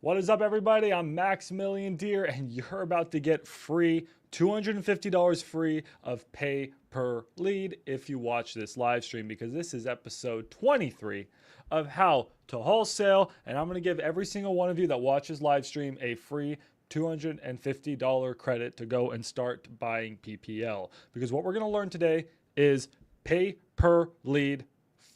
What is up, everybody? I'm Maximilian Dier, and you're about to get free $250 free of pay per lead if you watch this live stream, because this is episode 23 of how to wholesale. And I'm going to give every single one of you that watches live stream a free $250 credit to go and start buying PPL, because what we're going to learn today is pay per lead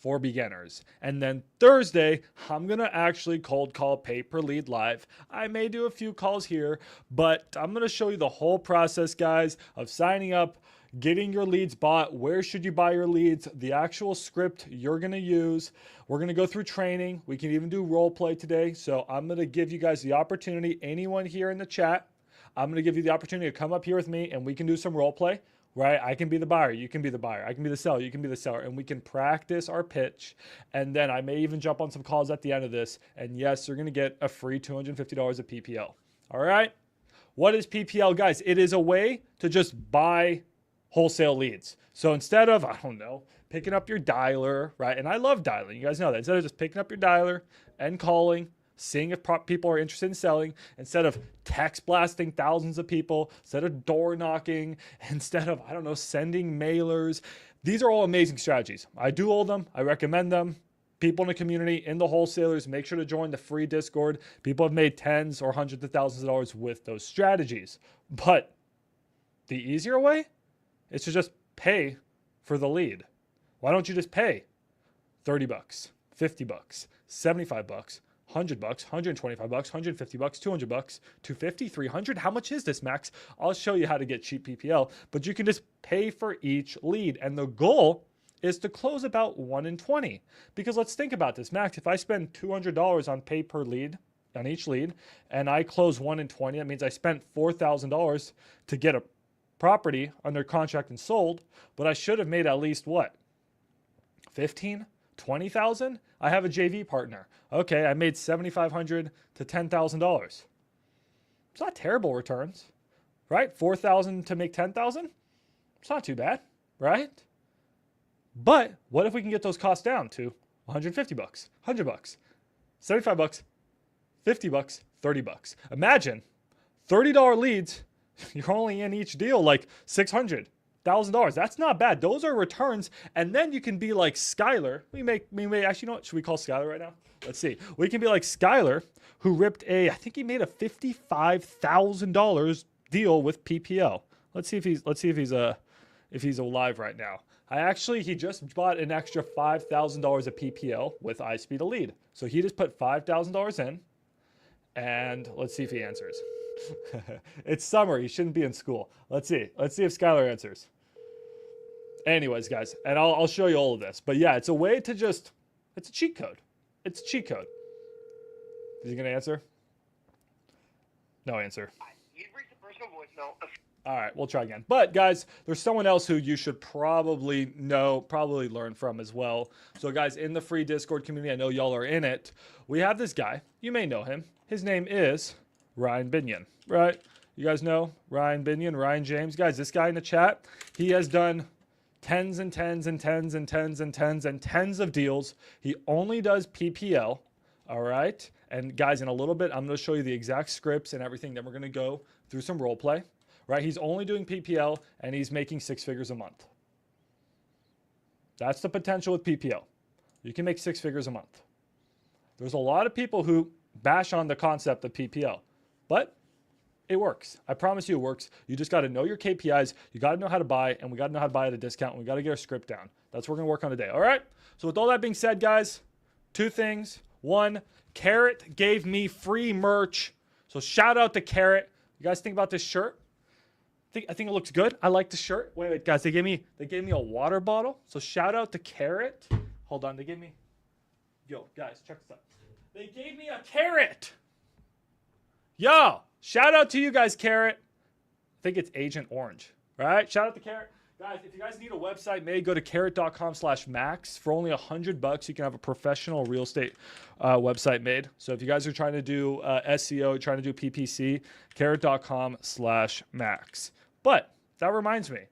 for beginners. And then Thursday, I'm going to actually cold call pay per lead live. I may do a few calls here, but I'm going to show you the whole process, guys, of signing up, getting your leads bought. Where should you buy your leads? The actual script you're going to use. We're going to go through training. We can even do role play today. So I'm going to give you guys the opportunity, anyone here in the chat, I'm going to give you the opportunity to come up here with me and we can do some role play. Right? I can be the buyer. You can be the buyer. I can be the seller. You can be the seller. And we can practice our pitch. And then I may even jump on some calls at the end of this. And yes, you're going to get a free $250 of PPL. All right. What is PPL, guys? It is a way to just buy wholesale leads. So instead of, I don't know, picking up your dialer, right? And I love dialing. You guys know that. Instead of just picking up your dialer and calling, seeing if people are interested in selling, instead of text blasting thousands of people, instead of door knocking, instead of, I don't know, sending mailers. These are all amazing strategies. I do all of them. I recommend them. People in the community, in the wholesalers, make sure to join the free Discord. People have made tens or hundreds of thousands of dollars with those strategies. But the easier way is to just pay for the lead. Why don't you just pay 30 bucks, 50 bucks, 75 bucks, 100 bucks, 125 bucks, 150 bucks, 200 bucks, 250, 300. How much is this, Max? I'll show you how to get cheap PPL, but you can just pay for each lead. And the goal is to close about 1 in 20. Because let's think about this, Max. If I spend $200 on pay per lead on each lead and I close 1 in 20, that means I spent $4,000 to get a property under contract and sold, but I should have made at least what? 15? 20,000? I have a JV partner. Okay, I made $7,500 to $10,000. It's not terrible returns, right? 4,000 to make 10,000? It's not too bad, right? But what if we can get those costs down to 150 bucks, 100 bucks, 75 bucks, 50 bucks, 30 bucks. Imagine $30 leads, you're only in each deal like $600,000. That's not bad. Those are returns. And then you can be like Skylar. We may actually, you know what? Should we call Skylar right now? Let's see. We can be like Skylar, who ripped I think he made a $55,000 deal with PPL. Let's see if he's alive right now. He just bought an extra $5,000 of PPL with iSpeed a lead. So he just put $5,000 in, and let's see if he answers. It's summer. He shouldn't be in school. Let's see. Let's see if Skylar answers. Anyways, guys, and I'll show you all of this. But yeah, it's a way to just, it's a cheat code. It's a cheat code. Is he going to answer? No answer. You've reached a personal voicemail. All right, we'll try again. But guys, there's someone else who you should probably learn from as well. So guys, in the free Discord community, I know y'all are in it. We have this guy. You may know him. His name is Ryan Binion, right? You guys know Ryan Binion, Ryan James. Guys, this guy in the chat, he has done tens and tens and tens and tens and tens and tens of deals. He only does PPL, all right? And guys, in a little bit, I'm going to show you the exact scripts and everything. Then we're going to go through some role play, right? He's only doing PPL, and he's making 6 figures a month. That's the potential with PPL. You can make 6 figures a month. There's a lot of people who bash on the concept of PPL. But it works. I promise you it works. You just got to know your KPIs. You got to know how to buy, and we got to know how to buy at a discount. And we got to get our script down. That's what we're going to work on today. All right? So with all that being said, guys, 2 things. 1, Carrot gave me free merch. So shout out to Carrot. You guys think about this shirt? I think it looks good. I like the shirt. Wait, guys, they gave me a water bottle. So shout out to Carrot. Hold on, yo, guys, check this out. They gave me a carrot. Yo, shout out to you guys, Carrot. I think it's Agent Orange, right? Shout out to Carrot. Guys, if you guys need a website made, go to carrot.com/max. For only $100, you can have a professional real estate website made. So if you guys are trying to do SEO, trying to do PPC, carrot.com/max. But that reminds me,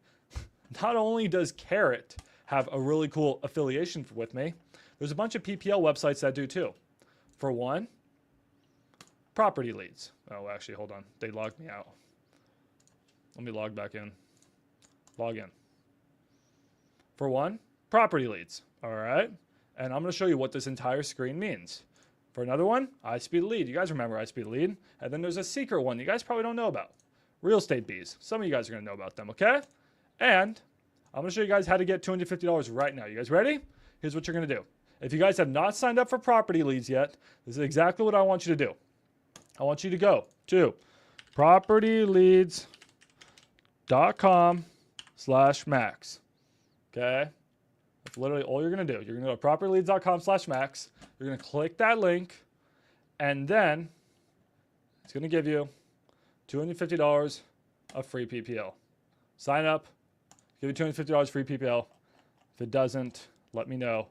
not only does Carrot have a really cool affiliation with me, there's a bunch of PPL websites that do too. For one, property leads. Oh, actually, hold on. They logged me out. Let me log back in. Log in. For one, property leads. All right. And I'm going to show you what this entire screen means. For another one, iSpeed lead. You guys remember iSpeed lead. And then there's a secret one you guys probably don't know about. Real estate bees. Some of you guys are going to know about them, okay? And I'm going to show you guys how to get $250 right now. You guys ready? Here's what you're going to do. If you guys have not signed up for property leads yet, this is exactly what I want you to do. I want you to go to propertyleads.com/max. Okay? That's literally all you're going to do. You're going to go to propertyleads.com/max. You're going to click that link, and then it's going to give you $250 of free PPL. Sign up, give you $250 free PPL. If it doesn't, let me know.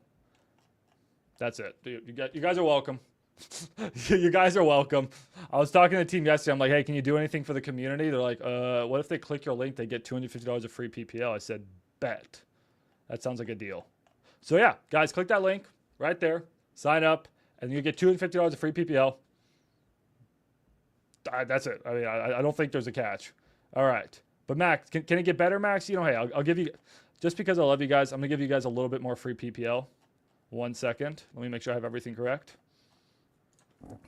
That's it. You guys are welcome. You guys are welcome. I was talking to the team yesterday. I'm like, hey, can you do anything for the community? They're like, what if they click your link, they get $250 of free PPL? I said, bet. That sounds like a deal. So yeah, guys, click that link right there. Sign up, and you get $250 of free PPL. That's it. I mean, I don't think there's a catch. All right. But Max, can it get better, Max? You know, hey, I'll give you, just because I love you guys, I'm going to give you guys a little bit more free PPL. 1 second. Let me make sure I have everything correct.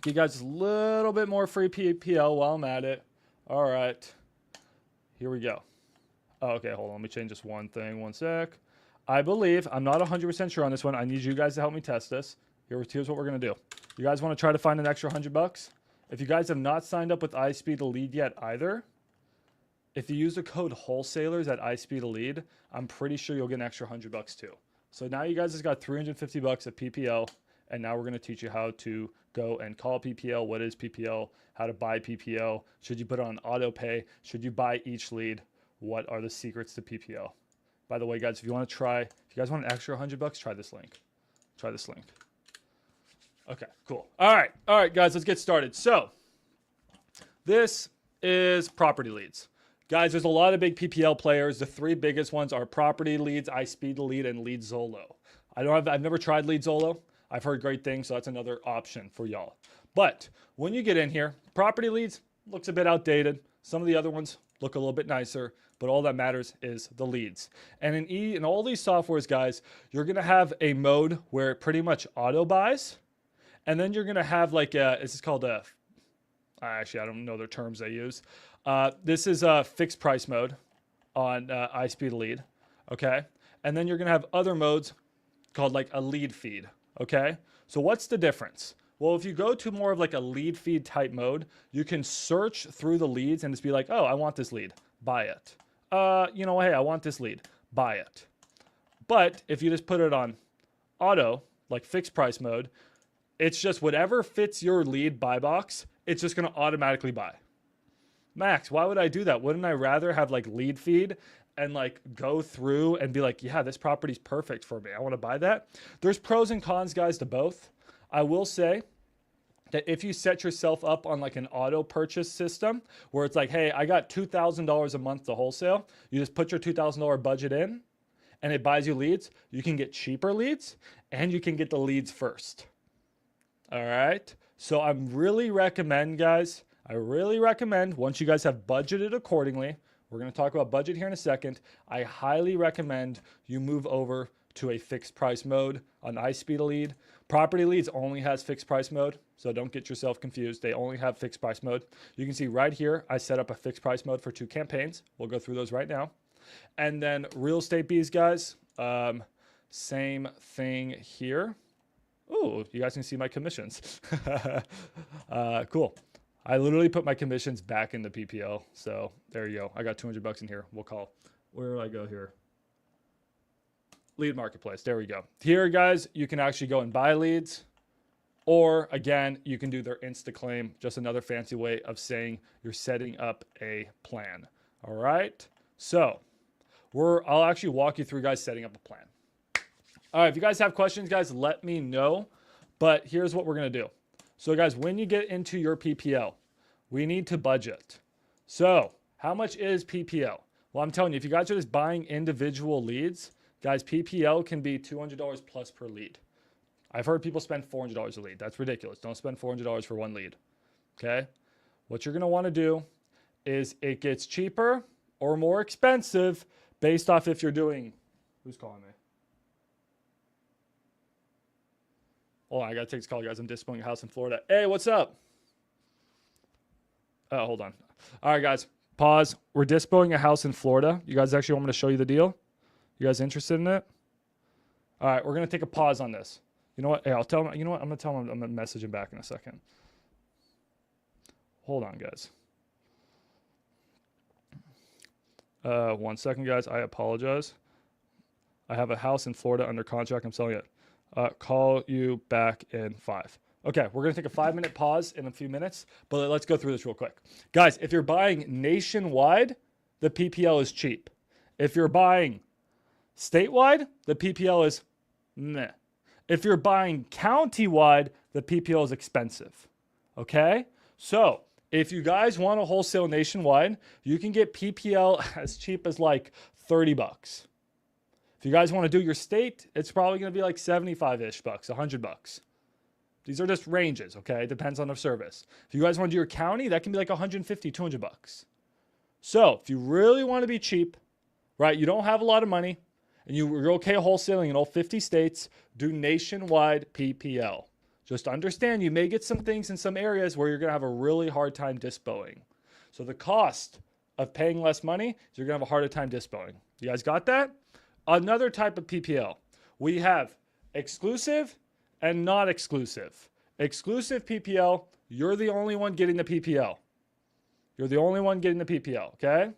Give you guys a little bit more free PPL while I'm at it. All right. Here we go. Oh, okay, hold on. Let me change this one thing. 1 sec. I believe, I'm not 100% sure on this one. I need you guys to help me test this. Here's what we're going to do. You guys want to try to find an extra $100? If you guys have not signed up with iSpeed Lead yet either, if you use the code Wholesalers at iSpeed Lead, I'm pretty sure you'll get an extra $100 too. So now you guys just got $350 of PPL, and now we're going to teach you how to go and call PPL. What is PPL? How to buy PPL? Should you put it on auto pay? Should you buy each lead? What are the secrets to PPL? By the way, guys, if you want to try, if you guys want an extra $100, try this link. Try this link. Okay, cool. All right, guys, let's get started. So this is property leads. Guys, there's a lot of big PPL players. The three biggest ones are Property Leads, iSpeed Lead, and Lead Zolo. I've never tried Lead Zolo. I've heard great things, so that's another option for y'all. But when you get in here, Property Leads looks a bit outdated. Some of the other ones look a little bit nicer, but all that matters is the leads. And in all these softwares, guys, you're going to have a mode where it pretty much auto buys, and then you're going to have like this is called a, actually, I don't know the terms they use. This is a fixed price mode on iSpeed Lead, okay? And then you're going to have other modes called like a lead feed, okay? So what's the difference? Well, if you go to more of like a lead feed type mode, you can search through the leads and just be like, oh, I want this lead, buy it. You know, hey, I want this lead, buy it. But if you just put it on auto, like fixed price mode, it's just whatever fits your lead buy box, it's just going to automatically buy. Max, why would I do that? Wouldn't I rather have like lead feed and like go through and be like, yeah, this property's perfect for me. I want to buy that. There's pros and cons, guys, to both. I will say that if you set yourself up on like an auto purchase system where it's like, hey, I got $2,000 a month to wholesale. You just put your $2,000 budget in and it buys you leads. You can get cheaper leads and you can get the leads first. All right. So I really recommend, guys, once you guys have budgeted accordingly, we're going to talk about budget here in a second. I highly recommend you move over to a fixed price mode on iSpeed Lead. Property Leads only has fixed price mode, so don't get yourself confused. They only have fixed price mode. You can see right here, I set up a fixed price mode for 2 campaigns. We'll go through those right now. And then Real Estate Bees, guys, same thing here. Oh, you guys can see my commissions. Cool. I literally put my commissions back into PPL. So there you go. I got $200 in here. We'll call. Where do I go here? Lead Marketplace. There we go. Here, guys, you can actually go and buy leads. Or, again, you can do their InstaClaim. Just another fancy way of saying you're setting up a plan. All right? So I'll actually walk you through, guys, setting up a plan. All right, if you guys have questions, guys, let me know. But here's what we're going to do. So, guys, when you get into your PPL, we need to budget. So how much is PPL? Well, I'm telling you, if you guys are just buying individual leads, guys, PPL can be $200 plus per lead. I've heard people spend $400 a lead. That's ridiculous. Don't spend $400 for one lead. Okay. What you're going to want to do is it gets cheaper or more expensive based off if you're doing, who's calling me? Hold on, I got to take this call, guys. I'm disposing a house in Florida. Hey, what's up? Oh, hold on. All right, guys, pause. We're disposing a house in Florida. You guys actually want me to show you the deal? You guys interested in it? All right, we're going to take a pause on this. You know what? Hey, I'll tell him. You know what? I'm going to tell him I'm going to message him back in a second. Hold on, guys. 1 second, guys. I apologize. I have a house in Florida under contract. I'm selling it. Call you back in 5. Okay, we're going to take a 5-minute pause in a few minutes, but let's go through this real quick. Guys, if you're buying nationwide, the PPL is cheap. If you're buying statewide, the PPL is meh. If you're buying countywide, the PPL is expensive. Okay? So, if you guys want to wholesale nationwide, you can get PPL as cheap as like 30 bucks. If you guys want to do your state, it's probably going to be like 75-ish bucks, 100 bucks. These are just ranges, okay? It depends on the service. If you guys want to do your county, that can be like 150, 200 bucks. So, if you really want to be cheap, right, you don't have a lot of money, and you're okay wholesaling in all 50 states, do nationwide PPL. Just understand you may get some things in some areas where you're going to have a really hard time dispoing. So the cost of paying less money is you're going to have a harder time dispoing. You guys got that? Another type of PPL. We have exclusive and not exclusive. Exclusive PPL, you're the only one getting the PPL. You're the only one getting the PPL, okay?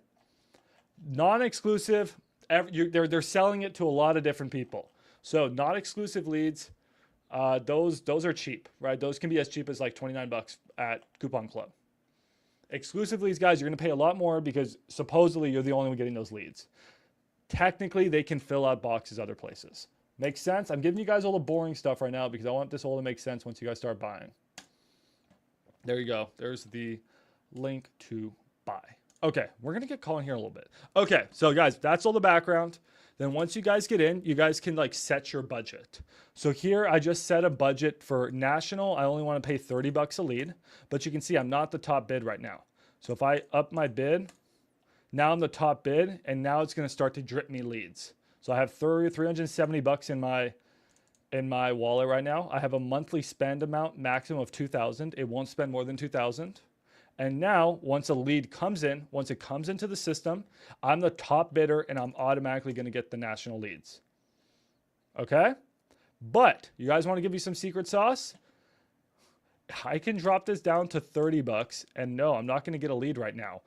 Non-exclusive, they're selling it to a lot of different people. So not exclusive leads, those are cheap, right? Those can be as cheap as like 29 bucks at Coupon Club. Exclusive leads, guys, you're going to pay a lot more because supposedly you're the only one getting those leads. Technically, they can fill out boxes other places. Makes sense? I'm giving you guys all the boring stuff right now because I want this all to make sense once you guys start buying. There you go. There's the link to buy. Okay, we're going to get calling here in a little bit. Okay, so guys, that's all the background. Then once you guys get in, you guys can like set your budget. So here I just set a budget for national. I only want to pay 30 bucks a lead, but you can see I'm not the top bid right now. So if I up my bid, now I'm the top bid, and now it's going to start to drip me leads. So I have 370 bucks in my wallet right now. I have a monthly spend amount maximum of 2,000. It won't spend more than 2,000. And now, once a lead comes in, once it comes into the system, I'm the top bidder and I'm automatically going to get the national leads. Okay? But you guys want to give you some secret sauce? I can drop this down to 30 bucks and no, I'm not going to get a lead right now.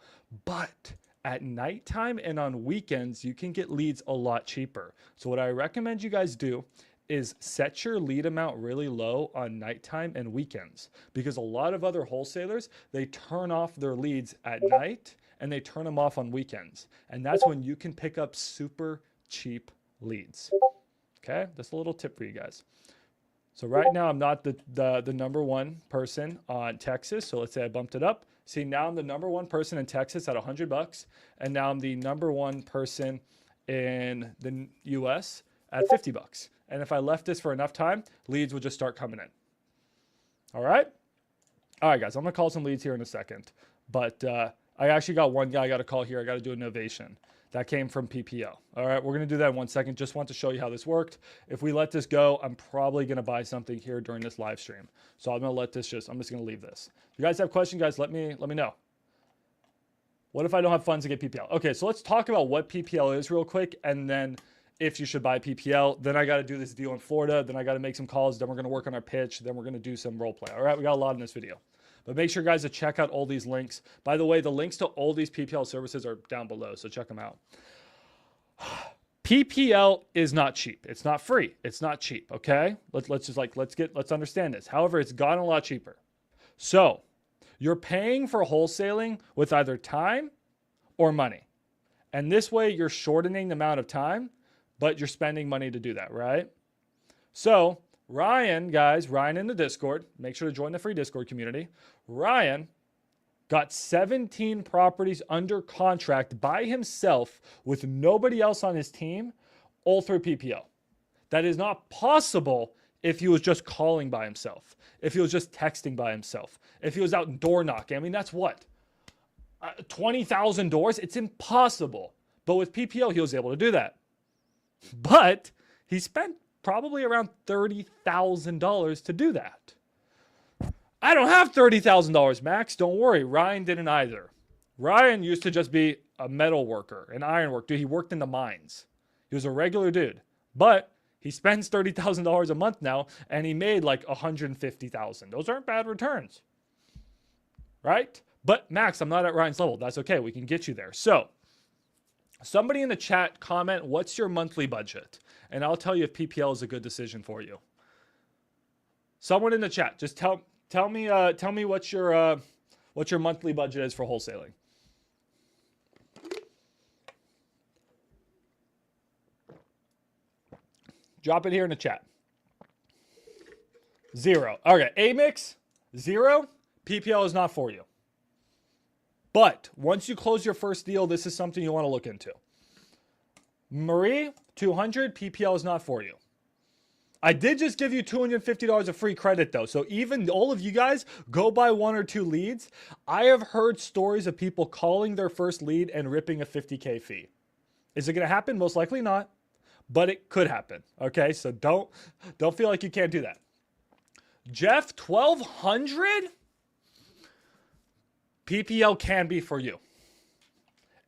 But at nighttime and on weekends, you can get leads a lot cheaper. So what I recommend you guys do is set your lead amount really low on nighttime and weekends, because a lot of other wholesalers, they turn off their leads at night and they turn them off on weekends. And that's when you can pick up super cheap leads. Okay, that's a little tip for you guys. So right now I'm not the number one person on Texas. So let's say I bumped it up. See, now I'm the number one person in Texas at 100 bucks. And now I'm the number one person in the US at 50 bucks. And if I left this for enough time, leads would just start coming in. All right? All right, guys, I'm going to call some leads here in a second. But I actually got one guy I got to call here. I got to do an innovation. That came from PPL. All right, we're going to do that in 1 second. Just want to show you how this worked. If we let this go, I'm probably going to buy something here during this live stream. So I'm going to let this I'm just going to leave this. If you guys have questions, guys, let me know. What if I don't have funds to get PPL? Okay, so let's talk about what PPL is real quick, and then if you should buy PPL. Then I got to do this deal in Florida. Then I got to make some calls. Then we're going to work on our pitch. Then we're going to do some role play. All right, we got a lot in this video. But make sure, guys, to check out all these links. By the way, the links to all these PPL services are down below, so check them out. PPL is not cheap. It's not free. It's not cheap, okay? Let's understand this. However, it's gotten a lot cheaper. So, you're paying for wholesaling with either time or money. And this way, you're shortening the amount of time, but you're spending money to do that, right? So, Ryan, guys, Ryan in the Discord, make sure to join the free Discord community. Ryan got 17 properties under contract by himself with nobody else on his team, all through PPL. That is not possible if he was just calling by himself, if he was just texting by himself, if he was out door knocking. I mean, that's what? 20,000 doors? It's impossible. But with PPL, he was able to do that. But he spent probably around $30,000 to do that. I don't have $30,000, Max. Don't worry. Ryan didn't either. Ryan used to just be a metal worker, an iron worker. Dude, he worked in the mines. He was a regular dude. But he spends $30,000 a month now, and he made like $150,000. Those aren't bad returns, right? But Max, I'm not at Ryan's level. That's okay. We can get you there. So somebody in the chat comment, what's your monthly budget? And I'll tell you if PPL is a good decision for you. Someone in the chat, just tell me what your monthly budget is for wholesaling. Drop it here in the chat. 0. Okay, A-Mix, 0. PPL is not for you. But once you close your first deal, this is something you want to look into. Marie, 200, PPL is not for you. I did just give you $250 of free credit though. So even all of you guys go buy 1 or 2 leads. I have heard stories of people calling their first lead and ripping a $50K fee. Is it going to happen? Most likely not, but it could happen. Okay. So don't feel like you can't do that. Jeff, 1,200? PPL can be for you.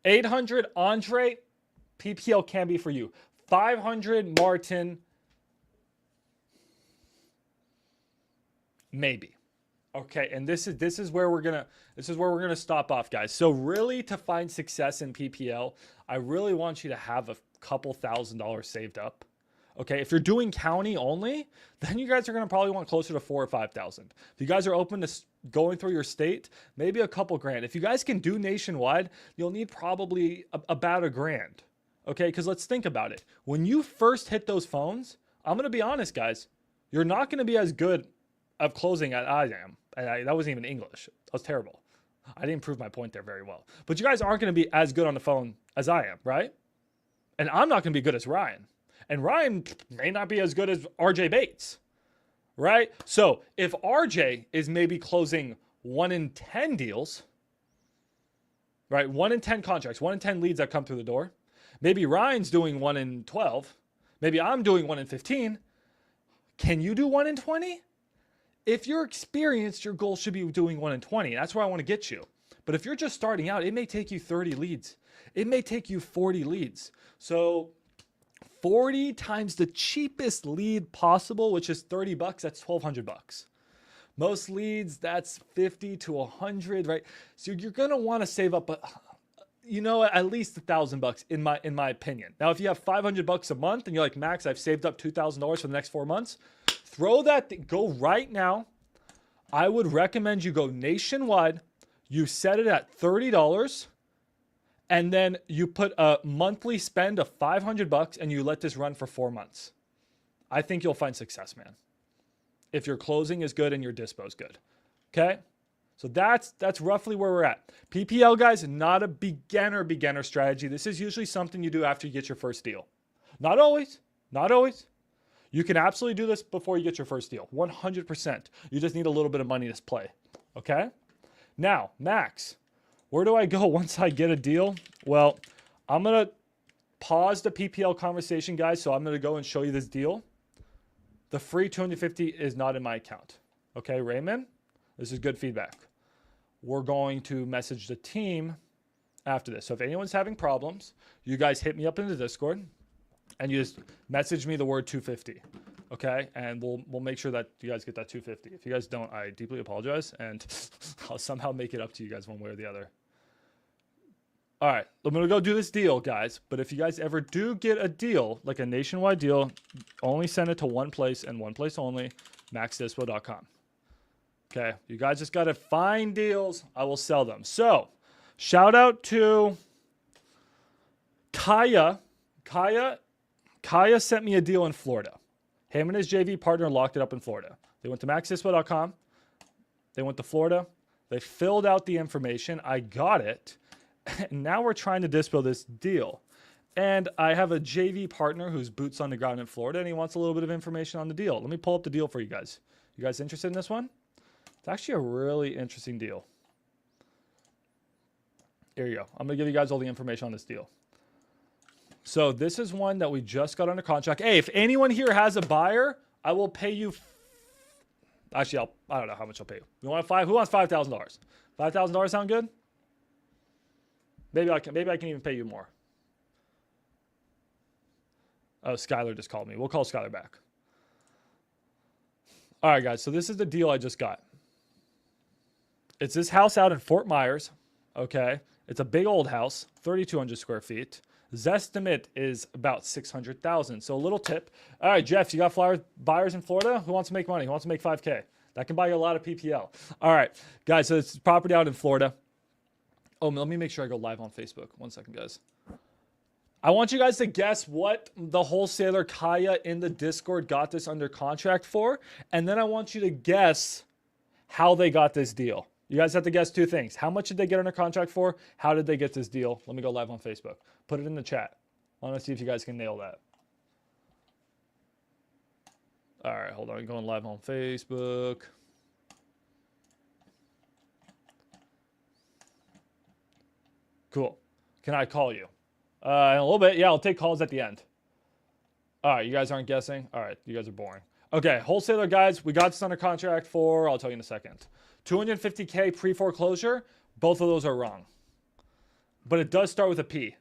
800, Andre, PPL can be for you. 500, Martin, maybe. Okay, and this is where we're gonna stop off, guys. So really, to find success in PPL, I really want you to have a couple $1,000s saved up. Okay, if you're doing county only, then you guys are gonna probably want closer to 4,000 or 5,000. If you guys are open to going through your state, maybe a couple grand. If you guys can do nationwide, you'll need probably about $1,000. Okay, because let's think about it. When you first hit those phones, I'm gonna be honest, guys, you're not gonna be as good of closing as I am. And that wasn't even English. That was terrible. I didn't prove my point there very well. But you guys aren't gonna be as good on the phone as I am, right? And I'm not gonna be good as Ryan. And Ryan may not be as good as RJ Bates, right? So if RJ is maybe closing 1 in 10 deals, right? 1 in 10 contracts, 1 in 10 leads that come through the door. Maybe Ryan's doing 1 in 12. Maybe I'm doing 1 in 15. Can you do 1 in 20? If you're experienced, your goal should be doing 1 in 20. That's where I want to get you. But if you're just starting out, it may take you 30 leads. It may take you 40 leads. So 40 times the cheapest lead possible, which is $30, that's $1,200. Most leads, that's 50 to 100, right? So you're gonna want to save up, at least $1,000 in my opinion. Now, if you have $500 a month and you're like, Max, I've saved up $2,000 for the next 4 months, throw that, go right now. I would recommend you go nationwide. You set it at $30. And then you put a monthly spend of $500 and you let this run for 4 months. I think you'll find success, man. If your closing is good and your dispo is good. Okay? So that's roughly where we're at. PPL, guys, not a beginner strategy. This is usually something you do after you get your first deal. Not always. Not always. You can absolutely do this before you get your first deal. 100%. You just need a little bit of money to play. Okay? Now, Max, where do I go once I get a deal? Well, I'm going to pause the PPL conversation, guys. So I'm going to go and show you this deal. The free $250 is not in my account. Okay, Raymond, this is good feedback. We're going to message the team after this. So if anyone's having problems, you guys hit me up in the Discord and you just message me the word 250. Okay, and we'll make sure that you guys get that 250. If you guys don't, I deeply apologize, and I'll somehow make it up to you guys one way or the other. All right, I'm gonna go do this deal, guys. But if you guys ever do get a deal, like a nationwide deal, only send it to one place and one place only, maxdispo.com. Okay, you guys just gotta find deals. I will sell them. So, shout out to Kaya. Kaya sent me a deal in Florida. Him and his JV partner locked it up in Florida. They went to maxdispo.com. They went to Florida. They filled out the information. I got it. And now we're trying to dispo this deal. And I have a JV partner who's boots on the ground in Florida, and he wants a little bit of information on the deal. Let me pull up the deal for you guys. You guys interested in this one? It's actually a really interesting deal. Here you go. I'm going to give you guys all the information on this deal. So this is one that we just got under contract. Hey, if anyone here has a buyer, I will pay you. Actually, I don't know how much I'll pay you. You want who wants $5,000? $5,000 sound good? Maybe I can even pay you more. Oh, Skylar just called me. We'll call Skylar back. All right, guys. So this is the deal I just got. It's this house out in Fort Myers. Okay. It's a big old house, 3,200 square feet. Zestimate is about 600,000. So a little tip. All right, Jeff, you got buyers in Florida? Who wants to make money? Who wants to make 5K? That can buy you a lot of PPL. All right, guys. So it's property out in Florida. Oh, let me make sure I go live on Facebook. 1 second, guys. I want you guys to guess what the wholesaler Kaya in the Discord got this under contract for. And then I want you to guess how they got this deal. You guys have to guess two things. How much did they get under contract for? How did they get this deal? Let me go live on Facebook. Put it in the chat. I want to see if you guys can nail that. All right, hold on. I'm going live on Facebook. Cool. Can I call you? In a little bit. Yeah, I'll take calls at the end. All right, you guys aren't guessing? All right, you guys are boring. Okay, wholesaler guys, we got this under contract for, I'll tell you in a second. 250K pre-foreclosure. Both of those are wrong. But it does start with a P.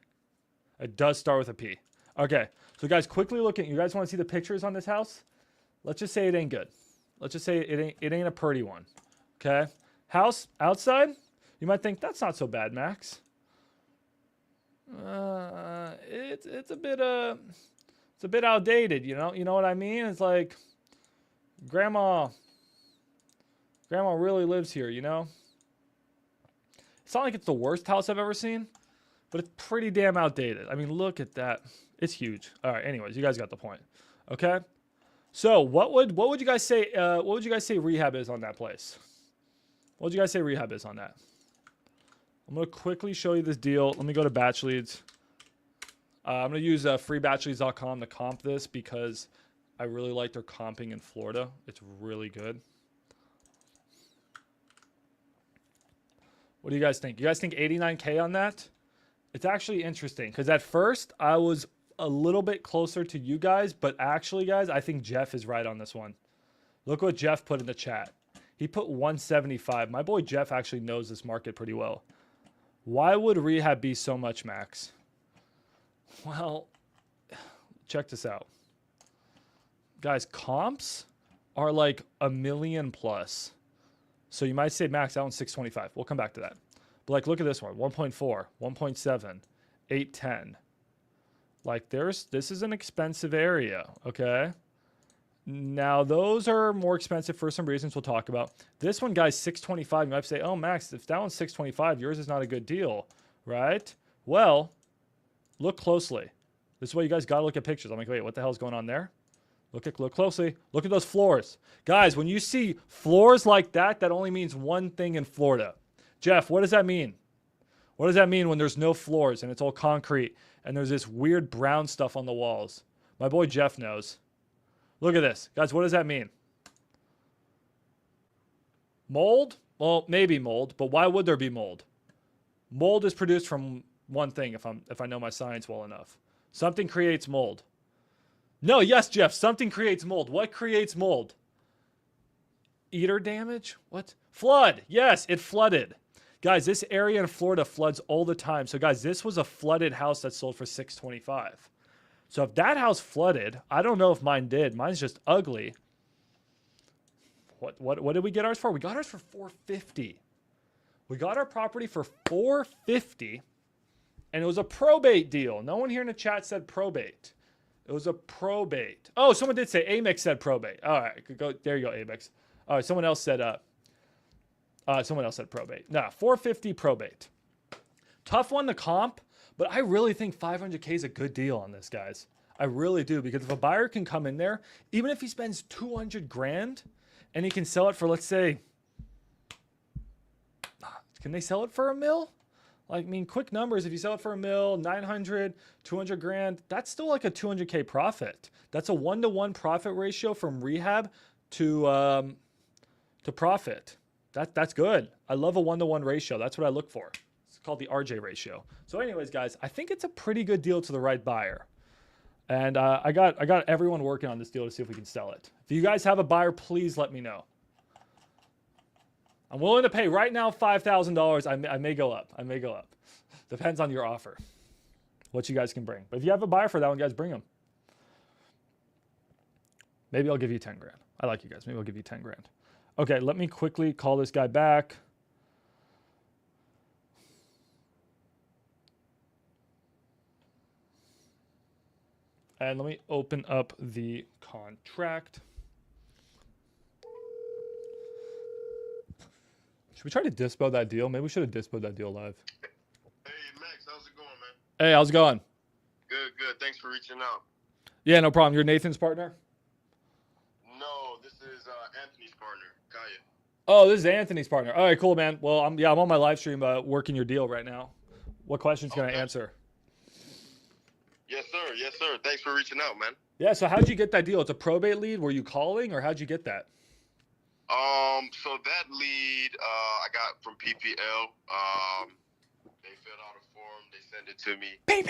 It does start with a P. Okay, so guys, quickly look at, you guys want to see the pictures on this house? Let's just say it ain't good. Let's just say it ain't a pretty one. Okay, house outside, you might think that's not so bad, Max. It's a bit outdated, you know what I mean? It's like grandma really lives here, you know? It's not like it's the worst house I've ever seen, but it's pretty damn outdated. I mean, look at that. It's huge. All right, anyways, you guys got the point. Okay? So, what would you guys say rehab is on that place? What would you guys say rehab is on that? I'm going to quickly show you this deal. Let me go to BatchLeads. I'm going to use freebatchleads.com to comp this because I really like their comping in Florida. It's really good. What do you guys think? You guys think 89K on that? It's actually interesting because at first I was a little bit closer to you guys, but actually, guys, I think Jeff is right on this one. Look what Jeff put in the chat. He put 175. My boy Jeff actually knows this market pretty well. Why would rehab be so much, Max? Well, check this out. Guys, comps are like $1 million plus. So you might say, Max, that one's 625. We'll come back to that. But like, look at this one, 1.4, 1.7, 810. Like this is an expensive area, okay? Now, those are more expensive for some reasons we'll talk about. This one, guys, 625. You might say, oh, Max, if that one's 625, yours is not a good deal, right? Well, look closely. This is why you guys got to look at pictures. I'm like, wait, what the hell's going on there? Look closely. Look at those floors. Guys, when you see floors like that, that only means one thing in Florida. Jeff, what does that mean? What does that mean when there's no floors and it's all concrete and there's this weird brown stuff on the walls? My boy Jeff knows. Look at this. Guys, what does that mean? Mold? Well, maybe mold, but why would there be mold? Mold is produced from one thing if I know my science well enough. Something creates mold. No, yes, Jeff, something creates mold. What creates mold? Eater damage? What? Flood. Yes, it flooded. Guys, this area in Florida floods all the time. So guys, this was a flooded house that sold for $625. So if that house flooded, I don't know if mine did. Mine's just ugly. What did we get ours for? We got ours for $450. We got our property for $450, and it was a probate deal. No one here in the chat said probate. It was a probate. Oh, someone did say Amex said probate. All right, go there. You go, Amex. All right, someone else said probate. Nah, $450 probate. Tough one to comp. But I really think 500K is a good deal on this, guys. I really do, because if a buyer can come in there, even if he spends 200 grand and he can sell it for, let's say, can they sell it for $1 million? Like, I mean, quick numbers. If you sell it for $1 million, 900, 200 grand, that's still like a 200K profit. That's a 1-to-1 profit ratio from rehab to profit. That's good. I love a 1-to-1 ratio. That's what I look for. It's called the RJ ratio. So anyways, guys, I think it's a pretty good deal to the right buyer. And I got everyone working on this deal to see if we can sell it. If you guys have a buyer, please let me know. I'm willing to pay right now $5,000. I may go up. I may go up. Depends on your offer, what you guys can bring. But if you have a buyer for that one, guys, bring them. Maybe I'll give you 10 grand. I like you guys. Maybe I'll give you 10 grand. Okay, let me quickly call this guy back. And let me open up the contract. Should we try to dispo that deal? Maybe we should have dispoed that deal live. Hey, Max, how's it going, man? Hey, how's it going? Good, good. Thanks for reaching out. Yeah, no problem. You're Nathan's partner? No, this is Anthony's partner, Kaya. Oh, this is Anthony's partner. All right, cool, man. Well, I'm on my live stream working your deal right now. What questions can I answer? Yes, sir. Yes, sir. Thanks for reaching out, man. Yeah, so how'd you get that deal? It's a probate lead. Were you calling, or how'd you get that? So that lead I got from PPL. They filled out a form. They sent it to me. And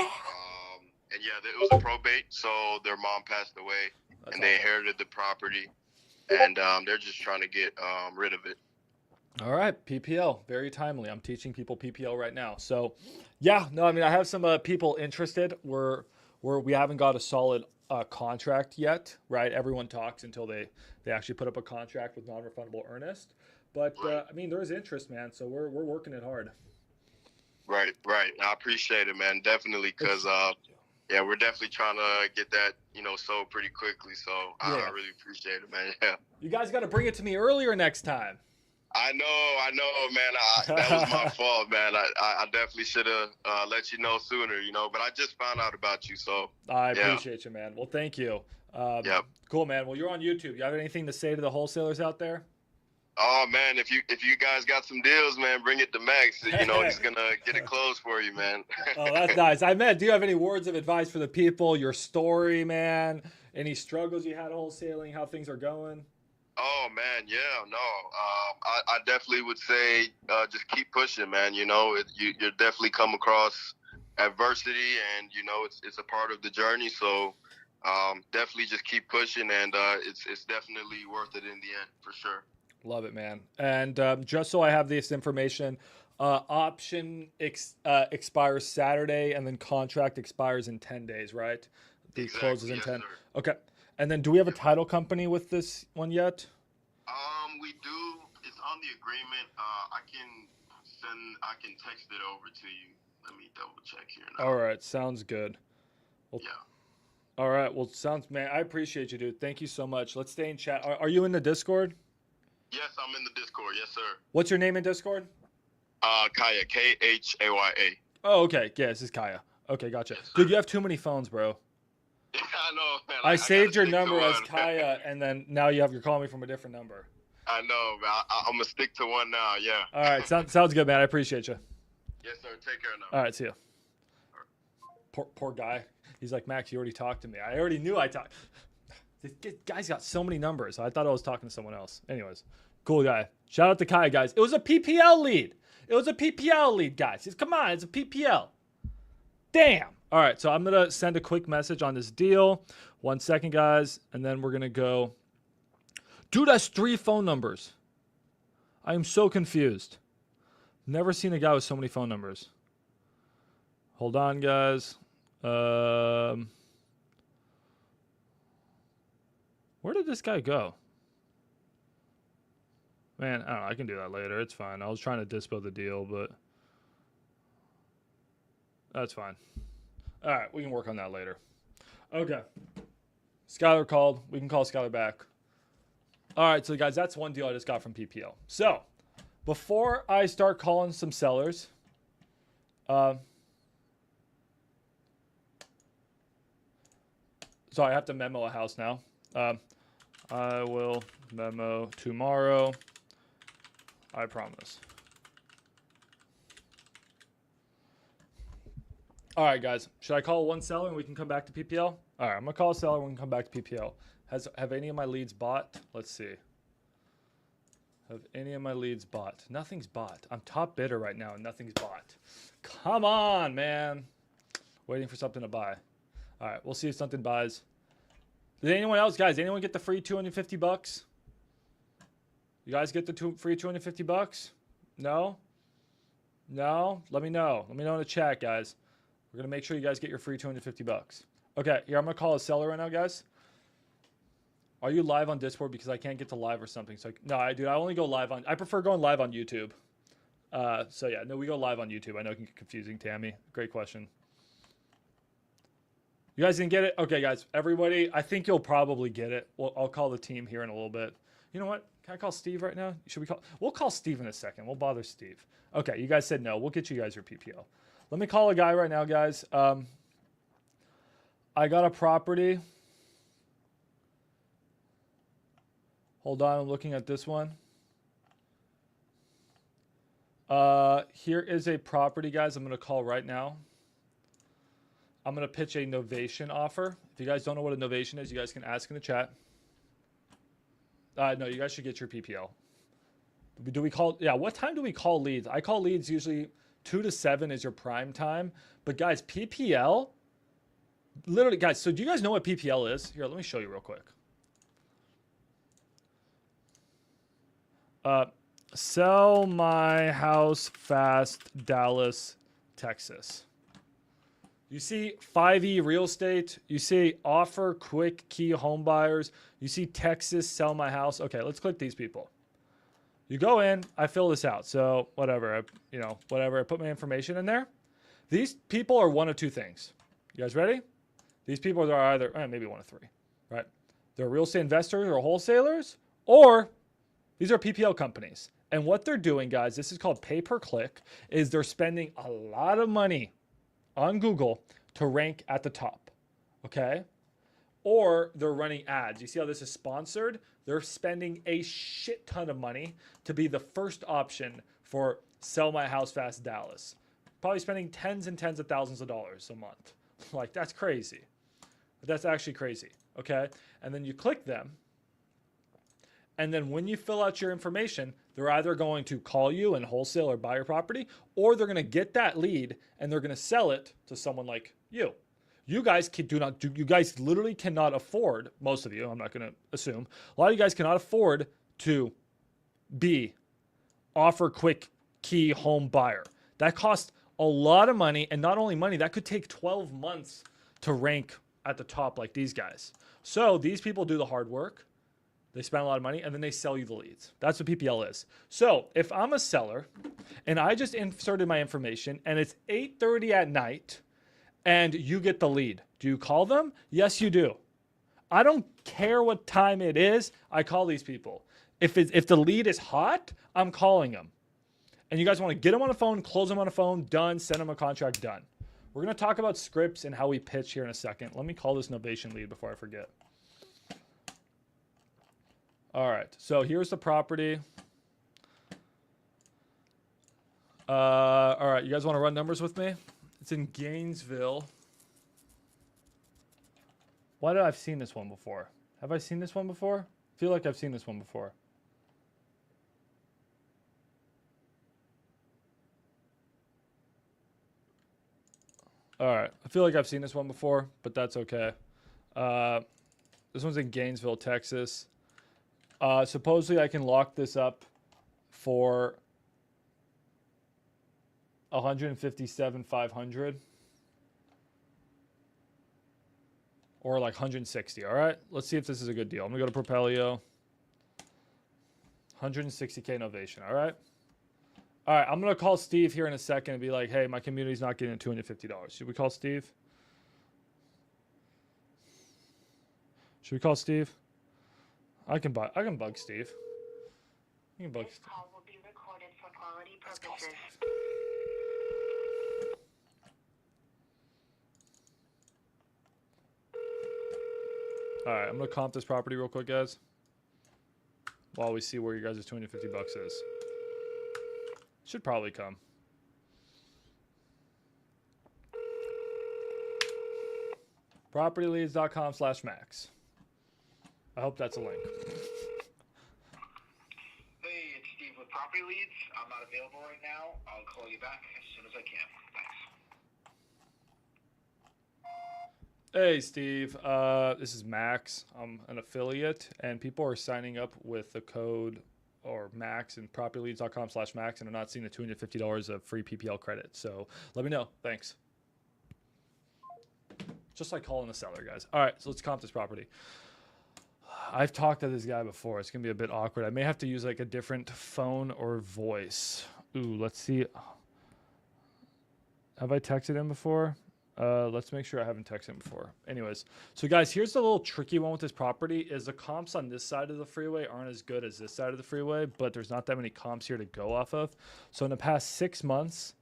yeah, it was a probate. So their mom passed away, and they inherited the property, and they're just trying to get rid of it. All right, PPL, very timely. I'm teaching people PPL right now. So, yeah, no, I mean, I have some people interested. We haven't got a solid contract yet, right? Everyone talks until they actually put up a contract with non-refundable earnest. But I mean, there is interest, man. So we're working it hard. Right. I appreciate it, man. Definitely, because yeah, we're definitely trying to get that sold pretty quickly. So I really appreciate it, man. Yeah. You guys got to bring it to me earlier next time. I know, man. That was my fault, man. I definitely should have let you know sooner, but I just found out about you, so. I appreciate you, man. Well, thank you. Yep. Cool, man. Well, you're on YouTube. You have anything to say to the wholesalers out there? Oh, man, if you guys got some deals, man, bring it to Max. He's going to get it closed for you, man. Oh, that's nice. I meant, do you have any words of advice for the people, your story, man? Any struggles you had wholesaling, how things are going? Oh, man, yeah, no. I definitely would say just keep pushing, man. You're definitely come across adversity, and, it's a part of the journey. So definitely just keep pushing, and it's definitely worth it in the end, for sure. Love it, man. And just so I have this information, option expires Saturday, and then contract expires in 10 days, right? The closes in 10. Sir. Okay. And then do we have a title company with this one yet? We do. It's on the agreement. I can text it over to you. Let me double check here now. All right. Sounds good. Well, yeah. All right. Well, man, I appreciate you, dude. Thank you so much. Let's stay in chat. Are you in the Discord? Yes, I'm in the Discord. Yes, sir. What's your name in Discord? Kaya, Khaya. Oh, okay. Yeah, this is Kaya. Okay, gotcha. Yes, dude, you have too many phones, bro. Yeah, I know, man. I saved your number as Kaya, and then now you're calling me from a different number. I know, man. I'm going to stick to one now, yeah. All right, sounds good, man. I appreciate you. Yes, sir. Take care now. All right, see ya. Poor guy. He's like, Max, you already talked to me. I already knew I talked. This guy's got so many numbers. I thought I was talking to someone else. Anyways, cool guy. Shout out to Kaya, guys. It was a PPL lead. Guys. Come on, it's a PPL. Damn. All right, so I'm going to send a quick message on this deal. 1 second, guys, and then we're going to go. Dude has 3 phone numbers. I am so confused. Never seen a guy with so many phone numbers. Hold on, guys. Where did this guy go? Man, I don't know. I can do that later. It's fine. I was trying to dispo the deal, but that's fine. All right, we can work on that later. Okay. Skylar called. We can call Skylar back. All right, so guys, that's one deal I just got from PPL. So before I start calling some sellers, so I have to memo a house now. I will memo tomorrow. I promise. All right, guys. Should I call one seller and we can come back to PPL? All right, I'm gonna call a seller and we can come back to PPL. Have any of my leads bought? Let's see. Have any of my leads bought? Nothing's bought. I'm top bidder right now and nothing's bought. Come on, man. Waiting for something to buy. All right, we'll see if something buys. Did anyone else, guys? Anyone get the free 250 bucks? You guys get the free 250 bucks? No? No? Let me know. Let me know in the chat, guys. We're going to make sure you guys get your free 250 bucks. Okay, here, I'm going to call a seller right now, guys. Are you live on Discord? Because I can't get to live or something. So no, I only go live on, I prefer going live on YouTube. So yeah, no, we go live on YouTube. I know it can get confusing, Tammy. Great question. You guys didn't get it? Okay, guys, everybody, I think you'll probably get it. Well, I'll call the team here in a little bit. You know what? Can I call Steve right now? Should we call? We'll call Steve in a second. We'll bother Steve. Okay, you guys said no. We'll get you guys your PPL. Let me call a guy right now, guys. I got a property. Hold on, I'm looking at this one. Here is a property, guys, I'm going to call right now. I'm going to pitch a novation offer. If you guys don't know what a novation is, you guys can ask in the chat. No, you guys should get your PPL. Do we call? Yeah, what time do we call leads? I call leads usually 2 to 7 is your prime time. But guys, PPL, literally, guys, so do you guys know what PPL is? Here, let me show you real quick. Sell my house fast, Dallas, Texas. You see 5E real estate. You see offer quick key home buyers. You see Texas, sell my house. Okay, let's click these people. You go in, I fill this out. So whatever, I put my information in there. These people are one of two things. You guys ready? These people are either, maybe one of three, right? They're real estate investors or wholesalers, or these are PPL companies. And what they're doing, guys, this is called pay-per-click, is they're spending a lot of money on Google to rank at the top, okay? Or they're running ads. You see how this is sponsored? They're spending a shit ton of money to be the first option for Sell My House Fast Dallas. Probably spending tens and tens of thousands of dollars a month. Like, that's crazy. That's actually crazy, okay? And then you click them. And then when you fill out your information, they're either going to call you and wholesale or buy your property, or they're going to get that lead and they're going to sell it to someone like you. You guys you guys literally cannot afford, most of you, I'm not going to assume, a lot of you guys cannot afford to be offer quick key home buyer. That costs a lot of money, and not only money, that could take 12 months to rank at the top like these guys. So these people do the hard work. They spend a lot of money, and then they sell you the leads. That's what PPL is. So if I'm a seller, and I just inserted my information, and it's 8:30 at night, and you get the lead, do you call them? Yes, you do. I don't care what time it is. I call these people. If the lead is hot, I'm calling them. And you guys want to get them on the phone, close them on the phone, done, send them a contract, done. We're going to talk about scripts and how we pitch here in a second. Let me call this novation lead before I forget. All right, so here's the property. All right, you guys want to run numbers with me? It's in Gainesville. Why did I have seen this one before? Have I seen this one before? I feel like I've seen this one before. All right, I feel like I've seen this one before, but that's okay. This one's in Gainesville, Texas. Supposedly I can lock this up for $157,500 or like 160. All right, let's see if this is a good deal. I'm gonna go to Propelio. 160K novation. All right. All right, I'm gonna call Steve here in a second and be like, "Hey, my community's not getting $250. Should we call Steve? Should we call Steve? I can bug Steve. You can bug Steve. Call will be recorded for quality Let's call purposes. Steve. All right, I'm gonna comp this property real quick, guys. While we see where you guys' $250 is. Should probably come. Propertyleads.com/max. I hope that's a link. Hey, it's Steve with Property Leads. I'm not available right now. I'll call you back as soon as I can. Thanks. Hey, Steve. This is Max. I'm an affiliate, and people are signing up with the code or Max and propertyleads.com/max, and are not seeing the $250 of free PPL credit. So let me know. Thanks. Just like calling the seller, guys. All right, so let's comp this property. I've talked to this guy before. It's going to be a bit awkward. I may have to use like a different phone or voice. Ooh, let's see. Have I texted him before? Let's make sure I haven't texted him before. Anyways, so guys, here's the little tricky one with this property is the comps on this side of the freeway aren't as good as this side of the freeway, but there's not that many comps here to go off of. So in the past 6 months,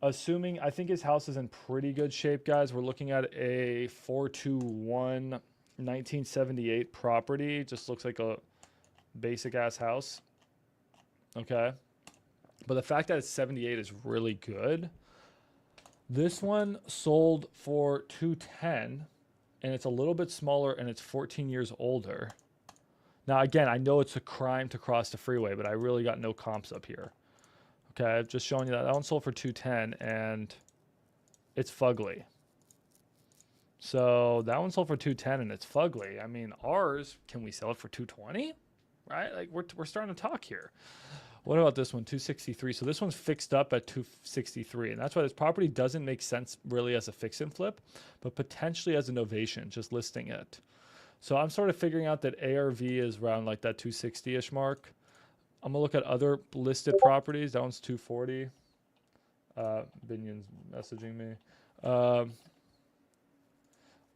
assuming, I think his house is in pretty good shape, guys. We're looking at a 421 1978 property. Just looks like a basic ass house. Okay. But the fact that it's 78 is really good. This one sold for 210, and it's a little bit smaller, and it's 14 years older. Now, again, I know it's a crime to cross the freeway, but I really got no comps up here. Okay, I've just shown you that. That one sold for 210, and it's fugly. So that one sold for 210, and it's fugly. I mean, ours, can we sell it for 220? Right? Like, we're starting to talk here. What about this one, 263? So this one's fixed up at 263, and that's why this property doesn't make sense really as a fix and flip, but potentially as a novation, just listing it. So I'm sort of figuring out that ARV is around like that 260-ish mark. I'm gonna look at other listed properties. That one's 240. Binion's messaging me.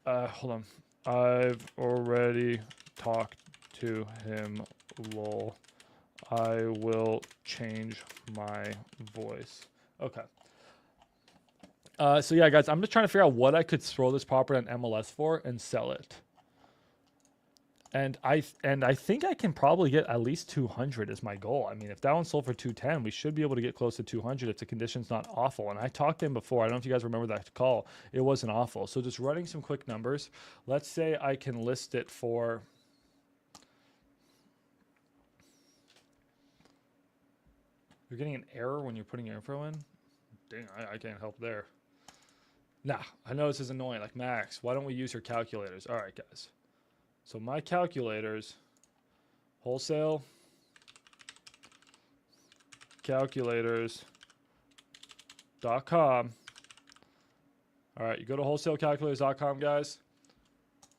Hold on. I've already talked to him, lol. I will change my voice. Okay. So yeah, guys, I'm just trying to figure out what I could throw this property on MLS for and sell it. And I think I can probably get at least 200 is my goal. I mean, if that one sold for 210, we should be able to get close to 200 if the condition's not awful. And I talked to him before. I don't know if you guys remember that call. It wasn't awful. So just running some quick numbers. Let's say I can list it for... You're getting an error when you're putting your info in? Dang, I can't help there. Nah, I know this is annoying. Like, Max, why don't we use your calculators? All right, guys. So my calculators, wholesale calculators.com. All right, you go to wholesalecalculators.com, guys.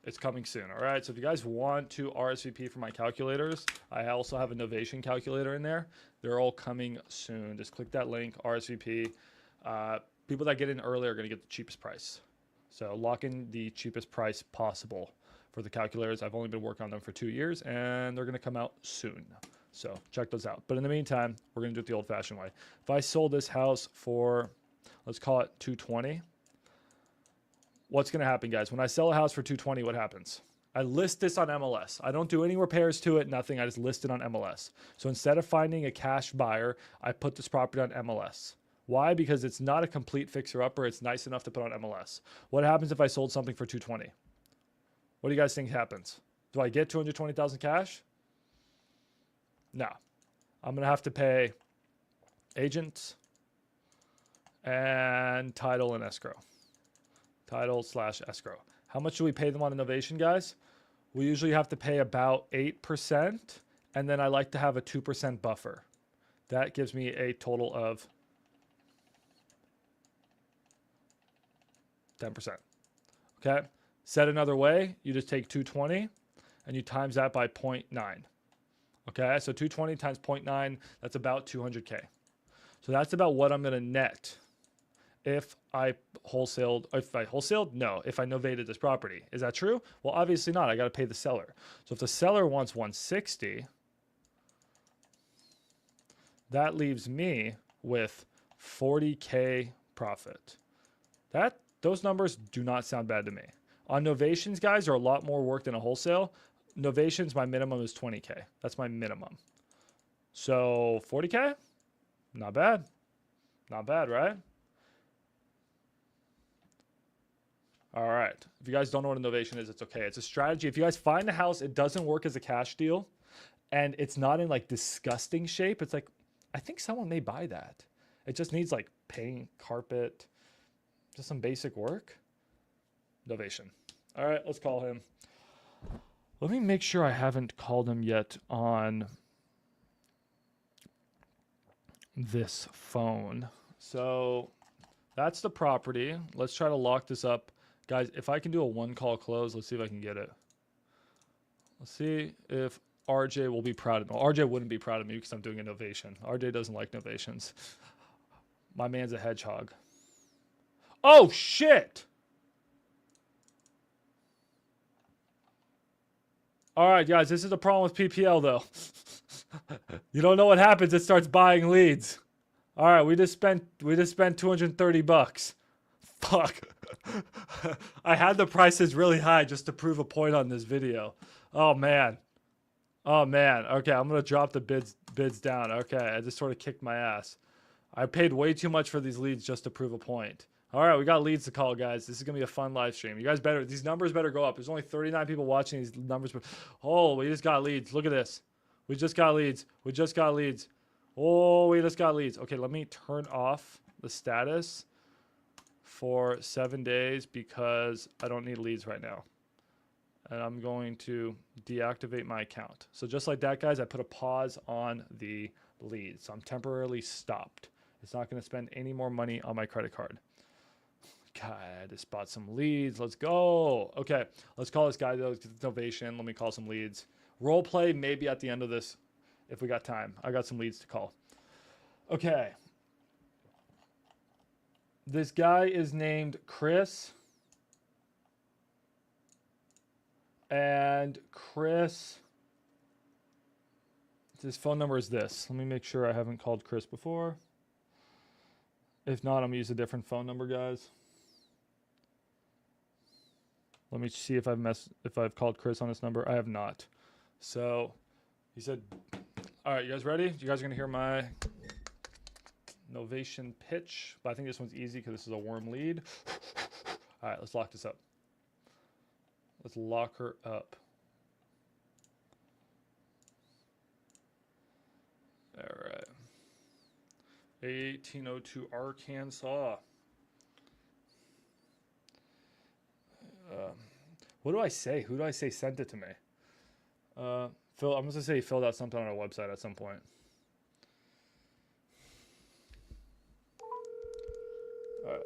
It's coming soon. All right, so if you guys want to RSVP for my calculators, I also have a novation calculator in there. They're all coming soon. Just click that link, RSVP. People that get in early are going to get the cheapest price. So lock in the cheapest price possible for the calculators. I've only been working on them for 2 years, and they're going to come out soon. So check those out. But in the meantime, we're going to do it the old-fashioned way. If I sold this house for, let's call it 220, what's going to happen, guys? When I sell a house for 220, what happens? I list this on MLS. I don't do any repairs to it, nothing. I just list it on MLS. So instead of finding a cash buyer, I put this property on MLS. Why? Because it's not a complete fixer-upper. It's nice enough to put on MLS. What happens if I sold something for 220? What do you guys think happens? Do I get 220,000 cash? No. I'm going to have to pay agents and title and escrow. Title/escrow. How much do we pay them on innovation, guys? We usually have to pay about 8%, and then I like to have a 2% buffer. That gives me a total of 10%. Okay? Said another way, you just take 220 and you times that by 0.9. Okay? So 220 times 0.9, that's about 200K. So that's about what I'm going to net if I wholesaled. If I wholesaled? No. If I novated this property. Is that true? Well, obviously not. I got to pay the seller. So if the seller wants 160, that leaves me with 40K profit. Those numbers do not sound bad to me. On novations, guys, are a lot more work than a wholesale. Novations, my minimum is 20K. That's my minimum. So 40K? Not bad. Not bad, right? All right. If you guys don't know what a novation is, it's okay. It's a strategy. If you guys find a house, it doesn't work as a cash deal, and it's not in like disgusting shape. It's like, I think someone may buy that. It just needs like paint, carpet, just some basic work. Novation. All right, let's call him. Let me make sure I haven't called him yet on this phone. So that's the property. Let's try to lock this up. Guys, if I can do a one call close, let's see if I can get it. Let's see if RJ will be proud of me. RJ wouldn't be proud of me because I'm doing a novation. RJ doesn't like novations. My man's a hedgehog. Oh, shit! All right, guys, this is the problem with PPL, though. You don't know what happens. It starts buying leads. All right, we just spent $230. Fuck. I had the prices really high just to prove a point on this video. Oh man. Okay, I'm gonna drop the bids down. Okay, I just sort of kicked my ass. I paid way too much for these leads just to prove a point. All right, we got leads to call, guys. This is gonna be a fun live stream. You guys better, these numbers better go up. There's only 39 people watching these numbers. Oh, we just got leads. Look at this. We just got leads. Oh, we just got leads. Okay, let me turn off the status for 7 days because I don't need leads right now. And I'm going to deactivate my account. So just like that, guys, I put a pause on the leads. So I'm temporarily stopped. It's not going to spend any more money on my credit card. God, I just bought some leads. Let's go. Okay, let's call this guy, though. Novation. Let me call some leads. Role play maybe at the end of this if we got time. I got some leads to call. Okay. This guy is named Chris. And Chris, his phone number is this. Let me make sure I haven't called Chris before. If not, I'm going to use a different phone number, guys. Let me see if I've called Chris on this number. I have not. So he said, all right, you guys ready? You guys are going to hear my novation pitch. But I think this one's easy because this is a warm lead. All right, let's lock this up. Let's lock her up. All right. 1802 Arkansas. What do I say? Who do I say sent it to me? Phil, I'm going to say he filled out something on our website at some point. All right.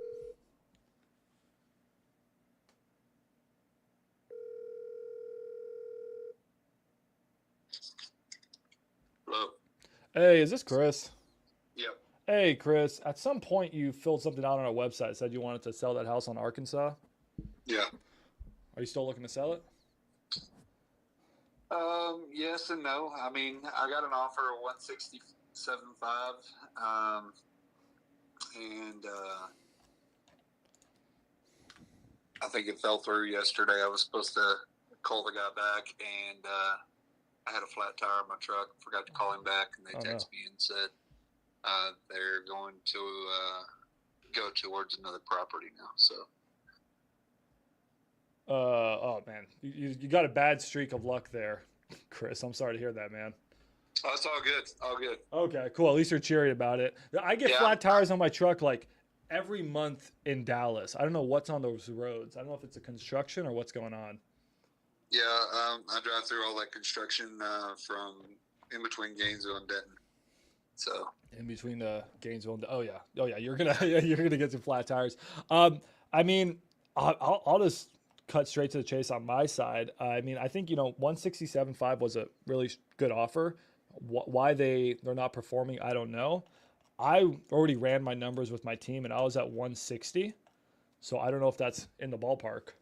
Hello. Hey, is this Chris? Yep. Hey, Chris. At some point, you filled something out on our website. Said you wanted to sell that house on Arkansas. Yeah. Are you still looking to sell it? Yes and no. I mean, I got an offer of 167.5, and I think it fell through yesterday. I was supposed to call the guy back, and I had a flat tire on my truck. Forgot to call him back, and they texted me and said they're going to go towards another property now. So. Oh man, you got a bad streak of luck there, Chris. I'm sorry to hear that, man. Oh, it's all good. All good. Okay, cool. At least you're cheery about it. I get flat tires on my truck like every month in Dallas. I don't know what's on those roads. I don't know if it's a construction or what's going on. Yeah, I drive through all that construction from in between Gainesville and Denton. So in between the Gainesville and oh yeah, you're gonna get some flat tires. I mean, I'll just cut straight to the chase on my side. I mean, I think 167.5 was a really good offer. Why they're not performing, I don't know. I already ran my numbers with my team, and I was at 160. So I don't know if that's in the ballpark.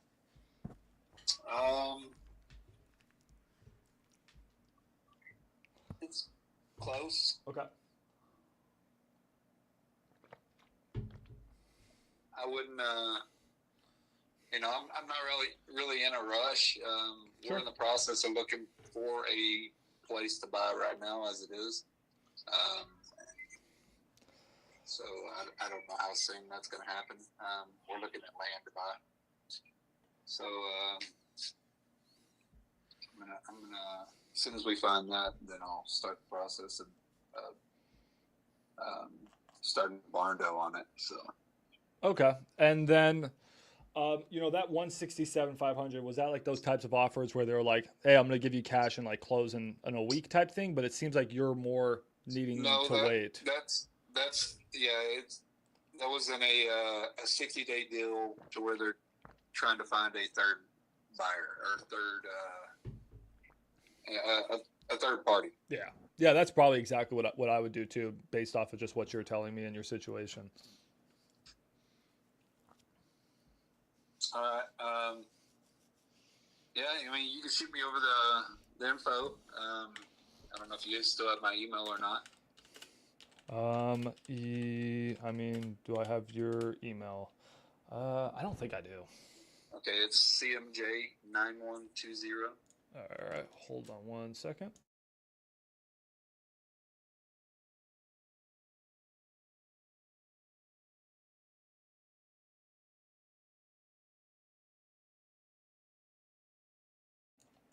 It's close. Okay. I wouldn't. I'm not really in a rush. Sure. We're in the process of looking for a place to buy right now, as it is. So I don't know how soon that's going to happen. We're looking at land to buy. So I'm gonna as soon as we find that, then I'll start the process of starting barn dough on it. So Okay, and then. That 167,500, was that like those types of offers where they're like, hey, I'm going to give you cash and like close in a week type thing? But it seems like you're more needing to wait. That's that was in a 60-day deal to where they're trying to find a third buyer or a third party. Yeah, that's probably exactly what I would do too, based off of just what you're telling me in your situation. All right. Yeah, I mean, you can shoot me over the info. I don't know if you guys still have my email or not. I mean, do I have your email? I don't think I do. Okay, it's CMJ9120. All right, hold on one second.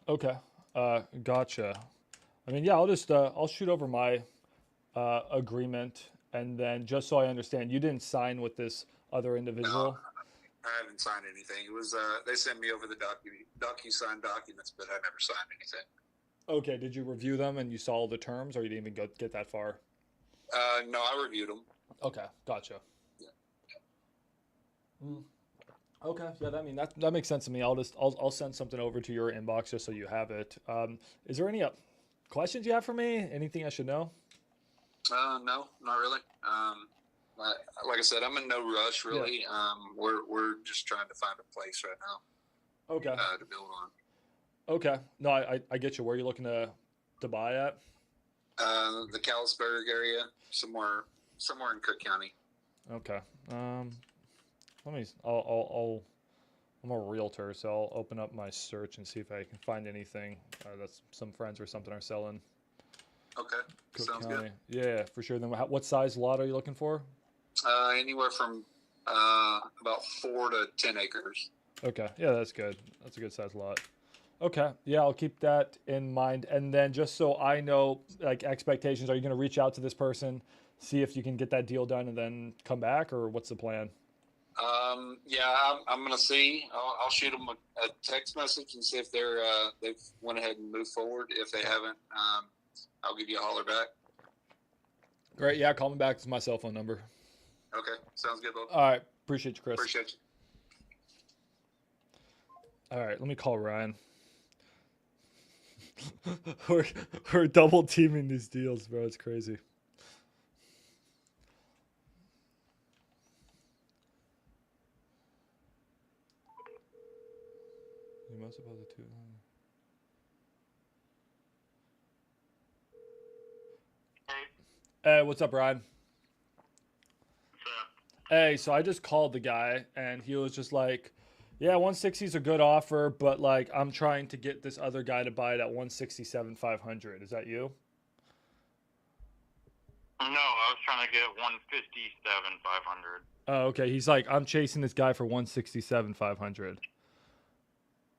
Okay, gotcha. I mean, yeah, I'll shoot over my agreement, and then just so I understand, you didn't sign with this other individual. No, I haven't signed anything. It was they sent me over the DocuSign documents, but I never signed anything. Okay, did you review them and you saw all the terms, or you didn't even get that far? No, I reviewed them. Okay, gotcha. Yeah. Okay, yeah, that makes sense to me. I'll send something over to your inbox just so you have it. Is there any questions you have for me? Anything I should know? No, not really. Like I said, I'm in no rush really. Yeah. We're just trying to find a place right now. Okay. To build on. Okay. No, I get you. Where are you looking to buy at? The Kalispberg area, somewhere in Cook County. Okay. I'm a realtor, so I'll open up my search and see if I can find anything that's some friends or something are selling. Okay, Cook sounds County. good. Yeah, for sure. Then what size lot are you looking for? Anywhere from about 4 to 10 acres. Okay, yeah, that's good. That's a good size lot. Okay, yeah, I'll keep that in mind. And then just so I know, like expectations, are you going to reach out to this person, see if you can get that deal done, and then come back, or what's the plan? Yeah, I'm gonna see. I'll shoot them a text message and see if they've went ahead and moved forward. If they haven't, I'll give you a holler back. Great. Yeah, call me back. It's my cell phone number. Okay, sounds good, Bob. All right. Appreciate you, Chris. Appreciate you. All right, let me call Ryan. we're double teaming these deals, bro. It's crazy. You must have the two. Hey, what's up, Ryan? What's up? Hey, so I just called the guy, and he was just like, yeah, 160 is a good offer, but like I'm trying to get this other guy to buy it at 167,500. Is that you? No, I was trying to get 157,500. Oh, okay. He's like, I'm chasing this guy for 167,500.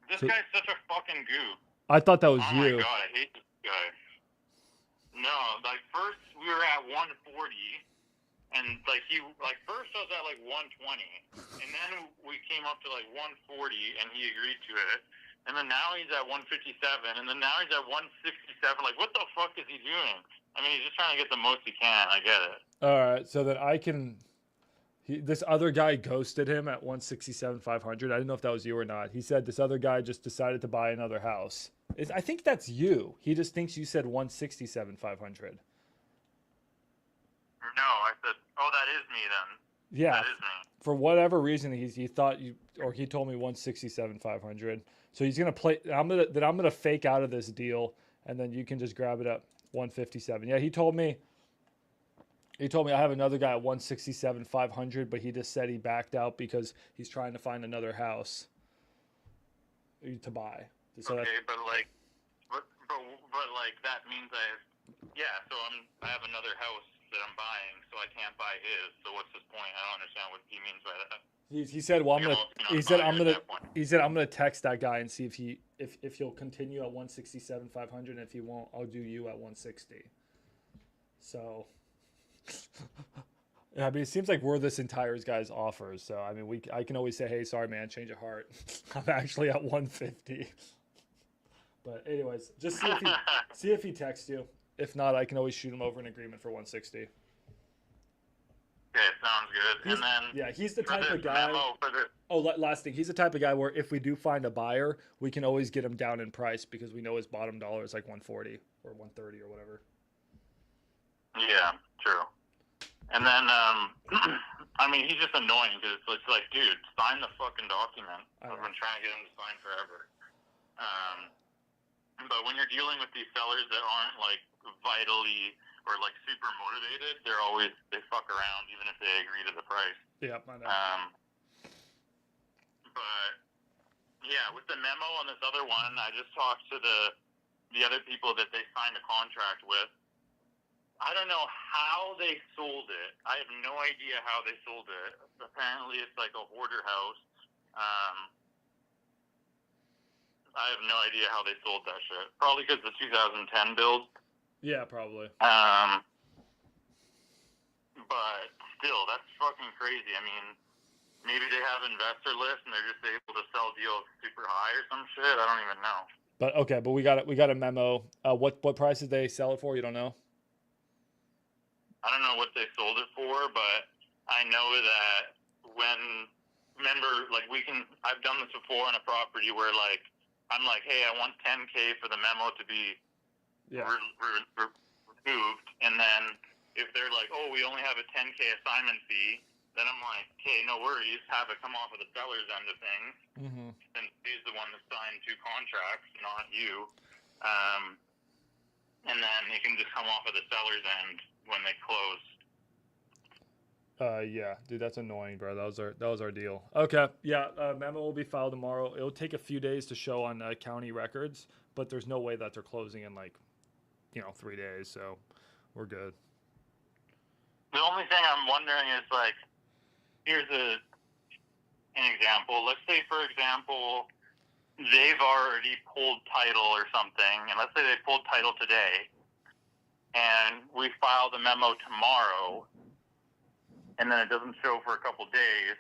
This guy's such a fucking goof. I thought that was Oh you. my god, I hate this guy. No, like first we were at 140, and first I was at like 120, and then we came up to like 140, and he agreed to it, and then now he's at 157, and then now he's at 167. Like, what the fuck is he doing? I mean, he's just trying to get the most he can. I get it. All right, so then I can. This other guy ghosted him at 167,500. I didn't know if that was you or not. He said this other guy just decided to buy another house. I think that's you. He just thinks you said 167,500. No, I said, oh, that is me then. Yeah. That is me. For whatever reason, he thought you, or he told me 167,500. So he's gonna play. I'm gonna fake out of this deal, and then you can just grab it up 157. Yeah, he told me I have another guy at 167,500, but he just said he backed out because he's trying to find another house to buy. So okay, but that means I have another house that I'm buying, so I can't buy his. So what's his point? I don't understand what he means by that. He said, well, I'm gonna. almost, He said, I'm buyer at gonna. that point. He said, I'm gonna text that guy and see if he'll continue at 167,500, and if he won't, I'll do you at 160. So, yeah, I mean, it seems like we're this entire guy's offers. So, I mean, I can always say, hey, sorry, man, change of heart. I'm actually at 150. But anyways, just see if he texts you. If not, I can always shoot him over an agreement for 160. Okay, sounds good. And then Yeah, he's the for type this of guy. memo for the Oh, last thing, he's the type of guy where if we do find a buyer, we can always get him down in price because we know his bottom dollar is like 140 or 130 or whatever. Yeah, true. And then, I mean, he's just annoying because it's like, dude, sign the fucking document. I've been trying to get him to sign forever. But when you're dealing with these sellers that aren't like vitally or like super motivated, they fuck around even if they agree to the price. Yeah, I know. But yeah, with the memo on this other one, I just talked to the other people that they signed a contract with. I don't know how they sold it. I have no idea how they sold it. Apparently, it's like a hoarder house. I have no idea how they sold that shit. Probably because the 2010 build. Yeah, probably. But still, that's fucking crazy. I mean, maybe they have investor lists and they're just able to sell deals super high or some shit. I don't even know. But okay, but we got a memo. What price did they sell it for? You don't know? I don't know what they sold it for, but I know that I've done this before on a property where like, I'm like, hey, I want 10K for the memo to be removed. And then if they're like, oh, we only have a 10K assignment fee, then I'm like, okay, no worries, have it come off of the seller's end of things. Mm-hmm. And he's the one that signed 2 contracts, not you. And then it can just come off of the seller's end when they close. Yeah, dude, that's annoying, bro. That was our deal. Okay, yeah, memo will be filed tomorrow. It'll take a few days to show on county records, but there's no way that they're closing in 3 days. So we're good. The only thing I'm wondering is like, here's an example. Let's say, for example, they've already pulled title or something, and let's say they pulled title today, and we file the memo tomorrow, and then it doesn't show for a couple days.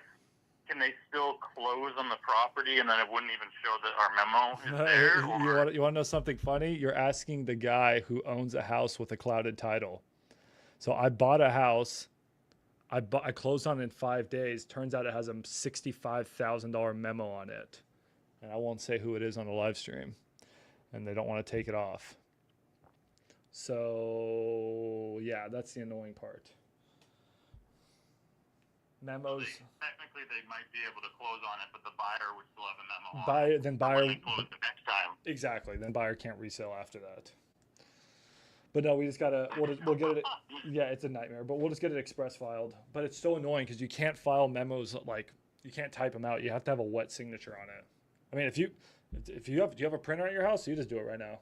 Can they still close on the property, and then it wouldn't even show that our memo is there? You want to know something funny? You're asking the guy who owns a house with a clouded title. So I bought a house. I closed on it in 5 days. Turns out it has a $65,000 memo on it. And I won't say who it is on the live stream. And they don't want to take it off. So, yeah, that's the annoying part. Memos. Technically, they might be able to close on it, but the buyer would still have a memo on it. Then buyer. When they close the next time. Exactly. Then buyer can't resell after that. But no, we just gotta. We'll get it. Yeah, it's a nightmare. But we'll just get it express filed. But it's so annoying because you can't file memos you can't type them out. You have to have a wet signature on it. I mean, do you have a printer at your house? You just do it right now.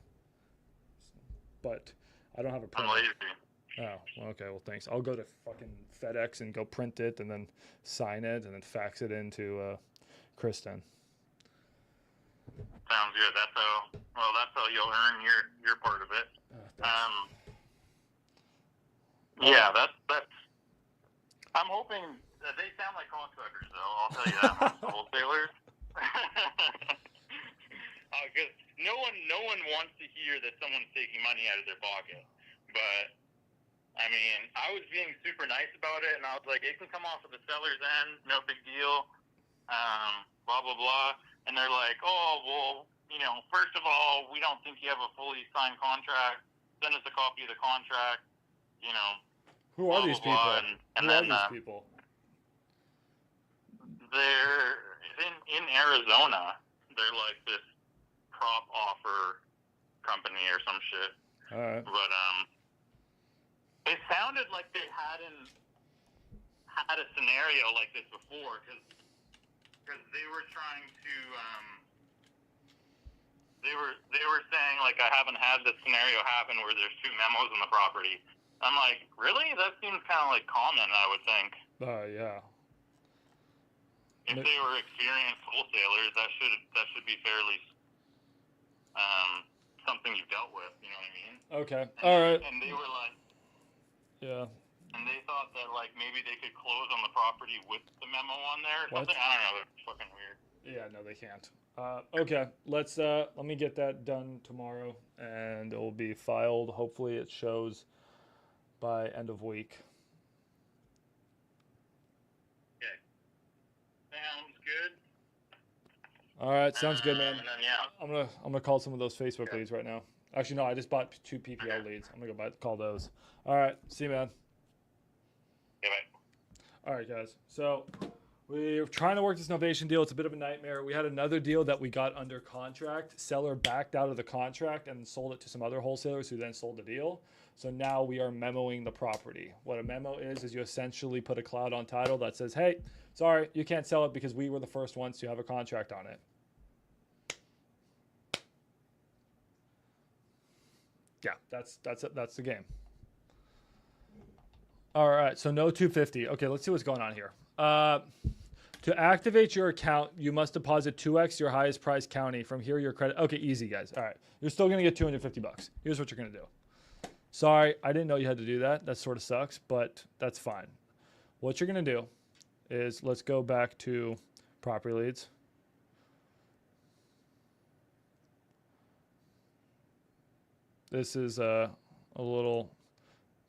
But I don't have a printer. I'm lazy. Oh, okay. Well, thanks. I'll go to fucking FedEx and go print it and then sign it and then fax it into Kristen. Sounds good. That's how you'll earn your part of it. Yeah, that's. I'm hoping they sound like cocksuckers, though. I'll tell you that much. The wholesalers. Because no one wants to hear that someone's taking money out of their pocket, but. I mean, I was being super nice about it, and I was like, it can come off of the seller's end, no big deal, blah, blah, blah. And they're like, oh, well, first of all, we don't think you have a fully signed contract. Send us a copy of the contract, Who are these people? And then these people? They're in Arizona. They're like this prop offer company or some shit. All right. But, it sounded like they hadn't had a scenario like this before, because they were trying to they were saying like, I haven't had this scenario happen where there's 2 memos on the property. I'm like, really? That seems kind of like common, I would think. Yeah. if they were experienced wholesalers, that should be fairly something you've dealt with. You know what I mean? Okay. And All right. And they were like, Yeah. and they thought that like maybe they could close on the property with the memo on there or What? something. I don't know. It's fucking weird. Yeah, no, they can't. Okay, let me get that done tomorrow, and it will be filed. Hopefully, it shows by end of week. Okay. Sounds good. All right, sounds good, man. And then yeah. I'm gonna call some of those Facebook leads right now. Actually, no, I just bought 2 PPL leads. I'm gonna go call those. All right, see you, man. Yeah, bye. All right, guys. So we're trying to work this Novation deal. It's a bit of a nightmare. We had another deal that we got under contract. Seller backed out of the contract and sold it to some other wholesalers who then sold the deal. So now we are memoing the property. What a memo is you essentially put a cloud on title that says, hey, sorry, you can't sell it because we were the first ones to have a contract on it. Yeah, that's the game. All right, so no 250. Okay, let's see what's going on here. To activate your account, you must deposit 2x your highest price county. From here, your credit. Okay, easy, guys. All right, you're still gonna get 250 bucks. Here's what you're gonna do. Sorry, I didn't know you had to do that. That sort of sucks, but that's fine. What you're gonna do is let's go back to property leads. This is a little.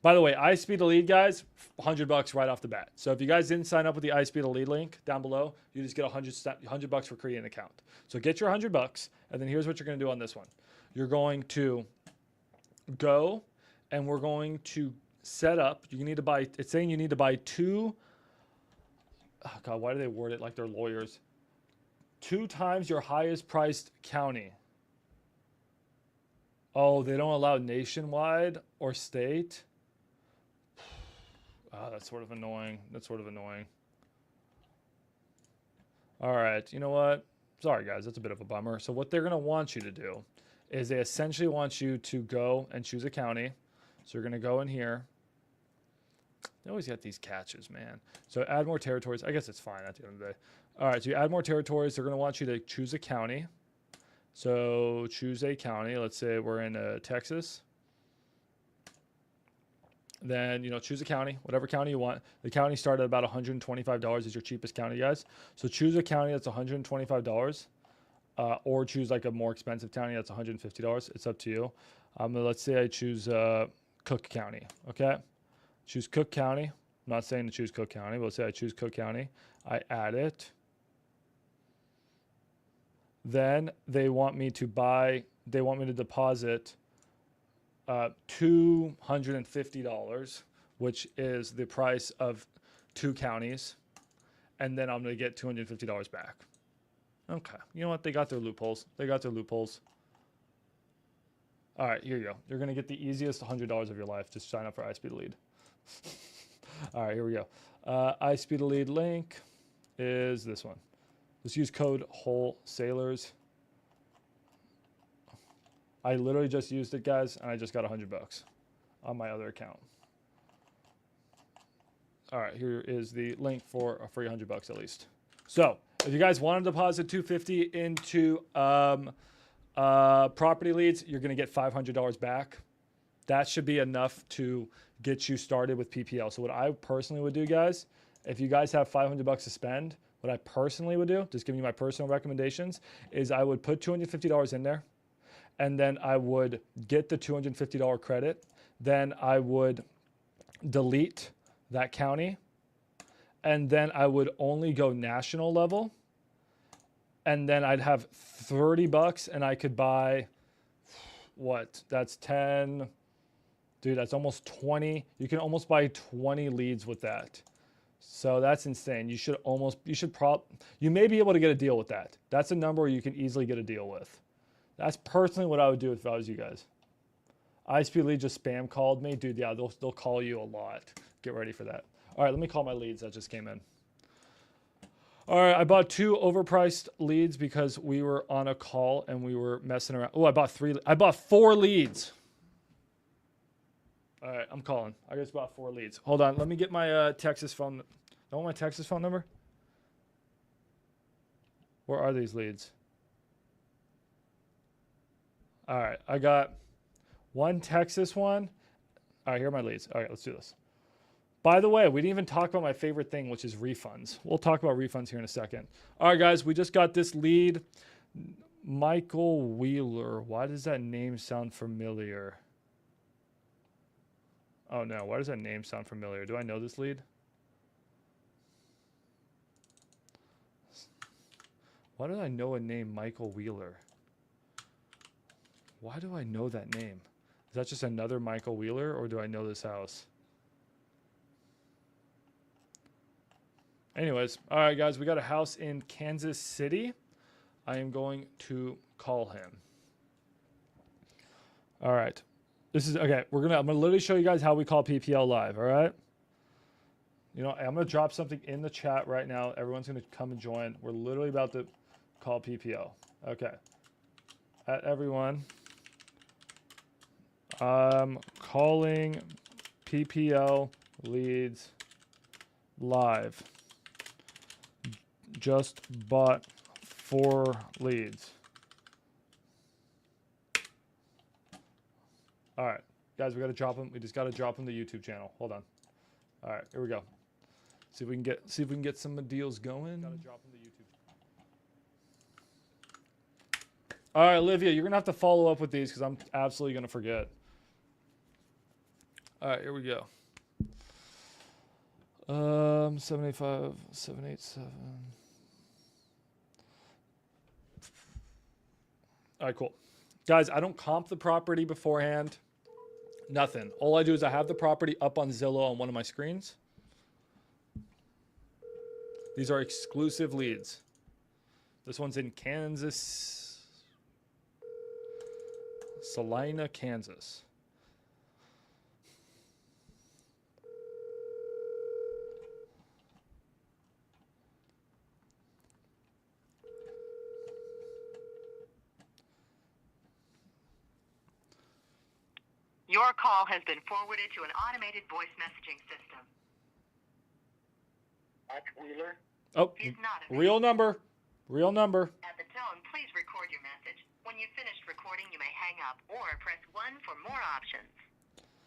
By the way, iSpeed a lead, guys, $100 right off the bat. So if you guys didn't sign up with the iSpeed a lead link down below, you just get $100 for creating an account. So get your $100, and then here's what you're going to do on this one. You're going to go, and we're going to set up. You need to buy. It's saying you need to buy 2. Oh God, why do they word it like they're lawyers? 2 times your highest priced county. Oh, they don't allow nationwide or state. Oh, that's sort of annoying. All right, you know what? Sorry, guys, that's a bit of a bummer. So what they're going to want you to do is they essentially want you to go and choose a county. So you're going to go in here. They always get these catches, man. So add more territories. I guess it's fine at the end of the day. All right, so you add more territories. They're going to want you to choose a county. So choose a county. Let's say we're in Texas. Then, choose a county, whatever county you want. The county started at about $125 is your cheapest county, guys. So choose a county that's $125 or choose like a more expensive county that's $150. It's up to you. Let's say I choose Cook County, okay? Choose Cook County. I'm not saying to choose Cook County, but let's say I choose Cook County. I add it. Then they want me to deposit $250, which is the price of 2 counties. And then I'm going to get $250 back. Okay. You know what? They got their loopholes. All right, here you go. You're going to get the easiest $100 of your life. Just sign up for iSpeed Lead. All right, here we go. iSpeed Lead link is this one. Just use code Wholesalers. I literally just used it, guys, and I just got $100 on my other account. All right, here is the link for a free $100 at least. So if you guys want to deposit $250 into property leads, you're going to get $500 back. That should be enough to get you started with PPL. So what I personally would do, guys, if you guys have $500 to spend, what I personally would do, just giving you my personal recommendations, is I would put $250 in there, and then I would get the $250 credit. Then I would delete that county, and then I would only go national level, and then I'd have $30, and I could buy, what? That's 10, dude, that's almost 20. You can almost buy 20 leads with that. So that's insane. You may be able to get a deal with that. That's a number you can easily get a deal with. That's personally what I would do if I was you guys. iSpeed Lead just spam called me. Dude, yeah, they'll call you a lot. Get ready for that. All right, let me call my leads that just came in. All right, I bought 2 overpriced leads because we were on a call and we were messing around. Oh, I bought 4 leads. All right, I'm calling. I just bought 4 leads. Hold on, let me get my Texas phone. Know my Texas phone number? Where are these leads? All right, I got one Texas one. All right, here are my leads. All right, let's do this. By the way, we didn't even talk about my favorite thing, which is refunds. We'll talk about refunds here in a second. All right, guys, we just got this lead. Michael Wheeler. Why does that name sound familiar? Oh, no. Why does that name sound familiar? Do I know this lead? Why do I know a name Michael Wheeler? Why do I know that name? Is that just another Michael Wheeler, or do I know this house? Anyways, all right, guys, we got a house in Kansas City. I am going to call him. All right. This is okay. I'm gonna literally show you guys how we call PPL live. All right. You know, I'm gonna drop something in the chat right now. Everyone's gonna come and join. We're literally about to call PPL. Okay. At everyone, I'm calling PPL leads live. Just bought 4 leads. All right, guys, we got to drop them. We just got to drop them the YouTube channel. Hold on. All right, here we go. See if we can get some deals going. Got to drop them the YouTube. All right, Olivia, you're gonna have to follow up with these because I'm absolutely gonna forget. All right, here we go. 785, 787. All right, cool. Guys, I don't comp the property beforehand. Nothing. All I do is I have the property up on Zillow on one of my screens. These are exclusive leads. This one's in Kansas. Salina, Kansas. Your call has been forwarded to an automated voice messaging system. Max Wheeler. Oh, He's not real number. Real number. At the tone, please record your message. When you've finished recording, you may hang up or press 1 for more options.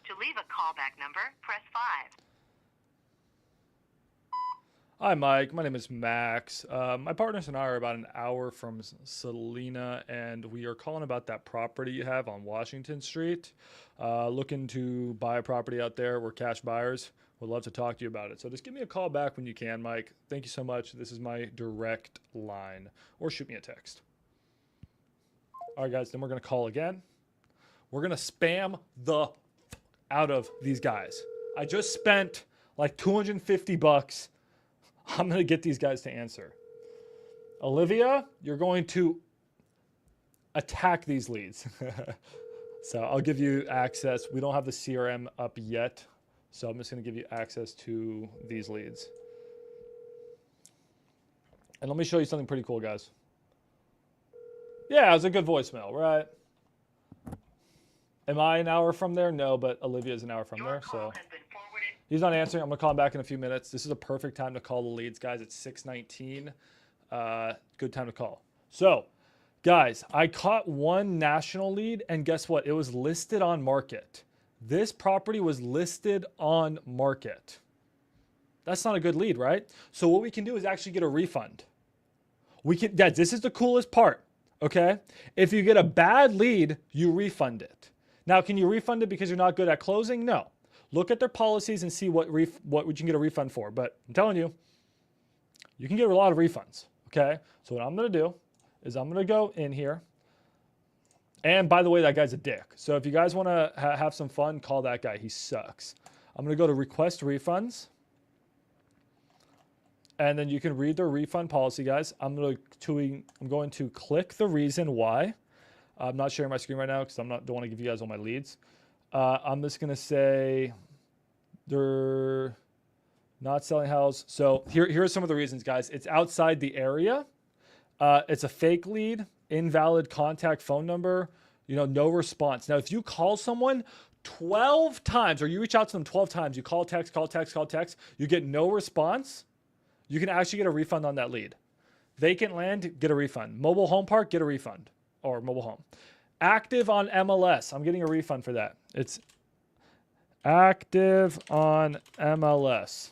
To leave a callback number, press 5. Hi, Mike. My name is Max. My partners and I are about an hour from Salina, and we are calling about that property you have on Washington Street. Looking to buy a property out there. We're cash buyers. Would love to talk to you about it. So just give me a call back when you can, Mike. Thank you so much. This is my direct line. Or shoot me a text. All right, guys. Then we're going to call again. We're going to spam the out of these guys. I just spent like $250. I'm going to get these guys to answer. Olivia, you're going to attack these leads. So I'll give you access. We don't have the CRM up yet, so I'm just going to give you access to these leads. And let me show you something pretty cool, guys. Yeah, it was a good voicemail, right? Am I an hour from there? No, but Olivia's an hour from there, so... He's not answering. I'm going to call him back in a few minutes. This is a perfect time to call the leads, guys. It's 6:19. Good time to call. So, guys, I caught one national lead, and guess what? It was listed on market. This property was listed on market. That's not a good lead, right? So what we can do is actually get a refund. Guys, this is the coolest part, okay? If you get a bad lead, you refund it. Now, can you refund it because you're not good at closing? No. Look at their policies and see what you can get a refund for. But I'm telling you, you can get a lot of refunds, okay? So what I'm going to do is I'm going to go in here. And by the way, that guy's a dick. So if you guys want to have some fun, call that guy. He sucks. I'm going to go to request refunds. And then you can read their refund policy, guys. I'm going to click the reason why. I'm not sharing my screen right now because don't want to give you guys all my leads. I'm just going to say they're not selling house. So here are some of the reasons, guys. It's outside the area. It's a fake lead, invalid contact phone number, no response. Now, if you call someone 12 times or you reach out to them 12 times, you call, text, you get no response, you can actually get a refund on that lead. Vacant land, get a refund. Mobile home park, get a refund. Or mobile home. Active on MLS. I'm getting a refund for that. It's active on MLS.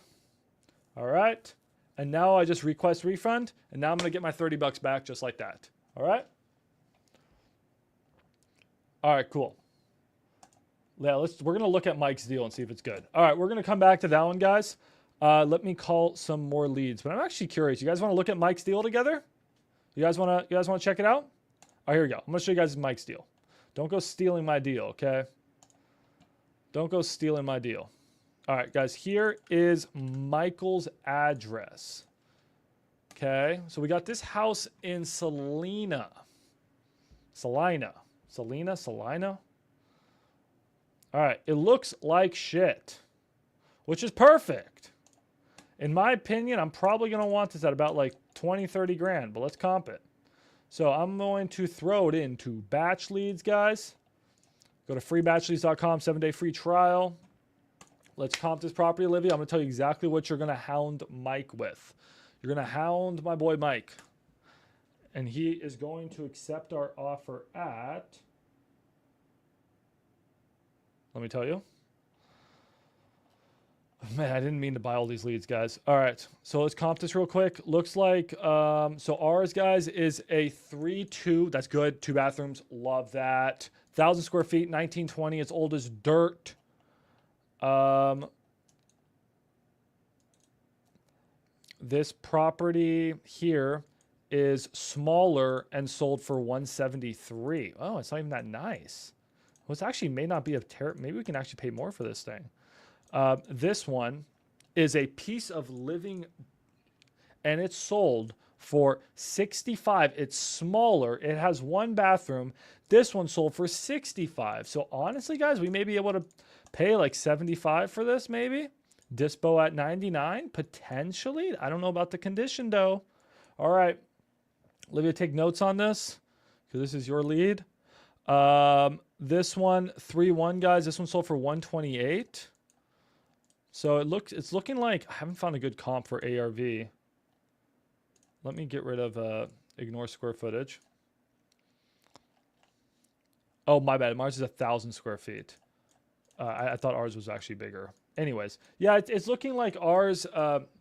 All right. And now I just request refund. And now I'm going to get my $30 back just like that. All right. All right, cool. Yeah, we're going to look at Mike's deal and see if it's good. All right, we're going to come back to that one, guys. Let me call some more leads. But I'm actually curious. You guys want to look at Mike's deal together? You guys want to check it out? All right, here we go. I'm going to show you guys Mike's deal. Don't go stealing my deal, okay? Don't go stealing my deal. All right, guys, here is Michael's address. Okay, so we got this house in Salina. Salina. All right, it looks like shit, which is perfect. In my opinion, I'm probably going to want this at about like 20, 30 grand, but let's comp it. So I'm going to throw it into BatchLeads, guys. Go to freebatchleads.com, 7-day free trial. Let's comp this property, Olivia. I'm going to tell you exactly what you're going to hound Mike with. You're going to hound my boy Mike. And he is going to accept our offer at... Let me tell you. Man, I didn't mean to buy all these leads, guys. All right, so let's comp this real quick. Looks like, so ours, guys, is a 3-2. That's good. 2 bathrooms. Love that. 1,000 square feet, 1920. It's old as dirt. This property here is smaller and sold for 173. Oh, it's not even that nice. Well, it's actually may not be a maybe we can actually pay more for this thing. This one is a piece of living, and it's sold for 65. It's smaller. It has 1 bathroom. This one sold for 65. So honestly, guys, we may be able to pay like 75 for this, maybe. Dispo at 99, potentially. I don't know about the condition, though. All right. Olivia, take notes on this, because this is your lead. This one, 3-1, guys. This one sold for 128. So it's looking like I haven't found a good comp for ARV. Let me get rid of ignore square footage. Oh, my bad. Mars is 1,000 square feet. I thought ours was actually bigger. Anyways, yeah, it's looking like ours.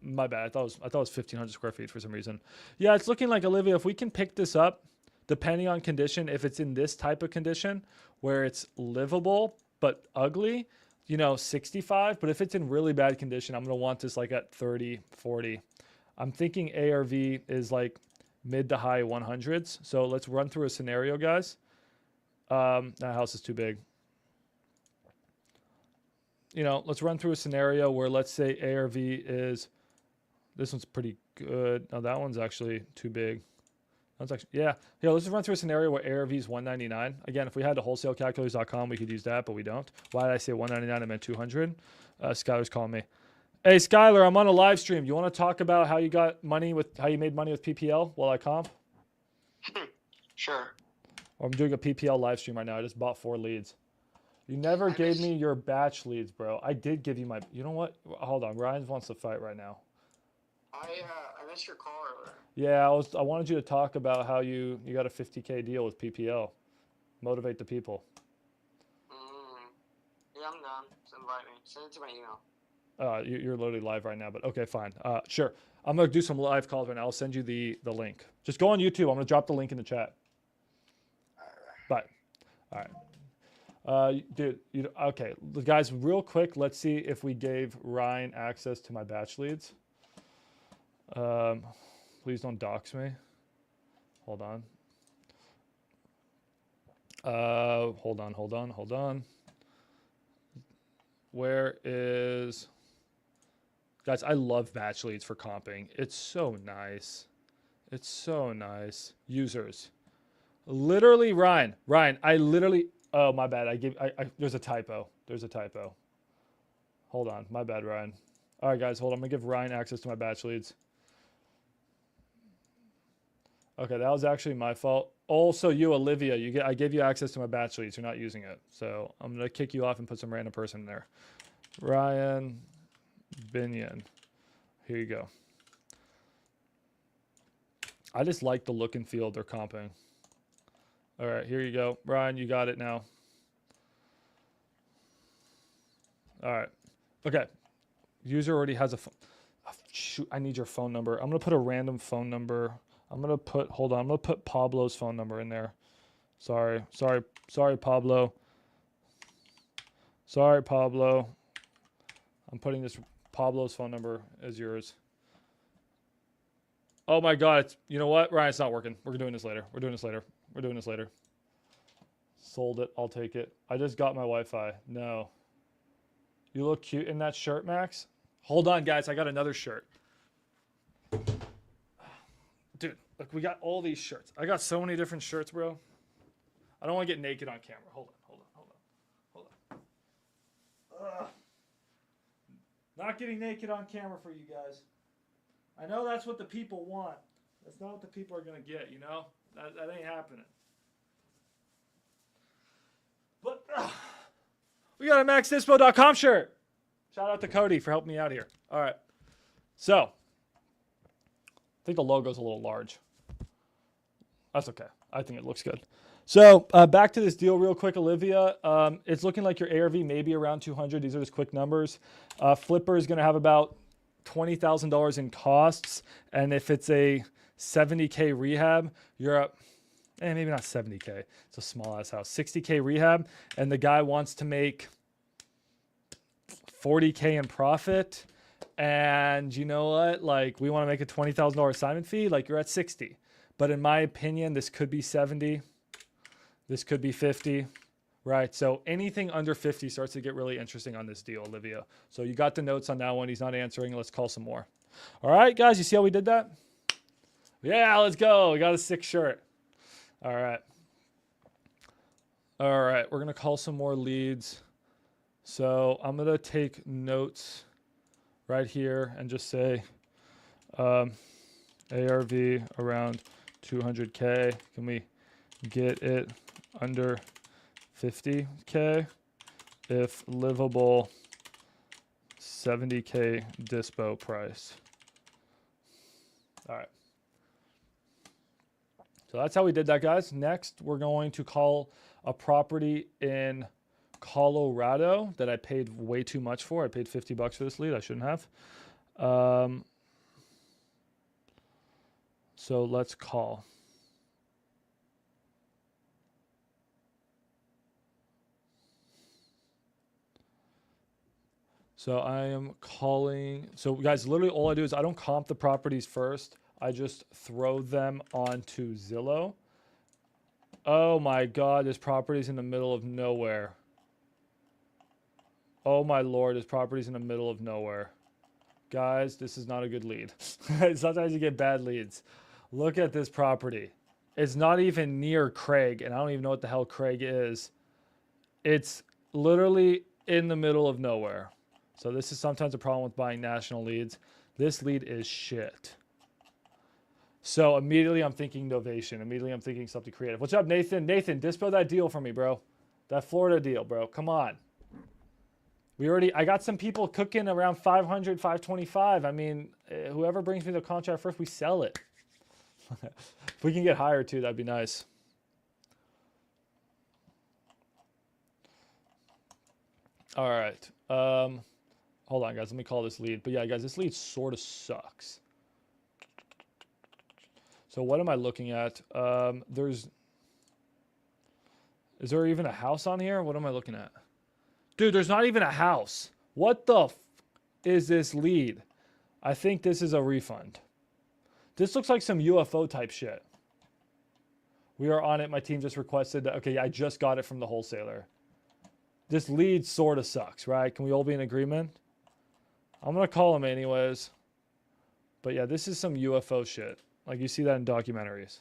My bad. I thought it was 1,500 square feet for some reason. Yeah, it's looking like, Olivia, if we can pick this up, depending on condition, if it's in this type of condition where it's livable but ugly, 65. But if it's in really bad condition, I'm going to want this like at 30, 40. I'm thinking ARV is like mid to high 100s. So let's run through a scenario, guys. That house is too big. Let's run through a scenario where, let's say ARV is, this one's pretty good. No, that one's actually too big. That's actually, yeah. Here, let's just run through a scenario where ARV is 199. Again, if we had to wholesalecalculators.com, we could use that, but we don't. Why did I say 199? I meant 200. Skylar's calling me. Hey, Skylar, I'm on a live stream. You want to talk about how you made money with PPL while I comp? Sure. I'm doing a PPL live stream right now. I just bought 4 leads. You never gave me your batch leads, bro. I did give you my... You know what? Hold on. Ryan wants to fight right now. I missed your call earlier. Yeah, I wanted you to talk about how you got a 50K deal with PPL. Motivate the people. Yeah, I'm done. So invite me. Send it to my email. You're literally live right now, but okay, fine. Sure. I'm going to do some live calls right now. I'll send you the link. Just go on YouTube. I'm going to drop the link in the chat. Bye. All right. Dude, okay, guys, real quick, let's see if we gave Ryan access to my batch leads. Please don't dox me. Hold on. Hold on. Where is... Guys, I love batch leads for comping. It's so nice. Users. Literally, Ryan, I literally... Oh, my bad. There's a typo. Hold on. My bad, Ryan. All right, guys, hold on. I'm going to give Ryan access to my batch leads. Okay, that was actually my fault. Also, you, Olivia, I gave you access to my batch leads. You're not using it. So I'm going to kick you off and put some random person in there. Ryan Binion. Here you go. I just like the look and feel they're comping. All right, here you go. Brian, you got it now. All right. Okay. User already has a phone. Oh, shoot, I need your phone number. I'm going to put a random phone number. Hold on. I'm going to put Pablo's phone number in there. Sorry, Pablo. Sorry, Pablo. I'm putting this Pablo's phone number as yours. Oh my God. You know what? Ryan, it's not working. We're doing this later. Sold it. I'll take it. I just got my Wi-Fi. No. You look cute in that shirt, Max. Hold on, guys. I got another shirt. Dude, look, we got all these shirts. I got so many different shirts, bro. I don't want to get naked on camera. Hold on. Ugh. Not getting naked on camera for you guys. I know that's what the people want. That's not what the people are going to get, you know? That ain't happening. But we got a maxdispo.com shirt. Shout out to Cody for helping me out here. All right. So, I think the logo's a little large. That's okay. I think it looks good. So, back to this deal real quick, Olivia. It's looking like your ARV may be around 200. These are just quick numbers. Flipper is going to have about $20,000 in costs. And if it's a 70K rehab, you're up, maybe not 70K. It's a small ass house. 60K rehab. And the guy wants to make 40K in profit. And you know what? Like, we want to make a $20,000 assignment fee. Like, you're at 60. But in my opinion, this could be 70. This could be 50. Right. So anything under 50 starts to get really interesting on this deal, Olivia. So you got the notes on that one. He's not answering. Let's call some more. All right, guys. You see how we did that? Yeah, let's go. We got a 6 shirt. All right. All right. We're going to call some more leads. So I'm going to take notes right here and just say ARV around 200K. Can we get it under 50K? If livable, 70K dispo price. All right. So that's how we did that, guys. Next, we're going to call a property in Colorado that I paid way too much for. I paid $50 for this lead. I shouldn't have. So let's call. So I am calling. So guys, literally all I do is I don't comp the properties first. I just throw them onto Zillow. Oh my God, this property's in the middle of nowhere. Oh my Lord, this property's in the middle of nowhere. Guys, this is not a good lead. Sometimes you get bad leads. Look at this property. It's not even near Craig, and I don't even know what the hell Craig is. It's literally in the middle of nowhere. So this is sometimes a problem with buying national leads. This lead is shit. So immediately I'm thinking novation. Immediately I'm thinking something creative. What's up, Nathan? Nathan, dispo that deal for me, bro. That Florida deal, bro. Come on. I got some people cooking around 500, 525. I mean, whoever brings me the contract first, we sell it. If we can get higher too, that'd be nice. All right. Hold on, guys. Let me call this lead. But yeah, guys, this lead sort of sucks. So what am I looking at? Is there even a house on here? What am I looking at? Dude, there's not even a house. What the is this lead? I think this is a refund. This looks like some UFO type shit. We are on it. My team just requested that. Okay, I just got it from the wholesaler. This lead sort of sucks, right? Can we all be in agreement? I'm going to call him anyways. But yeah, this is some UFO shit. Like you see that in documentaries.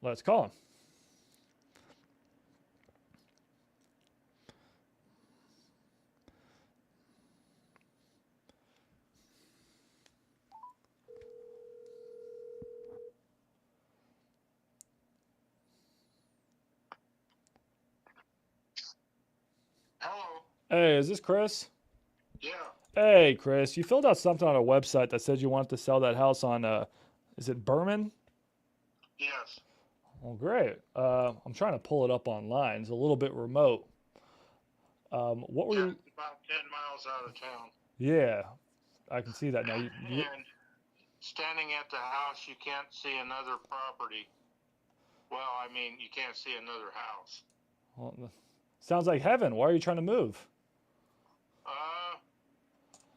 Let's call him. Hello. Hey, is this Chris? Yeah. Hey, Chris, you filled out something on a website that said you wanted to sell that house on, is it Berman? Yes. Well, great. I'm trying to pull it up online. It's a little bit remote. What were Yeah, you? it's about 10 miles out of town. Yeah, I can see that now. And standing at the house, you can't see another property. Well, I mean, you can't see another house. Well, sounds like heaven. Why are you trying to move?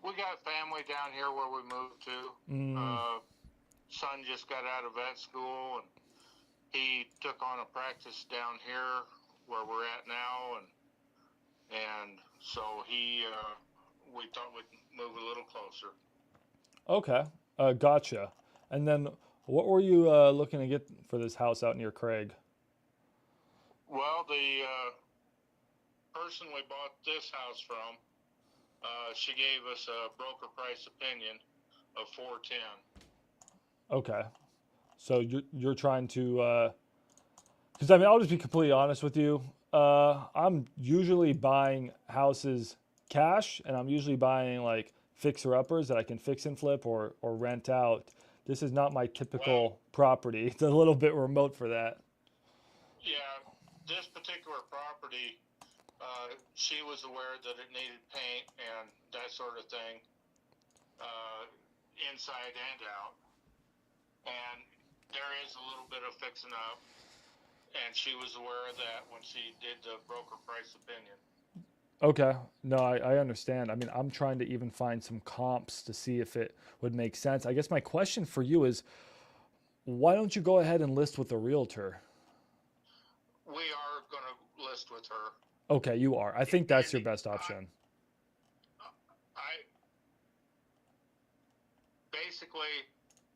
We got family down here where we moved to. Mm, Son just got out of vet school, and he took on a practice down here where we're at now, and so we thought we'd move a little closer. okay, gotcha. And then, what were you looking to get for this house out near Craig? Well, the person we bought this house from, she gave us a broker price opinion of 410. Okay, so you're trying to, because I mean, I'll just be completely honest with you. I'm usually buying houses cash, and I'm usually buying like fixer uppers that I can fix and flip or rent out. This is not my typical property. It's a little bit remote for that. Yeah, this particular property, she was aware that it needed paint and that sort of thing, inside and out. And there is a little bit of fixing up, and she was aware of that when she did the broker price opinion. Okay, no, I understand. I mean, I'm trying to even find some comps to see if it would make sense. I guess my question for you is, why don't you go ahead and list with a realtor? We are going to list with her. Okay, you are. I think that's your best option.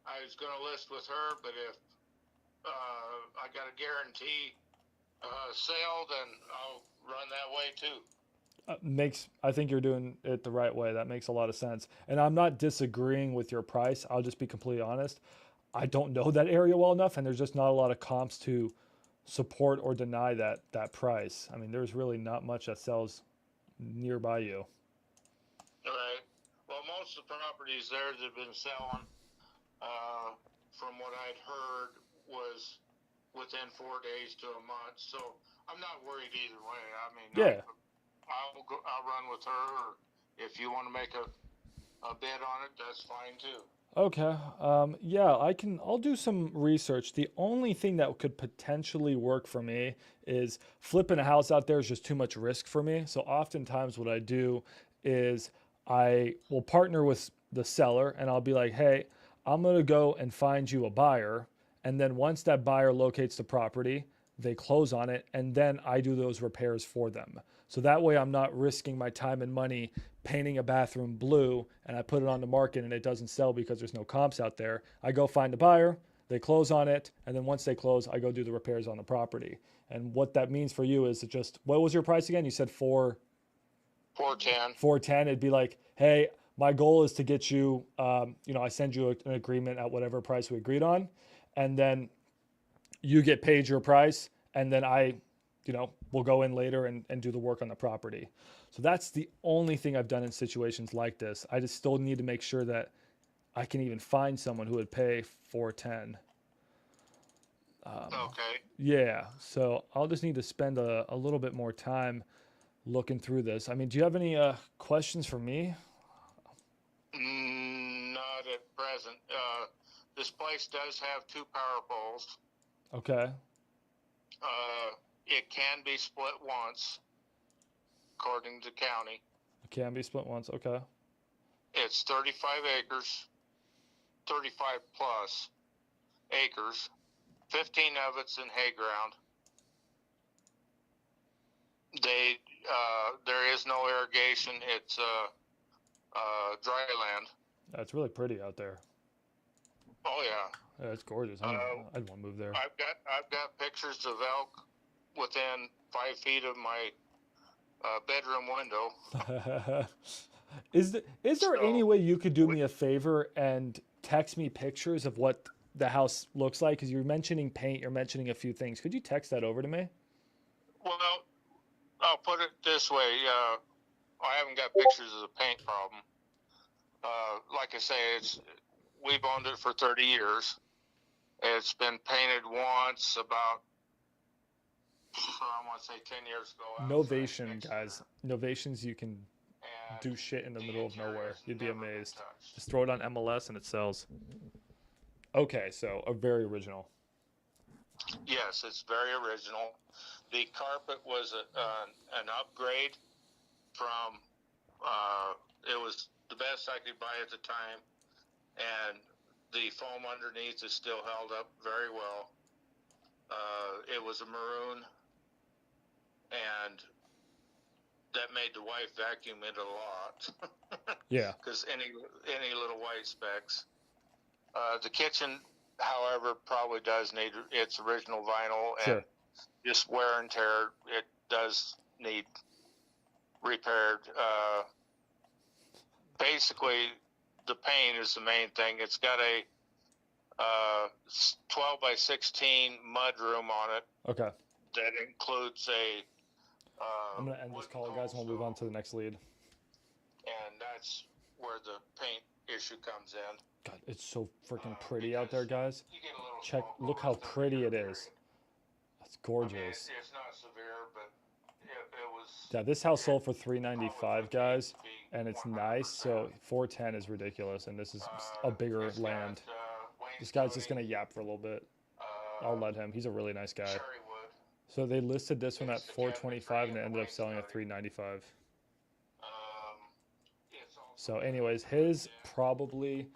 I was going to list with her, but if I got a guarantee sale, then I'll run that way too. I think you're doing it the right way. That makes a lot of sense. And I'm not disagreeing with your price. I'll just be completely honest. I don't know that area well enough, and there's just not a lot of comps to support or deny that price. I mean, there's really not much that sells nearby you. Right. Well, most of the properties there that have been selling, from what I'd heard, was within 4 days to a month. So I'm not worried either way. I mean, Yeah. I'll run with her, or if you want to make a bid on it, that's fine too. Okay. Yeah, I'll do some research. The only thing that could potentially work for me is flipping a house out there is just too much risk for me. So oftentimes what I do is I will partner with the seller and I'll be like, hey, I'm going to go and find you a buyer. And then once that buyer locates the property, they close on it, and then I do those repairs for them. So that way I'm not risking my time and money painting a bathroom blue and I put it on the market and it doesn't sell because there's no comps out there. I go find a buyer, they close on it, and then once they close, I go do the repairs on the property. And what that means for you is just, what was your price again? You said 410. 410. It'd be like, hey, my goal is to get you, I send you an agreement at whatever price we agreed on, and then you get paid your price, and then I we'll go in later and do the work on the property. So that's the only thing I've done in situations like this. I just still need to make sure that I can even find someone who would pay $410. Okay. Yeah, so I'll just need to spend a little bit more time looking through this. I mean, do you have any questions for me? Not at present. This place does have 2 power poles. Okay. It can be split once, according to county. It can be split once. Okay. It's 35 acres, 35 plus acres. 15 of it's in hay ground. There is no irrigation. It's dry land. That's really pretty out there. Oh yeah. Yeah, it's gorgeous. I'd want to move there. I've got pictures of elk within 5 feet of my bedroom window. Is there any way you could do me a favor and text me pictures of what the house looks like? Because you're mentioning paint, you're mentioning a few things. Could you text that over to me? Well, I'll put it this way. I haven't got pictures of the paint problem. like I say, we've owned it for 30 years. It's been painted once about, I want to say 10 years ago. Novation, guys. Novations, you can do shit in the middle of nowhere. You'd be amazed. Just throw it on MLS and it sells. Okay, so a very original. Yes, it's very original. The carpet was an upgrade from, it was the best I could buy at the time, and the foam underneath is still held up very well. It was a maroon, and that made the wife vacuum it a lot. Yeah. Because any little white specks. The kitchen, however, probably does need its original vinyl, and Sure. just wear and tear. It does need repaired. Basically, the paint is the main thing. It's got a 12 by 16 mud room on it. Okay. That includes a. I'm going to end this call, guys, and we'll move on to the next lead. And that's where the paint issue comes in. God, it's so freaking pretty out there, guys. You get a little Check, smoke look how over the pretty it period. is. That's gorgeous. I mean, it's not severe, but it was. Yeah, this house sold for $395, guys, and it's nice. So 410 is ridiculous, and this is a bigger land. This guy's just gonna yap for a little bit. I'll let him. He's a really nice guy. So they listed this one at $425, and it ended up selling at $395. So, anyways, his probably,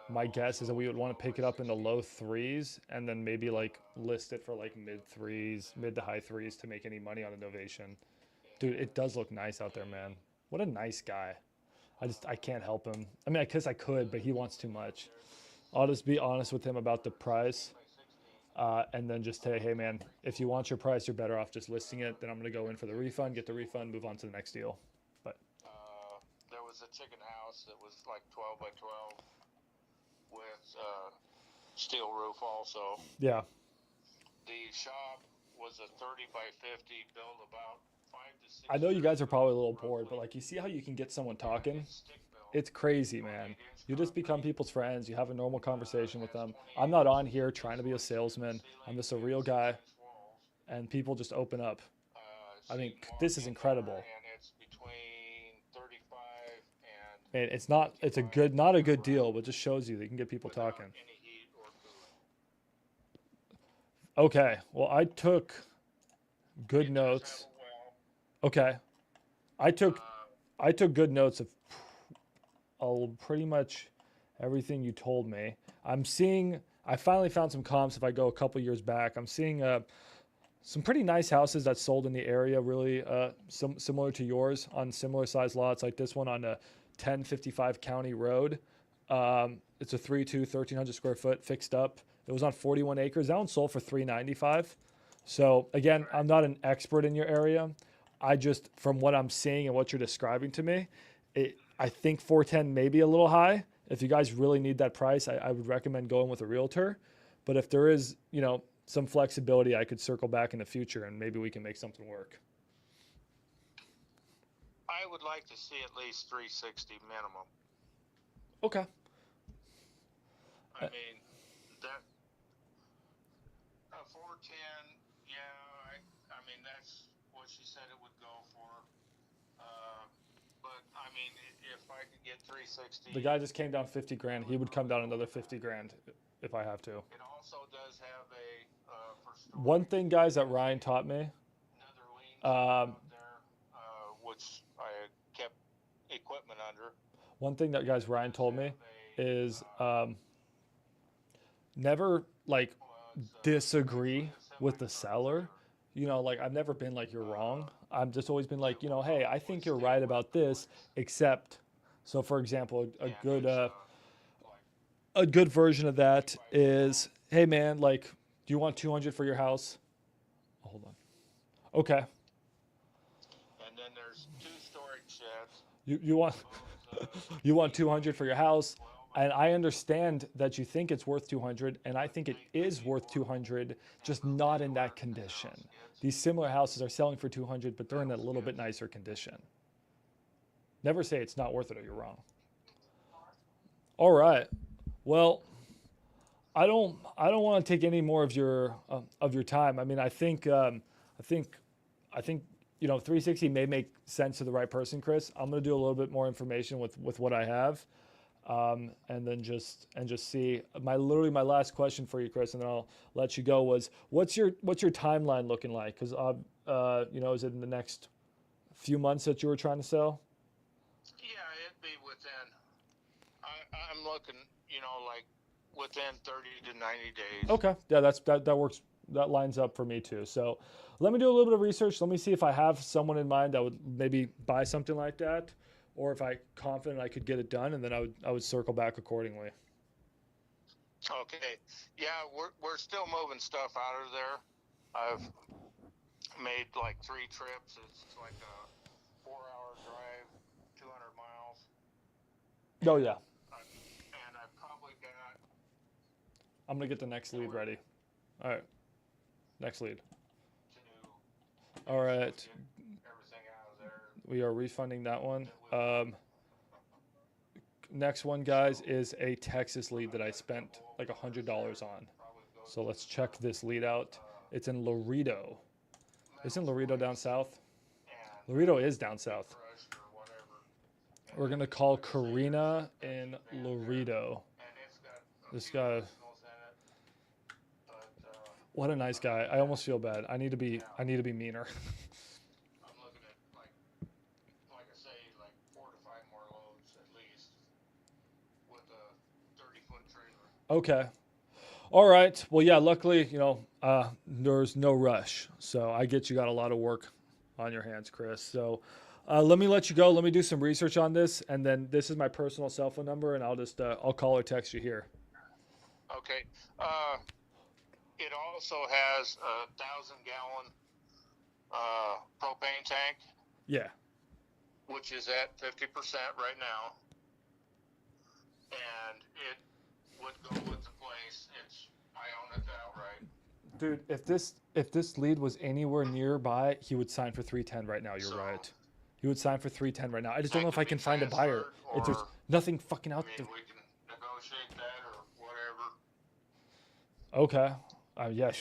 my guess is that we would want to pick it up in the low threes, and then maybe like list it for like mid threes, mid to high threes to make any money on a novation. Dude, it does look nice out there, man. What a nice guy. I can't help him. I mean, I guess I could, but he wants too much. I'll just be honest with him about the price, and then just say, hey, man, if you want your price, you're better off just listing it. Then I'm going to go in for the refund, get the refund, move on to the next deal. But there was a chicken house that was like 12 by 12 with steel roof also. yeah, The shop was a 30 by 50, built about 5 to 6. I know you guys are probably a little bored, but like you see how you can get someone talking? It's crazy, man. You just become people's friends. You have a normal conversation with them. I'm not on here trying to be a salesman. I'm just a real guy, and people just open up. I mean, this is incredible. And it's between 35 and And it's not a good deal, but just shows you that you can get people talking. any heat or cooling. Okay, well, I took good notes. Okay, I took good notes of pretty much everything you told me. I finally found some comps. If I go a couple years back, I'm seeing some pretty nice houses that sold in the area, really similar to yours on similar size lots, like this one on a 1055 County Road. It's a 3.2, 1,300 square foot fixed up. It was on 41 acres. That one sold for $395. So again, I'm not an expert in your area. I just, from what I'm seeing and what you're describing to me, I think 410 may be a little high. If you guys really need that price, I would recommend going with a realtor. But if there is, some flexibility, I could circle back in the future and maybe we can make something work. I would like to see at least 360 minimum. Okay. I mean, that 410, yeah, I mean, that's what she said it would go for. But I mean, if I could get 360. The guy just came down 50 grand. He would come down another 50 grand if I have to. It also does have a One thing, guys, that Ryan taught me, there, which I kept equipment under. one thing that guys Ryan told me is never like disagree with the seller. I've never been like, you're wrong. I've just always been like, hey, I think you're right about this, except, so for example, a good version of that is, hey man, like, do you want 200 for your house? Oh, hold on. Okay. And then there's 2 storage sheds. You want you want 200 for your house, and I understand that you think it's worth 200, and I think it is worth 200, just not in that condition. These similar houses are selling for 200, but they're in a little bit nicer condition. Never say it's not worth it or you're wrong. All right. Well, I don't want to take any more of your time. I mean, I think 360 may make sense to the right person, Chris. I'm going to do a little bit more information with what I have, and then just see. My last question for you, Chris, and then I'll let you go. Was what's your timeline looking like? Because is it in the next few months that you were trying to sell? Yeah, it'd be within. I'm looking, like within 30 to 90 days. Okay, yeah, that works. That lines up for me too. So let me do a little bit of research. Let me see if I have someone in mind that would maybe buy something like that, or if I'm confident I could get it done, and then I would circle back accordingly. Okay. Yeah, we're still moving stuff out of there. I've made like 3 trips. It's like a 4-hour drive, 200 miles. Oh yeah. And I've probably got. I'm gonna get the next lead ready. All right. Next lead. All right. Everything out of there. We are refunding that one. Next one, guys, is a Texas lead that I spent like $100 on. So let's check this lead out. It's in Laredo. Isn't Laredo down south? Laredo is down south. We're gonna call Karina in Laredo. This guy. What a nice guy. I almost feel bad. I need to be meaner. I'm looking at like I say, like 4 to 5 more loads at least with a 30-foot trailer. Okay. All right. Well, yeah, luckily, there's no rush. So I get you got a lot of work on your hands, Chris. So let me let you go. Let me do some research on this. And then this is my personal cell phone number, and I'll call or text you here. Okay. It also has a 1,000-gallon propane tank. Yeah. Which is at 50% right now. And it would go with the place. I own it outright. Dude, if this lead was anywhere nearby, he would sign for 310 right now. You're right. He would sign for 310 right now. I just don't know if I can find a buyer. There's nothing fucking out there. We can negotiate that or whatever. Okay. Yes.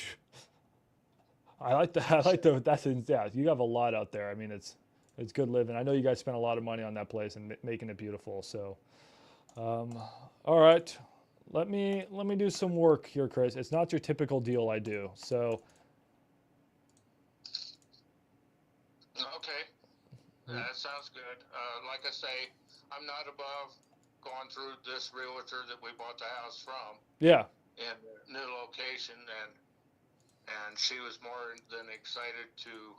I like that. Yeah. You have a lot out there. I mean, it's good living. I know you guys spent a lot of money on that place and making it beautiful. So, all right. Let me do some work here, Chris. It's not your typical deal I do. So. Okay. That sounds good. Like I say, I'm not above going through this realtor that we bought the house from. Yeah. In the new location, and she was more than excited to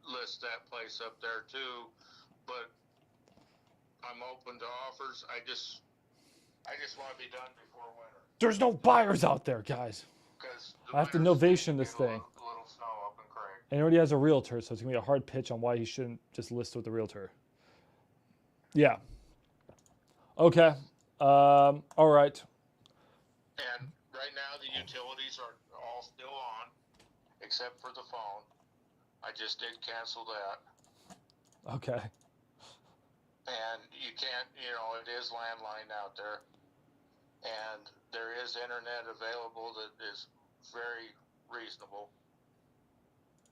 list that place up there too. But I'm open to offers. I just want to be done before winter. There's no buyers out there, guys. I have to novation this thing. A little snow up in Craig. And he already has a realtor, so it's gonna be a hard pitch on why he shouldn't just list with the realtor. Yeah. Okay. All right. And right now the utilities are all still on, except for the phone. I just did cancel that. Okay. And you can't, it is landline out there. And there is internet available that is very reasonable.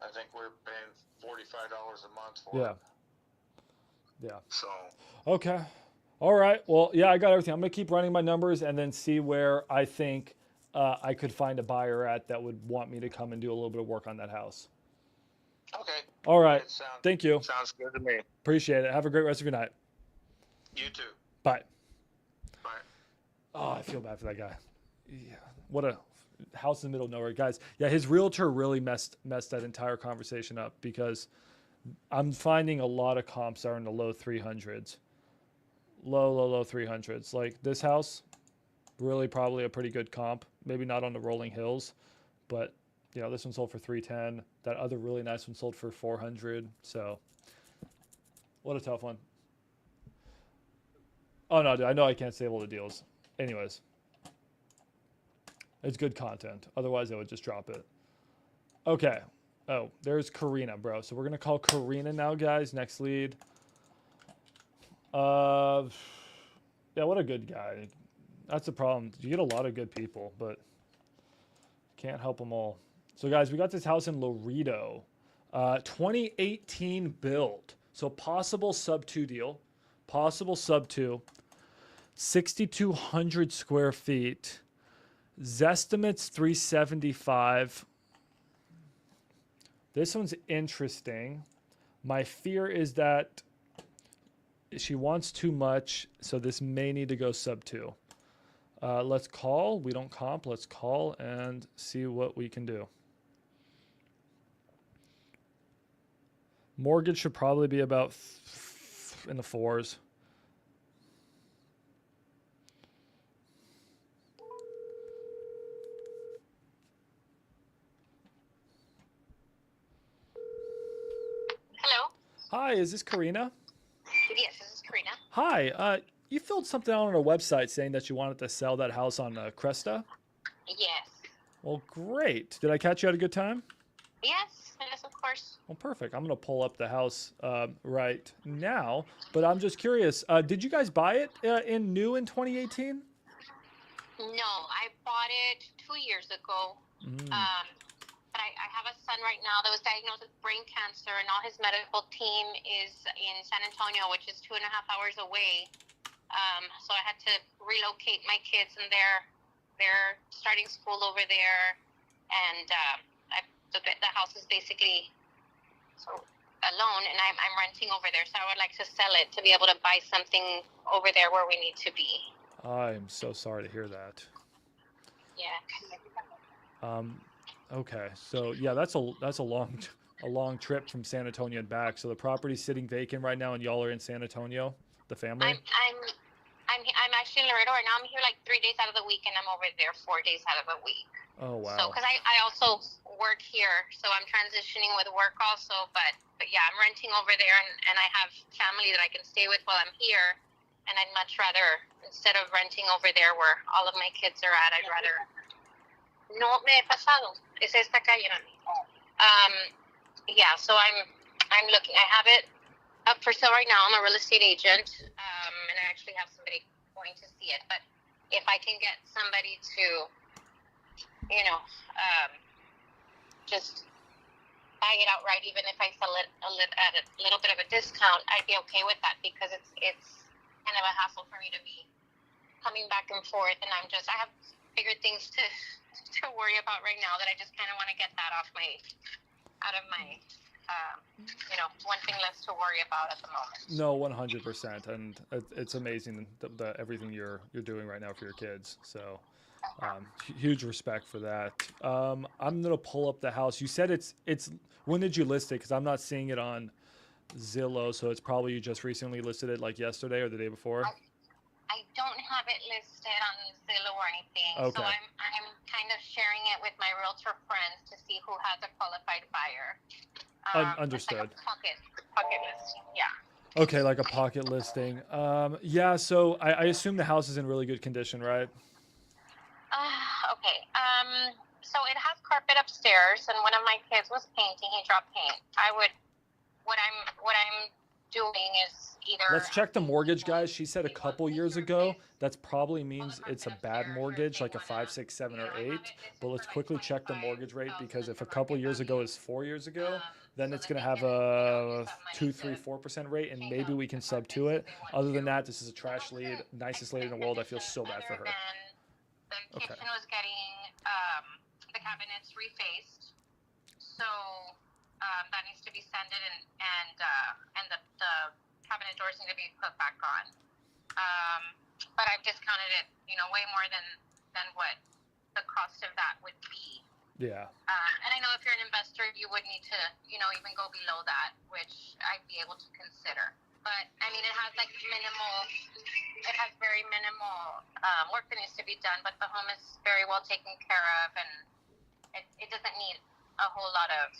I think we're paying $45 a month for it. Yeah. So. Okay. All right. Well, yeah, I got everything. I'm going to keep running my numbers and then see where I think I could find a buyer at that would want me to come and do a little bit of work on that house. Okay. All right. Thank you. Sounds good to me. Appreciate it. Have a great rest of your night. You too. Bye. Bye. Oh, I feel bad for that guy. Yeah. What a house in the middle of nowhere. Guys, yeah, his realtor really messed that entire conversation up because I'm finding a lot of comps are in the low 300s. Low 300s. Like this house, really probably a pretty good comp. Maybe not on the rolling hills, but this one sold for 310. That other really nice one sold for 400. So what a tough one. Oh no, dude, I know I can't save all the deals. Anyways, it's good content. Otherwise I would just drop it. Okay. Oh, there's Karina, bro. So we're going to call Karina now, guys. Next lead. Yeah, what a good guy. That's the problem. You get a lot of good people, but can't help them all. So, guys, we got this house in Laredo, 2018 build. So, possible sub 2 deal. Possible sub 2. 6,200 square feet. Zestimate's 375. This one's interesting. My fear is that she wants too much, so this may need to go sub 2. Let's call. We don't comp. Let's call and see what we can do. Mortgage should probably be about in the 4s. Hello. Hi, is this Karina? Yes, this is Karina. Hi, you filled something out on our website saying that you wanted to sell that house on Cresta. Yes. Well, great. Did I catch you at a good time? Yes, of course. Well, perfect. I'm going to pull up the house right now, but I'm just curious. Did you guys buy it new in 2018? No, I bought it 2 years ago. But I have a son right now that was diagnosed with brain cancer, and all his medical team is in San Antonio, which is 2.5 hours away. So I had to relocate my kids, and they're starting school over there, and the house is basically alone, and I'm renting over there. So I would like to sell it to be able to buy something over there where we need to be. I'm so sorry to hear that. Yeah. Okay, so yeah, that's a long trip from San Antonio and back. So the property's sitting vacant right now, and y'all are in San Antonio, the family. I'm actually in Laredo right now. I'm here like 3 days out of the week, and I'm over there 4 days out of the week. Oh wow. So, because I also work here, so I'm transitioning with work also. But yeah, I'm renting over there, and I have family that I can stay with while I'm here. And I'd much rather, instead of renting over there where all of my kids are at, I'd rather. No me he pasado. Es esta calle, mami. Yeah, so I'm looking. I have it up for sale right now. I'm a real estate agent, and I actually have somebody going to see it. But if I can get somebody to, just buy it outright, even if I sell it at a little bit of a discount, I'd be okay with that, because it's kind of a hassle for me to be coming back and forth, and I have bigger things to worry about right now, that I just kind of want to get that out of my one thing less to worry about at the moment. No, 100%, and it's amazing the everything you're doing right now for your kids. So, huge respect for that. I'm gonna pull up the house. You said it's. When did you list it? Because I'm not seeing it on Zillow, so it's probably you just recently listed it, like yesterday or the day before. I don't have it listed on Zillow or anything. Okay. So I'm kind of sharing it with my realtor friends to see who has a qualified buyer. Understood. It's like a pocket listing, yeah. Okay, like a pocket listing. Yeah, so I assume the house is in really good condition, right? Okay. So it has carpet upstairs, and one of my kids was painting. He dropped paint. What I'm doing is either. Let's check the mortgage, guys. She said a couple years ago. That probably means it's a bad mortgage, like a 5, 6, 7, or 8. But let's quickly check the mortgage rate, because if a couple years ago is 4 years ago, then it's going to have a 2, 3, 4% rate, and maybe we can sub to it. Other than that, this is a trash lead, nicest lady in the world. I feel so bad for her. The kitchen was getting the cabinets refaced, so that needs to be sanded, and the cabinet doors need to be put back on. But I've discounted it, way more than what the cost of that would be. Yeah. And I know if you're an investor, you would need to, even go below that, which I'd be able to consider. But I mean, it has very minimal work that needs to be done, but the home is very well taken care of, and it doesn't need a whole lot of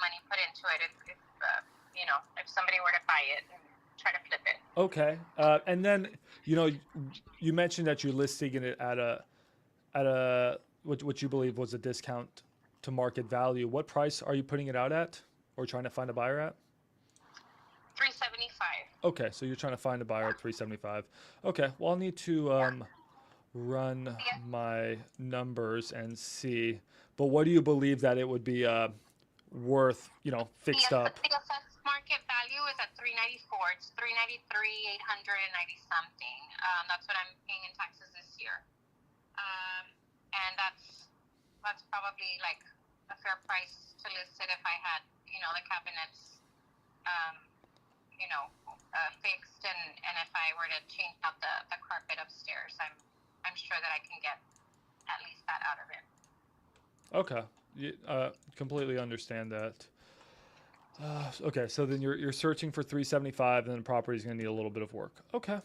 money put into it if somebody were to buy it and try to flip it. Okay. And then, you mentioned that you're listing it at a what you believe was a discount to market value. What price are you putting it out at, or trying to find a buyer at? $375. Okay, so you're trying to find a buyer at 375. Okay, well, I'll need to run my numbers and see. But what do you believe that it would be worth, fixed up? The assessed market value is at 394. It's 393, 890 something. That's what I'm paying in taxes this year. And that's probably like a fair price to list it if I had, the cabinets, fixed, and if I were to change out the carpet upstairs, I'm sure that I can get at least that out of it. Okay, completely understand that. Okay, so then you're searching for 375, and then the property's going to need a little bit of work. Okay,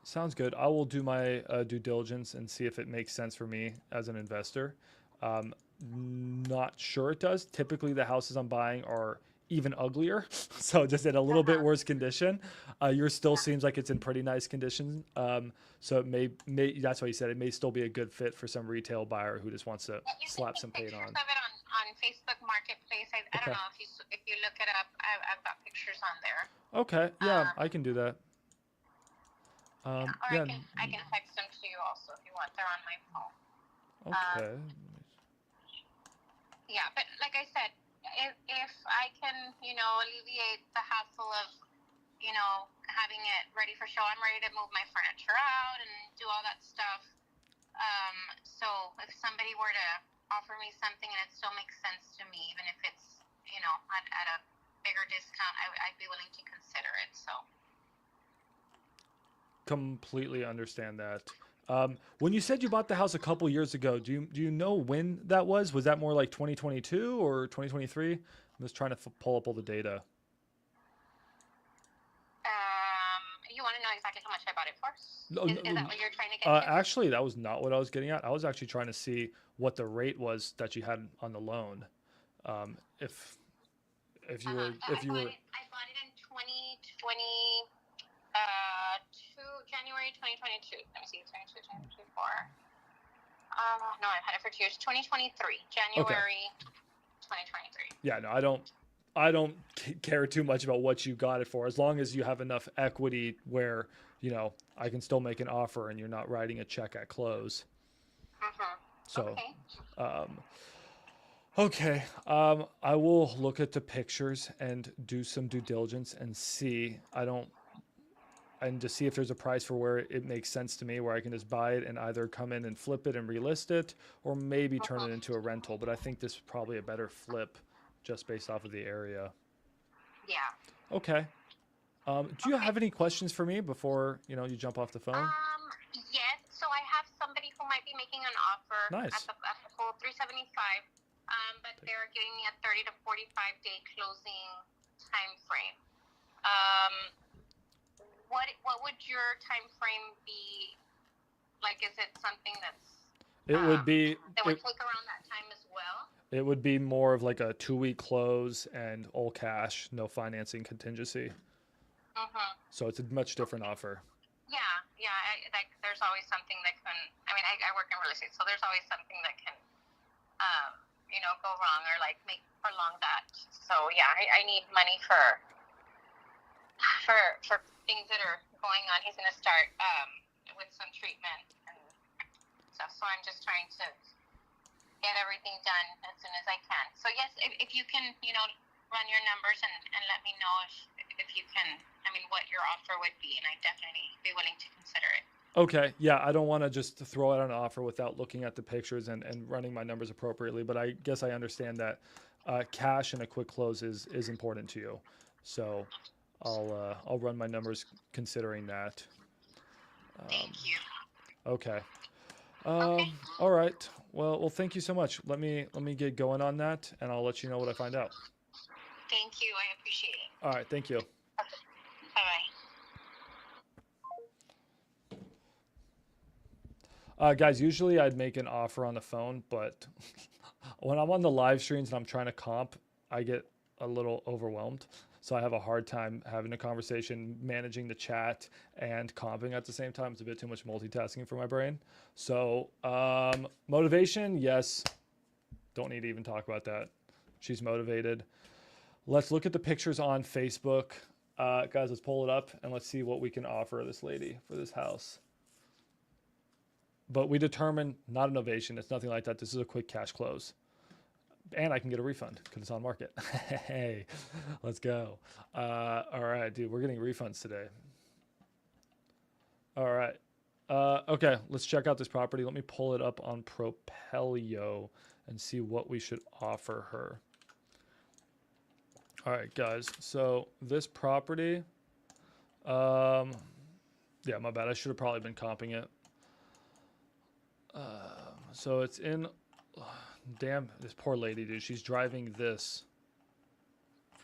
sounds good. I will do my due diligence and see if it makes sense for me as an investor. Not sure it does. Typically, the houses I'm buying are even uglier, so just in a little bit worse condition. Yours still seems like it's in pretty nice condition. So it may that's why you said it may still be a good fit for some retail buyer who just wants to slap some paint on. Of it on Facebook Marketplace. I don't know if you look it up. I've got pictures on there. Okay, yeah, I can do that. Or I can text them to you also if you want. They're on my phone. Okay. Yeah, but like I said, if I can, alleviate the hassle of, having it ready for show, I'm ready to move my furniture out and do all that stuff. So if somebody were to offer me something and it still makes sense to me, even if it's, at a bigger discount, I'd be willing to consider it. So. Completely understand that. When you said you bought the house a couple years ago, do you know when that was? Was that more like 2022 or 2023? I'm just trying to pull up all the data. You want to know exactly how much I bought it for? Is that what you're trying to get at? Actually, that was not what I was getting at. I was actually trying to see what the rate was that you had on the loan. If you were. I bought it in 2020. January 2022. Let me see, 22, 24. No, I've had it for 2 years. 2023, January 2023. Yeah, no, I don't care too much about what you got it for, as long as you have enough equity where I can still make an offer and you're not writing a check at close. So, okay. I will look at the pictures and do some due diligence and see. And to see if there's a price for where it makes sense to me, where I can just buy it and either come in and flip it and relist it, or maybe turn it into a rental. But I think this is probably a better flip just based off of the area. Yeah. Okay. Do you have any questions for me before, you jump off the phone? Yes. So I have somebody who might be making an offer Nice. at the full 375, but they're giving me a 30 to 45 day closing time frame. What would your time frame be? Like, is it something that's It would be that would take around that time as well? It would be more of like a 2-week close and all cash, no financing contingency. So it's a much different offer. Yeah. There's always something that can. I mean, I work in real estate, so there's always something that can, go wrong or like prolong that. So yeah, I need money for things that are going on. He's going to start with some treatment and stuff. So I'm just trying to get everything done as soon as I can. So yes, if you can, run your numbers and let me know if you can, what your offer would be, and I'd definitely be willing to consider it. Okay. Yeah. I don't want to just throw out an offer without looking at the pictures and running my numbers appropriately, but I guess I understand that cash and a quick close is important to you. So I'll run my numbers considering that. Thank you. Okay. All right. Well, thank you so much. Let me get going on that, and I'll let you know what I find out. Thank you. I appreciate it. All right. Thank you. Bye-bye. Guys, usually I'd make an offer on the phone, but when I'm on the live streams and I'm trying to comp, I get a little overwhelmed. So I have a hard time having a conversation, managing the chat and comping at the same time. It's a bit too much multitasking for my brain. So motivation, yes. Don't need to even talk about that. She's motivated. Let's look at the pictures on Facebook. Guys, let's pull it up and let's see what we can offer this lady for this house. But we determined not an ovation. It's nothing like that. This is a quick cash close. And I can get a refund because it's on market. Hey, let's go. All right, dude, we're getting refunds today. All right. Okay, let's check out this property. Let me pull it up on Propelio and see what we should offer her. All right, guys. So this property, yeah, my bad. I should have probably been comping it. So it's in, damn, this poor lady, dude. She's driving this.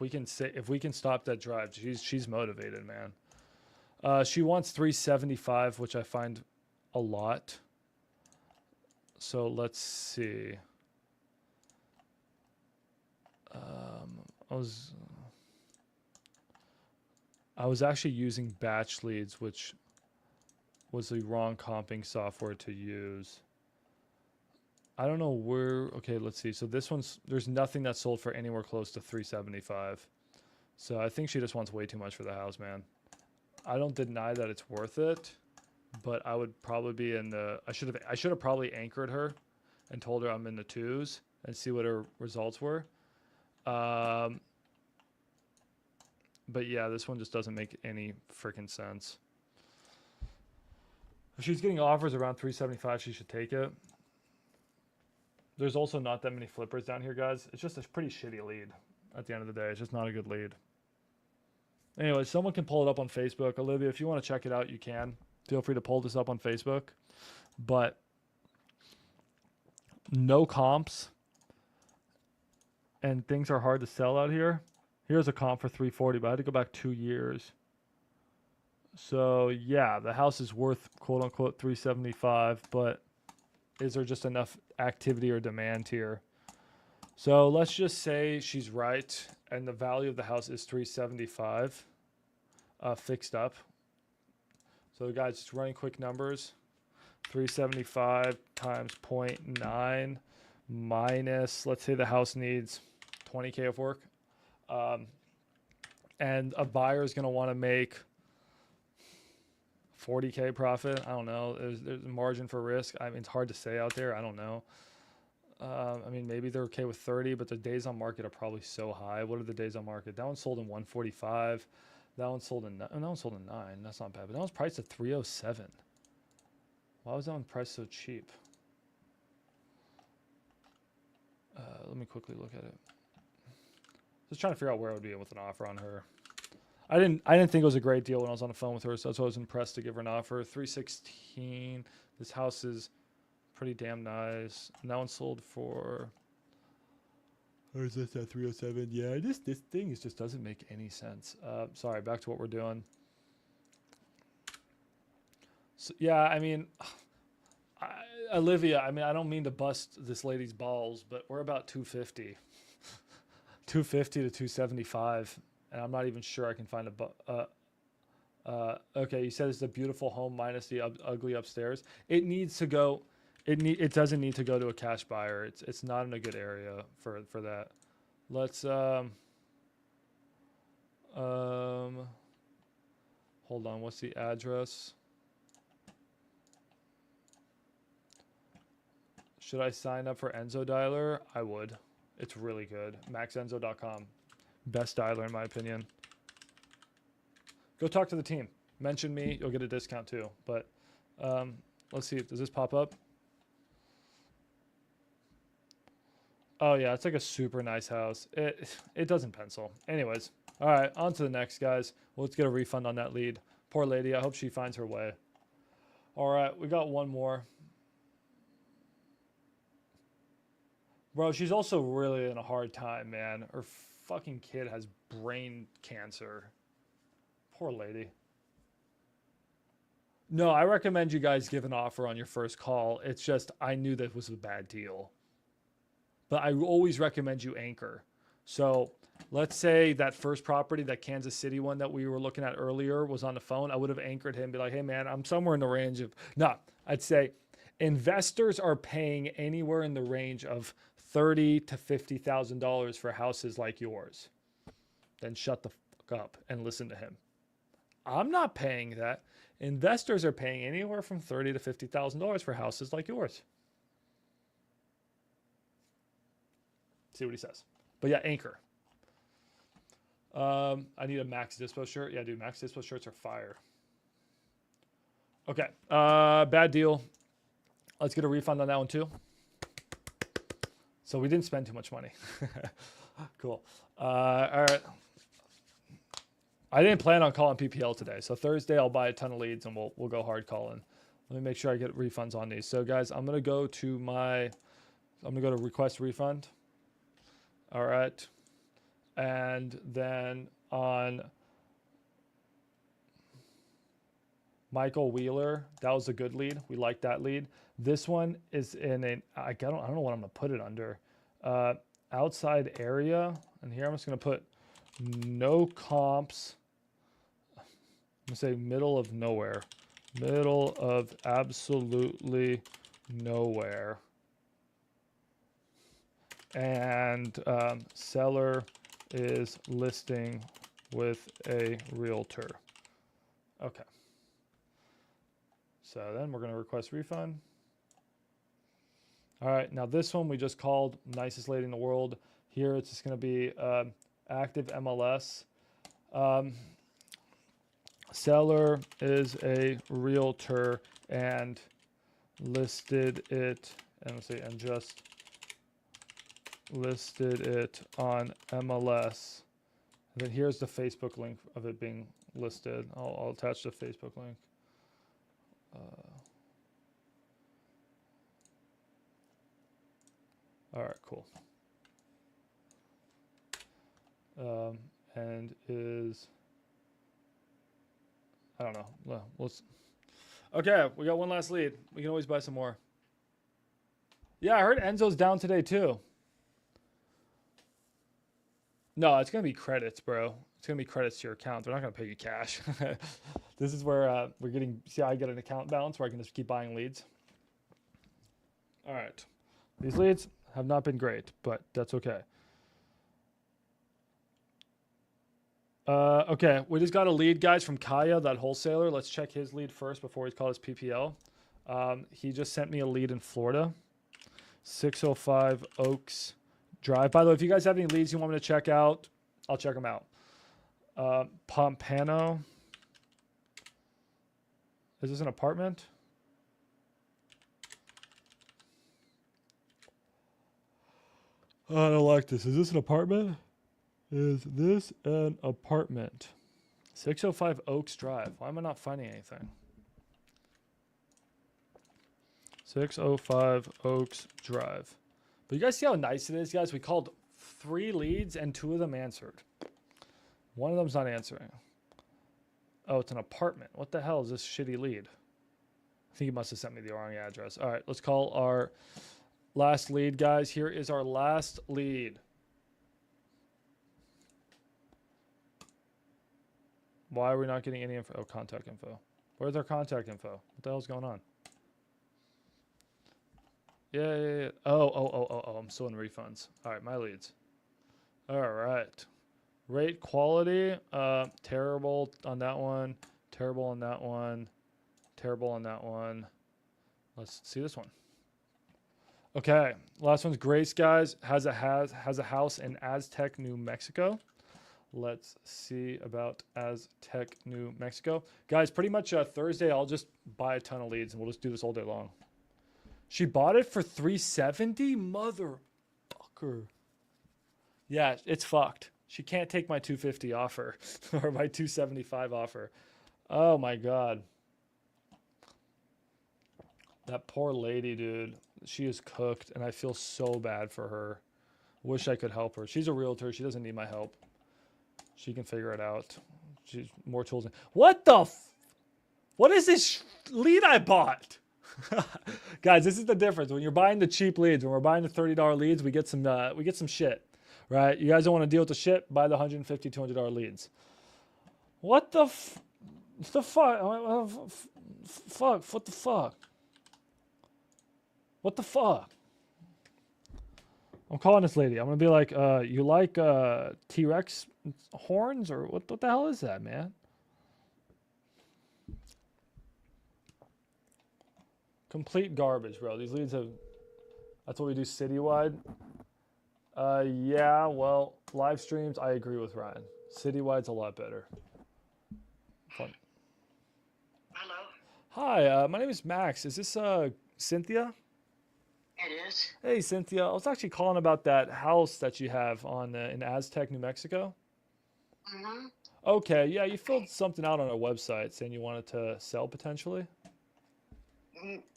If we can stop that drive, she's motivated, man. She wants 375, which I find a lot. So let's see. I was actually using BatchLeads, which was the wrong comping software to use. I don't know where. Okay, let's see. So this one's, there's nothing that's sold for anywhere close to 375. So I think she just wants way too much for the house, man. I don't deny that it's worth it, but I would probably be in the, I should have probably anchored her and told her I'm in the 2s and see what her results were. But yeah, this one just doesn't make any freaking sense. If she's getting offers around 375, she should take it. There's also not that many flippers down here, guys. It's just a pretty shitty lead at the end of the day. It's just not a good lead. Anyway, someone can pull it up on Facebook. Olivia, if you want to check it out, you can. Feel free to pull this up on Facebook. But no comps. And things are hard to sell out here. Here's a comp for 340, but I had to go back 2 years. So, yeah, the house is worth, quote-unquote, 375, but is there just enough activity or demand here? So let's just say she's right, and the value of the house is 375, fixed up. So, guys, just running quick numbers. 375 times 0.9 minus, let's say the house needs 20K of work. And a buyer is going to want to make 40K profit. I don't know. There's a margin for risk. I mean, it's hard to say out there. I don't know. I mean, maybe they're okay with 30, but the days on market are probably so high. What are the days on market? That one sold in 145. That one sold in 9. That's not bad. But that one's priced at 307. Why was that one priced so cheap? Let me quickly look at it. Just trying to figure out where I would be with an offer on her. I didn't think it was a great deal when I was on the phone with her, so that's why I was impressed to give her an offer. 316. This house is pretty damn nice. And that one sold for, or is this at 307? Yeah, this thing just doesn't make any sense. Sorry, back to what we're doing. So, yeah, I mean, Olivia, I mean, I don't mean to bust this lady's balls, but we're about 250. 250 to 275, and I'm not even sure I can find a okay, you said it's a beautiful home minus the ugly upstairs. It needs to go, it doesn't need to go to a cash buyer. It's not in a good area for that. Let's hold on, what's the address? Should I sign up for Enzo Dialer? I would. It's really good. maxenzo.com. Best dialer in my opinion. Go talk to the team. Mention me. You'll get a discount too. But let's see. Does this pop up? Oh, yeah. It's like a super nice house. It doesn't pencil. Anyways. All right. On to the next, guys. Well, let's get a refund on that lead. Poor lady. I hope she finds her way. All right. We got one more. Bro, she's also really in a hard time, man. Her fucking kid has brain cancer. Poor lady. No, I recommend you guys give an offer on your first call. It's just, I knew that was a bad deal. But I always recommend you anchor. So let's say that first property, that Kansas City one that we were looking at earlier was on the phone. I would have anchored him, be like, hey, man, I'm somewhere in the range of, I'd say investors are paying anywhere in the range of $30,000 to $50,000 for houses like yours. Then shut the fuck up and listen to him. I'm not paying that. Investors are paying anywhere from $30,000 to $50,000 for houses like yours. See what he says. But yeah, Anchor. I need a Max Dispo shirt. Yeah, dude, Max Dispo shirts are fire. Okay, bad deal. Let's get a refund on that one too. So we didn't spend too much money. Cool. All right. I didn't plan on calling PPL today. So Thursday I'll buy a ton of leads and we'll go hard calling. Let me make sure I get refunds on these. So guys, I'm going to go to request refund. All right. And then on Michael Wheeler, that was a good lead. We like that lead. This one is in I don't know what I'm going to put it under. Outside area. And here I'm just going to put no comps. I'm going to say middle of nowhere. Middle of absolutely nowhere. And seller is listing with a realtor. Okay. So then we're going to request refund. All right. Now this one we just called, nicest lady in the world. Here it's just going to be active MLS. Seller is a realtor and listed it, and let's see, and just listed it on MLS. And then here's the Facebook link of it being listed. I'll attach the Facebook link. All right, cool. And is, I don't know. Well, okay, we got one last lead. We can always buy some more. Yeah, I heard Enzo's down today too. No, it's going to be credits, bro. It's going to be credits to your account. They're not going to pay you cash. This is where we're getting, see how I get an account balance where I can just keep buying leads. All right. These leads have not been great, but that's okay. Okay, we just got a lead, guys, from Kaya, that wholesaler. Let's check his lead first before he's called his PPL. He just sent me a lead in Florida. 605 Oaks Drive. By the way, if you guys have any leads you want me to check out, I'll check them out. Pompano. Is this an apartment? I don't like this. Is this an apartment? Is this an apartment? 605 Oaks Drive. Why am I not finding anything? 605 Oaks Drive. But you guys see how nice it is, guys? We called 3 leads and 2 of them answered. One of them's not answering. Oh, it's an apartment. What the hell is this shitty lead? I think he must have sent me the wrong address. All right, let's call our last lead, guys. Here is our last lead. Why are we not getting any info? Oh, contact info. Where's our contact info? What the hell's going on? Yeah. Oh, I'm still in refunds. All right, my leads. All right. Rate quality, terrible on that one, terrible on that one, terrible on that one. Let's see this one. Okay, last one's Grace, guys. Has a house in Aztec, New Mexico. Let's see about Aztec, New Mexico. Guys, pretty much Thursday, I'll just buy a ton of leads and we'll just do this all day long. She bought it for $370? Motherfucker. Yeah, it's fucked. She can't take my $250 offer or my $275 offer. Oh my God. That poor lady, dude. She is cooked and I feel so bad for her. Wish I could help her. She's a realtor. She doesn't need my help. She can figure it out. She's more tools. What the what is this lead I bought? Guys, this is the difference. When you're buying the cheap leads, when we're buying the $30 leads, we get some shit, right? You guys don't want to deal with the shit, buy the $150, $200 leads. What the fuck? What the fuck? What the fuck? I'm calling this lady. I'm going to be like, you like T-Rex horns or what the hell is that, man? Complete garbage, bro. These leads have, that's what we do citywide. Yeah, well, live streams, I agree with Ryan. Citywide's a lot better. Fun. Hello. Hi, my name is Max. Is this Cynthia? It is. Hey, Cynthia. I was actually calling about that house that you have on in Aztec, New Mexico. Mm-hmm. Okay, yeah, you filled something out on our website saying you wanted to sell potentially.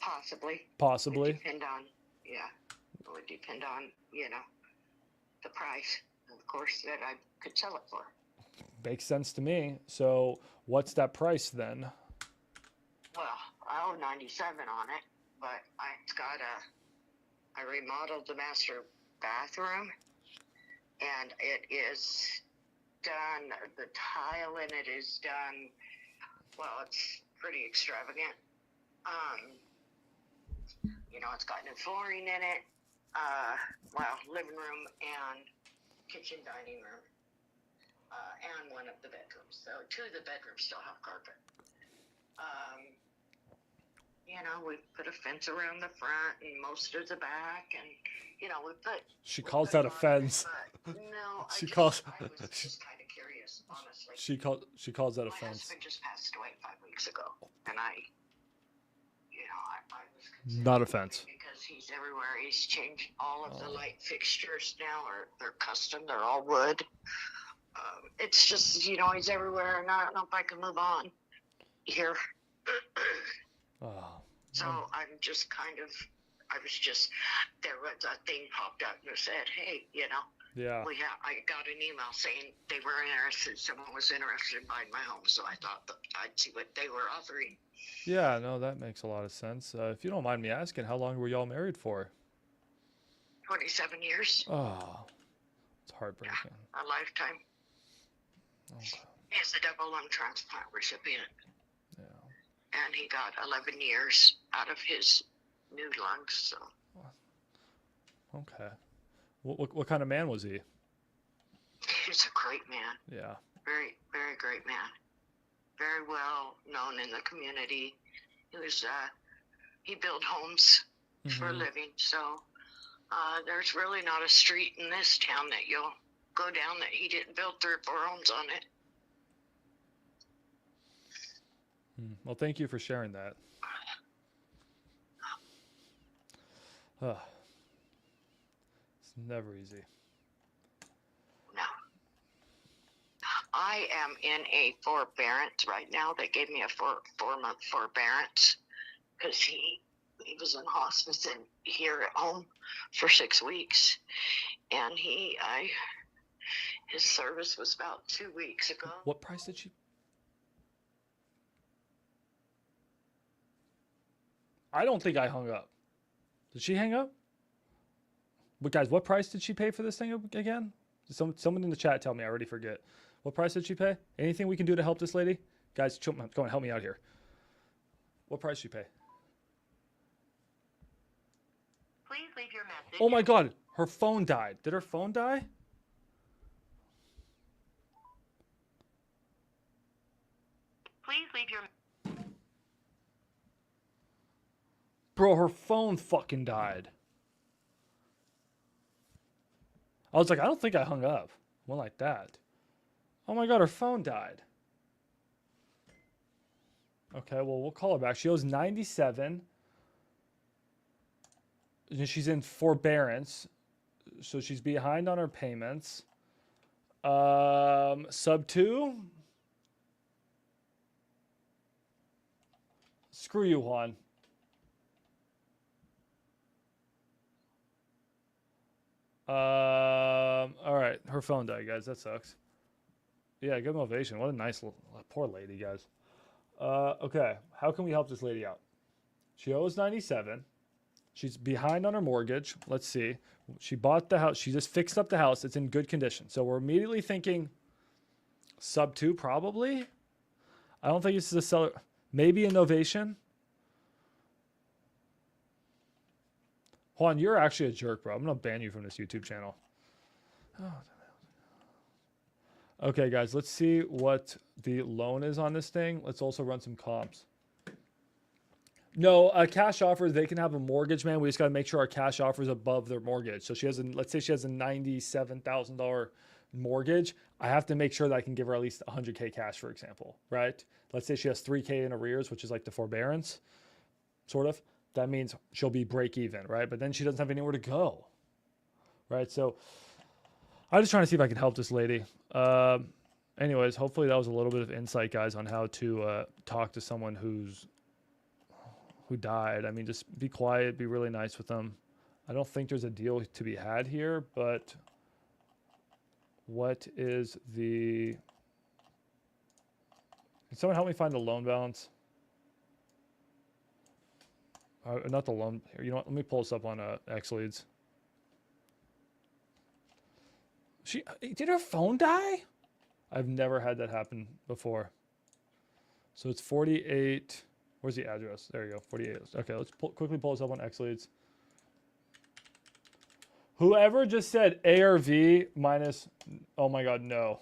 Possibly. Possibly. It would depend on, yeah. It would depend on, the price, of course, that I could sell it for. Makes sense to me. So, what's that price then? Well, I owe $97 on it, but it's got I remodeled the master bathroom, and it is done. The tile in it is done. Well, it's pretty extravagant. It's got new flooring in it. Living room and kitchen dining room, and one of the bedrooms. So 2 of the bedrooms still have carpet. We put a fence around the front and most of the back, and we put. She calls that a fence. No, She I calls. was just kind of curious, honestly. She calls that a My fence. husband just passed away 5 weeks ago, and I was concerned. Not a fence. Because he's everywhere. He's changed all of the light fixtures now. They're custom. They're all wood. It's just, he's everywhere, and I don't know if I can move on here. So I'm just there was a thing popped up and said, hey, Yeah. I got an email saying they were interested. Someone was interested in buying my home, so I thought that I'd see what they were offering. Yeah, no, that makes a lot of sense. If you don't mind me asking, how long were y'all married for? 27 years. Oh, it's heartbreaking. Yeah, a lifetime. Okay. He's a double lung transplant recipient. Yeah. And he got 11 years out of his new lungs. So. Okay. What kind of man was he? He's a great man. Yeah. Very, very great man. Very well known in the community. He built homes for a living. So there's really not a street in this town that you'll go down that he didn't build 3 or 4 homes on it. Well, thank you for sharing that. It's never easy. No. I am in a forbearance right now. They gave me a 4-month forbearance because he was in hospice and here at home for 6 weeks. And his service was about 2 weeks ago. What price did she? I don't think I hung up. Did she hang up? But guys, what price did she pay for this thing again? Someone in the chat tell me. I already forget. What price did she pay? Anything we can do to help this lady? Guys, go and help me out here. What price did she pay? Please leave your message. Oh my God, her phone died. Did her phone die? Please leave your. Bro, her phone fucking died. I was like, I don't think I hung up. Went like that. Oh my God, her phone died. Okay, well, we'll call her back. She owes 97. She's in forbearance. So she's behind on her payments. Sub 2. Screw you, Juan. All right, her phone died, guys. That sucks. Yeah, good motivation. What a nice poor lady, guys. Okay, how can we help this lady out? She owes 97. She's behind on her mortgage. Let's see. She bought the house. She just fixed up the house. It's in good condition. So we're immediately thinking sub 2 probably. I don't think this is a seller. Maybe a novation. Juan, you're actually a jerk, bro. I'm going to ban you from this YouTube channel. Okay, guys, let's see what the loan is on this thing. Let's also run some comps. No, cash offers, they can have a mortgage, man. We just got to make sure our cash offer is above their mortgage. So she has, let's say she has a $97,000 mortgage. I have to make sure that I can give her at least $100K cash, for example, right? Let's say she has $3K in arrears, which is like the forbearance, sort of. That means she'll be break even, right? But then she doesn't have anywhere to go, right? So I'm just trying to see if I can help this lady. Anyways, hopefully that was a little bit of insight, guys, on how to talk to someone who died. I mean, just be quiet, be really nice with them. I don't think there's a deal to be had here, but what is the... Can someone help me find the loan balance? Not the loan. Here, you know what? Let me pull this up on HTW. Did her phone die? I've never had that happen before. So it's 48... Where's the address? There you go, 48. Okay, let's quickly pull this up on HTW. Whoever just said ARV minus, oh my God, no.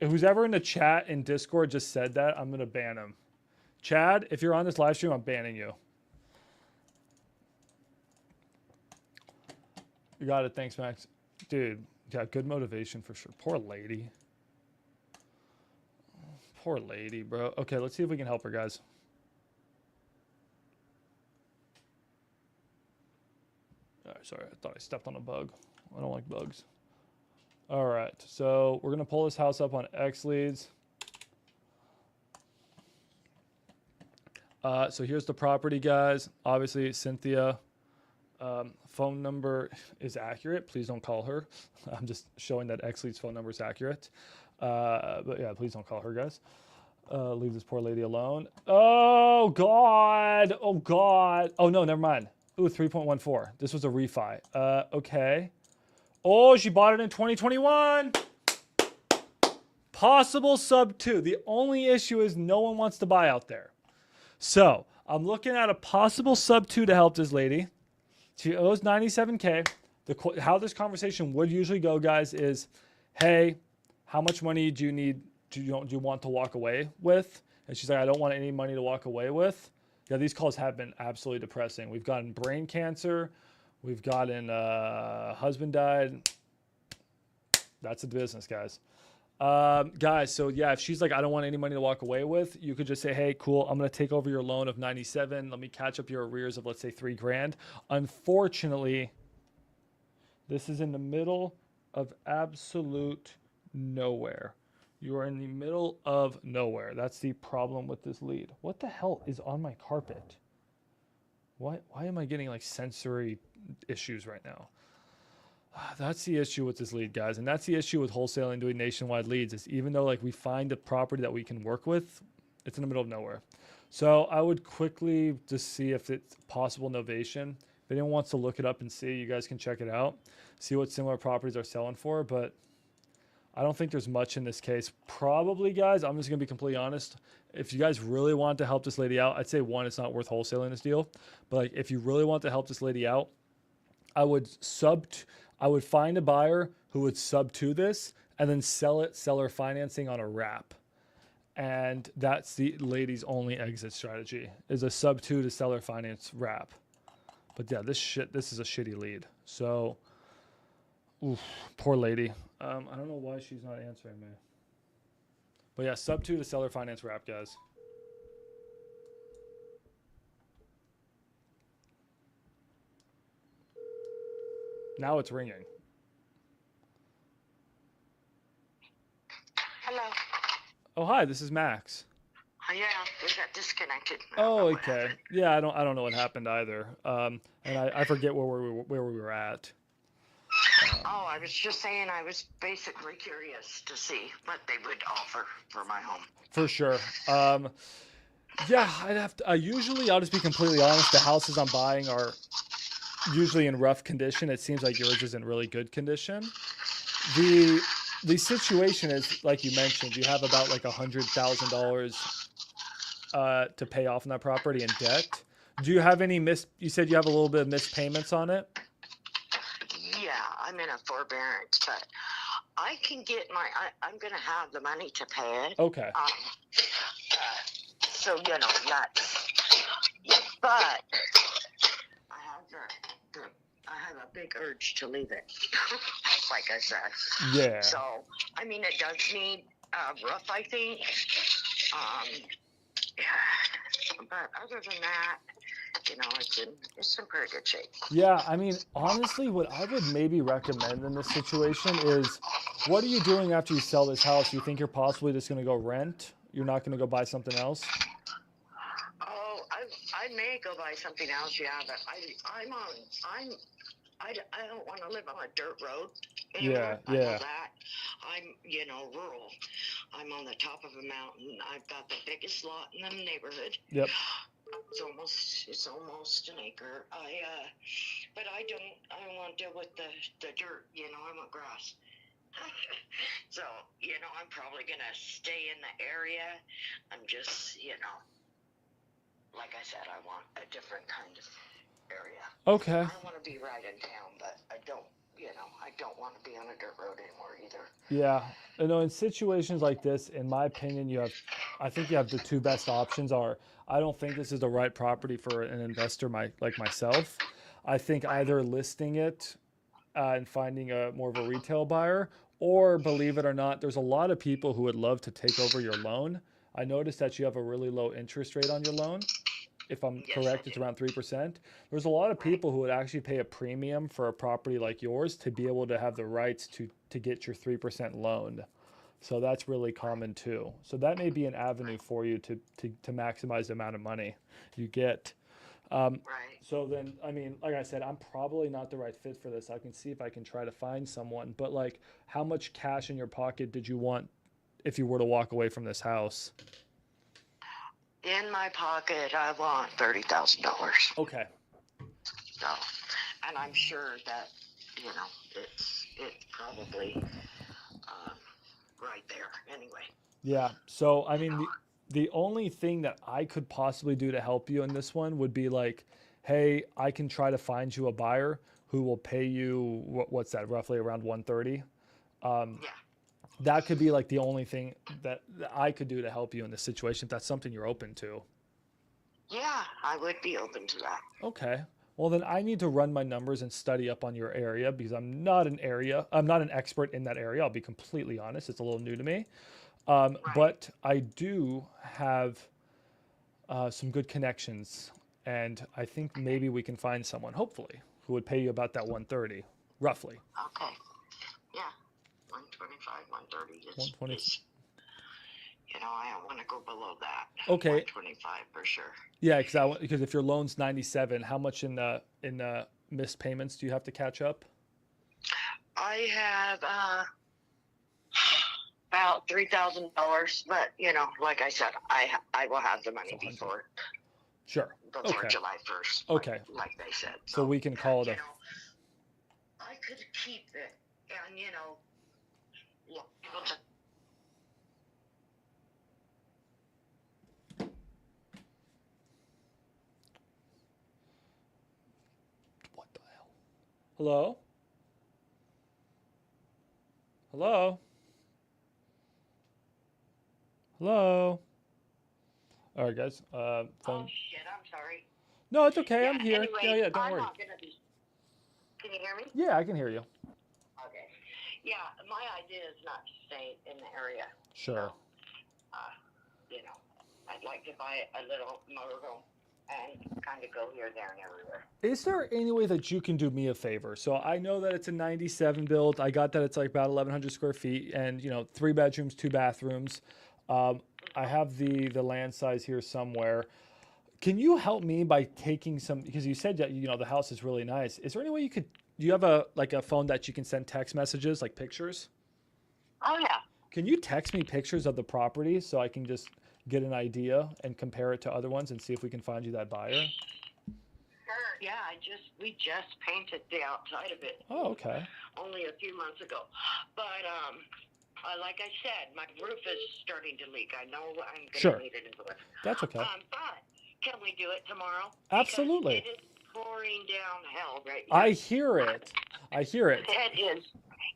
Who's ever in the chat in Discord just said that, I'm gonna ban him. Chad, if you're on this live stream, I'm banning you. You got it, thanks, Max. Dude, yeah, good motivation for sure. Poor lady. Poor lady, bro. Okay, let's see if we can help her, guys. All right, sorry, I thought I stepped on a bug. I don't like bugs. All right, so we're gonna pull this house up on HTW. So here's the property, guys. Obviously, Cynthia. Phone number is accurate. Please don't call her. I'm just showing that HTW's phone number is accurate. But yeah, please don't call her, guys. Leave this poor lady alone. Oh, God. Oh, God. Oh, no, never mind. Ooh, 3.14. This was a refi. Okay. Oh, she bought it in 2021. Possible sub 2. The only issue is no one wants to buy out there. So I'm looking at a possible sub 2 to help this lady. She owes $97K. How this conversation would usually go, guys, is, hey, how much money do you need? Do you want to walk away with? And she's like, I don't want any money to walk away with. Yeah, these calls have been absolutely depressing. We've gotten brain cancer. We've gotten husband died. That's the business, guys. Guys, so yeah, if she's like, I don't want any money to walk away with, you could just say, hey, cool, I'm going to take over your loan of 97. Let me catch up your arrears of, let's say, $3,000. Unfortunately, this is in the middle of absolute nowhere. You are in the middle of nowhere. That's the problem with this lead. What the hell is on my carpet? Why am I getting like sensory issues right now? That's the issue with this lead, guys. And that's the issue with wholesaling, doing nationwide leads, is even though like we find a property that we can work with, it's in the middle of nowhere. So I would quickly just see if it's possible novation. If anyone wants to look it up and see, you guys can check it out. See what similar properties are selling for, but I don't think there's much in this case. Probably, guys, I'm just going to be completely honest. If you guys really want to help this lady out, I'd say, one, it's not worth wholesaling this deal. But like, if you really want to help this lady out, I would find a buyer who would sub to this and then sell it, seller financing on a wrap. And that's the lady's only exit strategy, is a sub 2 to seller finance wrap. But yeah, this is a shitty lead. So, oof, poor lady. I don't know why she's not answering me. But yeah, sub 2 to seller finance wrap, guys. Now it's ringing. Hello. Oh, hi, this is Max. Yeah, we got disconnected. Oh, okay. Yeah, I don't know what happened either. And I forget where we were at. Oh, I was just saying I was basically curious to see what they would offer for my home. For sure. Yeah, usually, I'll just be completely honest, the houses I'm buying are usually in rough condition. It seems like yours is in really good condition. The situation is, like you mentioned, you have about like $100,000 to pay off on that property in debt. Do you have any you said you have a little bit of missed payments on it? Yeah, I'm in a forbearance, but I can get I'm going to have the money to pay it. Okay. So, you know, that's, but I have a big urge to leave it, like I said. Yeah. So, I mean, it does need roof, I think. But other than that, you know, it's in pretty good shape. Yeah, I mean, honestly, what I would maybe recommend in this situation is, what are you doing after you sell this house? You think you're possibly just going to go rent? You're not going to go buy something else? Oh, I may go buy something else, yeah, but I don't want to live on a dirt road anymore. Yeah. I know that. I'm, you know, rural. I'm on the top of a mountain. I've got the biggest lot in the neighborhood. Yep. It's almost an acre. But I don't want to deal with the dirt, you know, I want grass. So, you know, I'm probably going to stay in the area. I'm just, you know, like I said, I want a different kind of area. Okay. I want to be right in town, but I don't want to be on a dirt road anymore either. Yeah. You know, in situations like this, in my opinion, I think you have the two best options are, I don't think this is the right property for an investor like myself. I think either listing it and finding more of a retail buyer, or, believe it or not, there's a lot of people who would love to take over your loan. I noticed that you have a really low interest rate on your loan. If I'm correct, it's around 3%. There's a lot of people who would actually pay a premium for a property like yours to be able to have the rights to get your 3% loan. So that's really common too. So that may be an avenue for you to maximize the amount of money you get. So then, I mean, like I said, I'm probably not the right fit for this. I can see if I can try to find someone. But like, how much cash in your pocket did you want if you were to walk away from this house? In my pocket, I want $30,000. Okay. So, and I'm sure that, you know, it's probably right there anyway. Yeah. So, I mean, the only thing that I could possibly do to help you in this one would be like, hey, I can try to find you a buyer who will pay you, what's that, roughly around 130. That could be like the only thing that I could do to help you in this situation, if that's something you're open to. Yeah, I would be open to that. Okay. Well, then I need to run my numbers and study up on your area, because I'm not an expert in that area. I'll be completely honest. It's a little new to me. But I do have some good connections, and I think maybe we can find someone, hopefully, who would pay you about that 130, roughly. Okay. Yeah. 125, 130 is, you know, I don't want to go below that. Okay. 125 for sure. Yeah, because if your loan's 97, how much in missed payments do you have to catch up? I have about $3,000, but you know, like I said, I will have the money before July 1st. Okay. Like they said. So we can call it you know, I could keep it, and you know, look, what the hell? Hello? Hello? Hello? All right, guys. Oh shit! I'm sorry. No, it's okay. I'm here. Anyway, Yeah, don't worry. Not gonna be... Can you hear me? Yeah, I can hear you. Okay. Yeah, my idea is not to stay in the area. Sure. So, you know, I'd like to buy a little motorhome and kind of go here, there, and everywhere. Is there any way that you can do me a favor? So I know that it's a 97 build. I got that it's like about 1,100 square feet and, you know, 3 bedrooms, 2 bathrooms. I have the land size here somewhere. Can you help me by taking some, because you said that, you know, the house is really nice. Is there any way do you have a phone that you can send text messages, like pictures? Oh, yeah. Can you text me pictures of the property so I can just get an idea and compare it to other ones and see if we can find you that buyer? Sure. Yeah, we just painted the outside of it. Oh, okay. Only a few months ago. But, like I said, my roof is starting to leak. I know I'm going to need it into it. That's okay. But can we do it tomorrow? Absolutely. Because it is pouring down hell right now. I hear it. It is.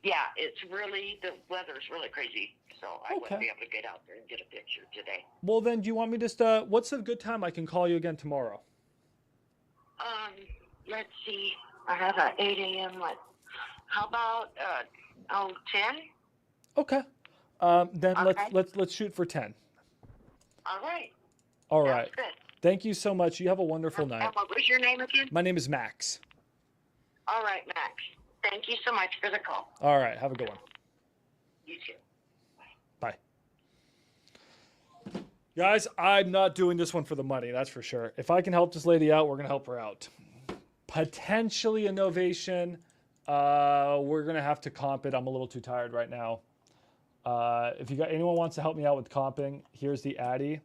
Yeah, it's really, the weather's really crazy, so I wouldn't be able to get out there and get a picture today. Well, then, do you want me just, what's a good time I can call you again tomorrow? Let's see. I have an 8 a.m. How about 10? Okay. Then let's shoot for 10. All right. All Sounds right. good. Thank you so much. You have a wonderful night. And what was your name again? My name is Max. All right, Max. Thank you so much for the call. All right. Have a good one. You too. Bye. Guys, I'm not doing this one for the money, that's for sure. If I can help this lady out, we're going to help her out. Potentially a novation. We're going to have to comp it. I'm a little too tired right now. If you got anyone wants to help me out with comping, here's the Addy.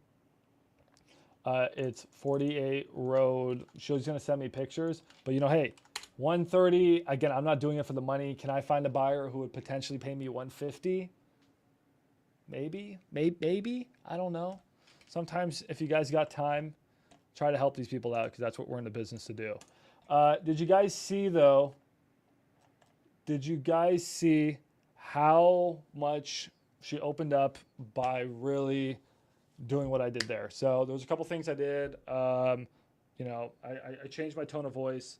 It's 48 Road. She's going to send me pictures. But, you know, hey, 130. Again, I'm not doing it for the money. Can I find a buyer who would potentially pay me 150? Maybe. I don't know. Sometimes if you guys got time, try to help these people out because that's what we're in the business to do. Did you guys see, though? Did you guys see how much she opened up by really doing what I did there? So there was a couple things I did. You know, I changed my tone of voice.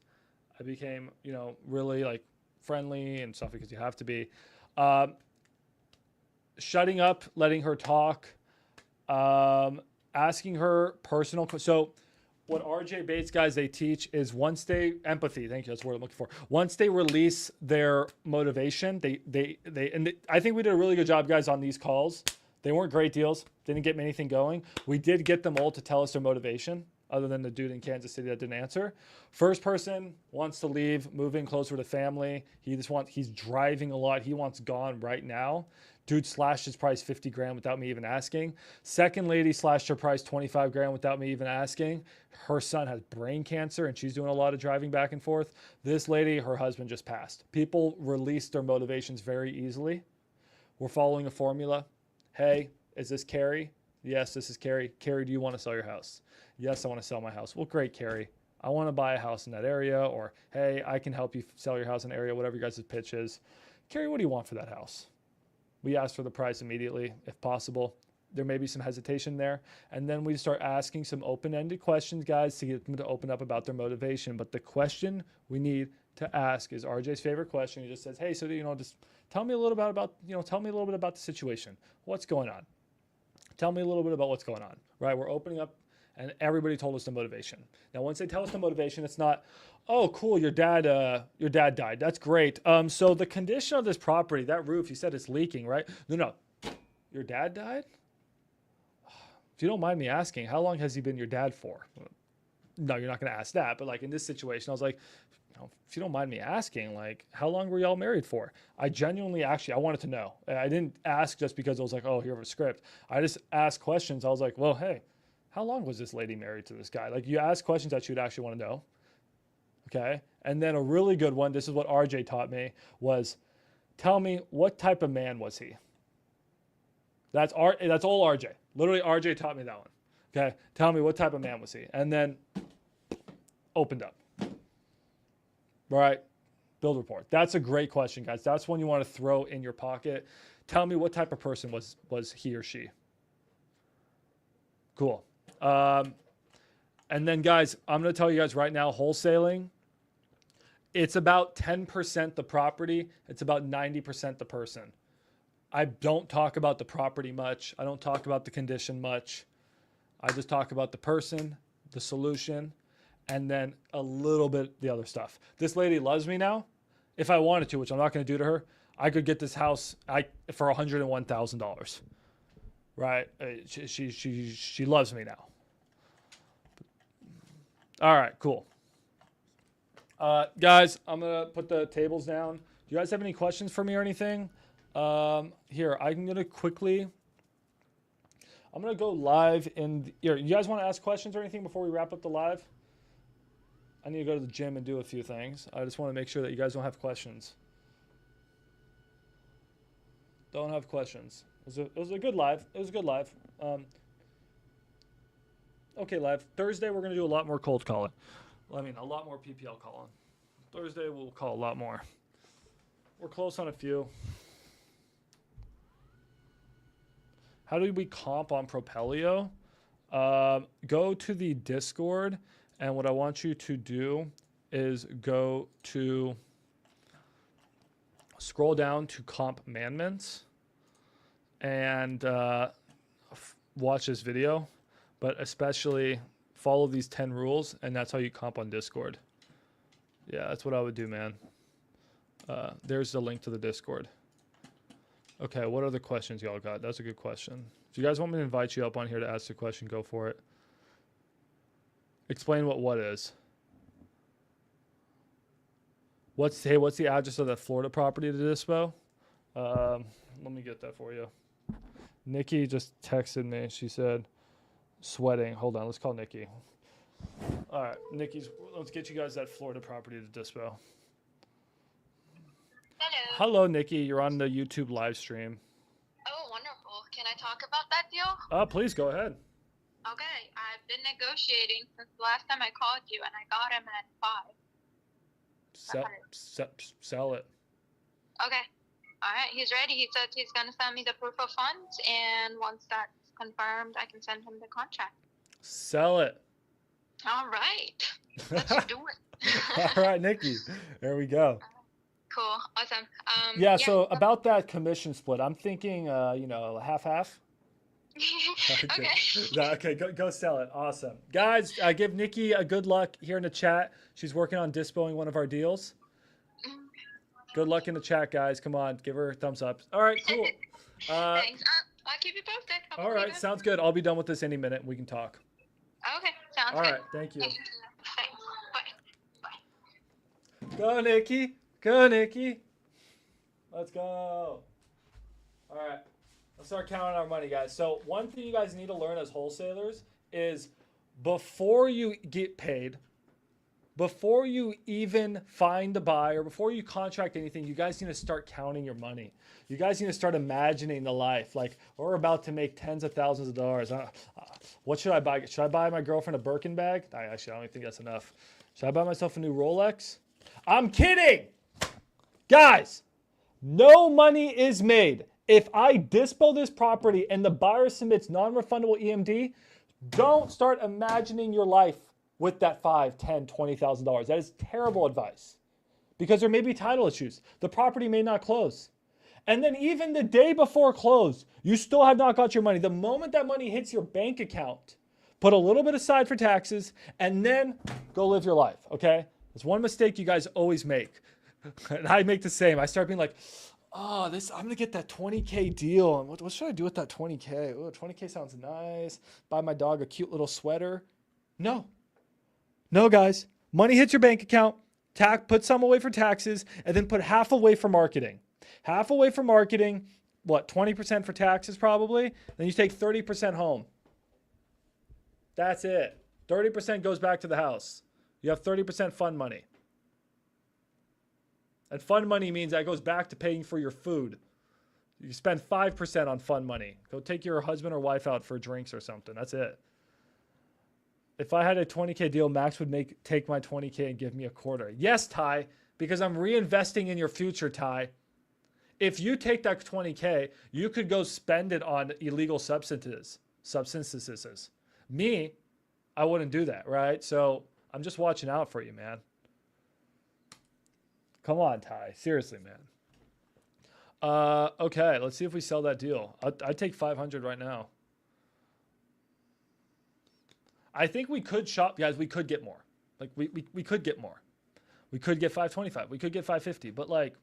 I became, you know, really like friendly and stuff because you have to be. Shutting up, letting her talk, asking her personal. So what RJ Bates guys, they teach is once they empathy. Thank you. That's what I'm looking for. Once they release their motivation, I think we did a really good job, guys, on these calls. They weren't great deals. Didn't get me anything going. We did get them all to tell us their motivation, other than the dude in Kansas City that didn't answer. First person wants to leave, move in closer to family. He's driving a lot. He wants gone right now. Dude slashed his price 50 grand without me even asking. Second lady slashed her price 25 grand without me even asking. Her son has brain cancer and she's doing a lot of driving back and forth. This lady, her husband just passed. People release their motivations very easily. We're following a formula. Hey, is this Carrie? Yes, this is Carrie. Carrie, do you want to sell your house? Yes, I want to sell my house. Well, great, Carrie. I want to buy a house in that area. Or, hey, I can help you sell your house in an area, whatever your guys' pitch is. Carrie, what do you want for that house? We ask for the price immediately, if possible. There may be some hesitation there. And then we start asking some open-ended questions, guys, to get them to open up about their motivation. But the question we need to ask is RJ's favorite question. He just says, hey, so, you know, just tell me a little bit about the situation. What's going on? Tell me a little bit about what's going on, right? We're opening up, and everybody told us the motivation. Now, once they tell us the motivation, it's not, oh, cool, your dad died. That's great. So the condition of this property, that roof, you said it's leaking, right? No. Your dad died? If you don't mind me asking, how long has he been your dad for? No, you're not going to ask that. But like in this situation, I was like, you know, if you don't mind me asking, like, how long were y'all married for? I genuinely, I wanted to know. I didn't ask just because I was like, oh, here's a script. I just asked questions. I was like, well, hey, how long was this lady married to this guy? Like, you ask questions that you'd actually want to know. Okay. And then a really good one, this is what RJ taught me, was tell me what type of man was he? That's all RJ. Literally, RJ taught me that one. Okay. Tell me what type of man was he? And then opened up. All right. Build report. That's a great question, guys. That's one you want to throw in your pocket. Tell me what type of person was he or she. Cool. And then, guys, I'm going to tell you guys right now, wholesaling, it's about 10% the property. It's about 90% the person. I don't talk about the property much. I don't talk about the condition much. I just talk about the person, the solution, and then a little bit the other stuff. This lady loves me now. If I wanted to, which I'm not going to do to her, I could get this house for $101,000. Right? She loves me now. All right, cool. Guys, I'm going to put the tables down. Do you guys have any questions for me or anything? Here, I'm going to quickly... I'm going to go live in... Here, you guys want to ask questions or anything before we wrap up the live? I need to go to the gym and do a few things. I just want to make sure that you guys don't have questions. Don't have questions. It was a good live. It was a good live. Okay, live. Thursday, we're going to do a lot more cold calling. Well, I mean, a lot more PPL calling. Thursday, we'll call a lot more. We're close on a few. How do we comp on Propelio? Go to the Discord, and what I want you to do is go to scroll down to comp commandments and watch this video, but especially follow these 10 rules, and that's how you comp on Discord. Yeah, that's what I would do, man. There's the link to the Discord. Okay, what other questions y'all got? That's a good question. If you guys want me to invite you up on here to ask a question, go for it. Explain what is. What's the address of that Florida property to dispo? Let me get that for you. Nikki just texted me. She said, sweating. Hold on, let's call Nikki. All right, let's get you guys that Florida property to dispo. Hello, Nikki. You're on the YouTube live stream. Oh, wonderful. Can I talk about that deal? Please go ahead. Okay. I've been negotiating since the last time I called you, and I got him at 5. Sell it. Okay. All right. He's ready. He said he's going to send me the proof of funds, and once that's confirmed, I can send him the contract. Sell it. All right. Let's do it. All right, Nikki. There we go. Cool. Awesome. Yeah, so about that commission split, I'm thinking, half-half. Okay, go sell it. Awesome. Guys, give Nikki a good luck here in the chat. She's working on dispoing one of our deals. Good luck in the chat, guys. Come on, give her a thumbs up. All right, cool. Thanks. I'll keep you posted. All right, sounds good. I'll be done with this any minute, and we can talk. Okay, sounds good. All right, thank you. Thanks. Bye. Go, Nikki. Go, Nikki. Let's go. All right. Let's start counting our money, guys. So one thing you guys need to learn as wholesalers is before you get paid, before you even find a buyer, before you contract anything, you guys need to start counting your money. You guys need to start imagining the life. Like, we're about to make tens of thousands of dollars. What should I buy? Should I buy my girlfriend a Birkin bag? Actually, I don't think that's enough. Should I buy myself a new Rolex? I'm kidding. Guys, no money is made. If I dispo this property and the buyer submits non-refundable EMD, don't start imagining your life with that $5,000, $10,000, $20,000. That is terrible advice because there may be title issues. The property may not close. And then even the day before close, you still have not got your money. The moment that money hits your bank account, put a little bit aside for taxes and then go live your life, okay? That's one mistake you guys always make. And I make the same. I start being like, I'm going to get that 20K deal. And what should I do with that 20K? Oh, 20K sounds nice. Buy my dog a cute little sweater. No, guys. Money hits your bank account. Put some away for taxes, and then put half away for marketing. Half away for marketing. What, 20% for taxes probably? Then you take 30% home. That's it. 30% goes back to the house. You have 30% fund money. And fund money means that goes back to paying for your food. You spend 5% on fund money. Go take your husband or wife out for drinks or something. That's it. If I had a 20K deal, Max would take my 20K and give me a quarter. Yes, Ty, because I'm reinvesting in your future, Ty. If you take that 20K, you could go spend it on illegal substances. Me, I wouldn't do that, right? So I'm just watching out for you, man. Come on, Ty. Seriously, man. Okay, let's see if we sell that deal. I'd take 500 right now. I think we could shop, guys. We could get more. Like we could get more. We could get 525. We could get 550. But like,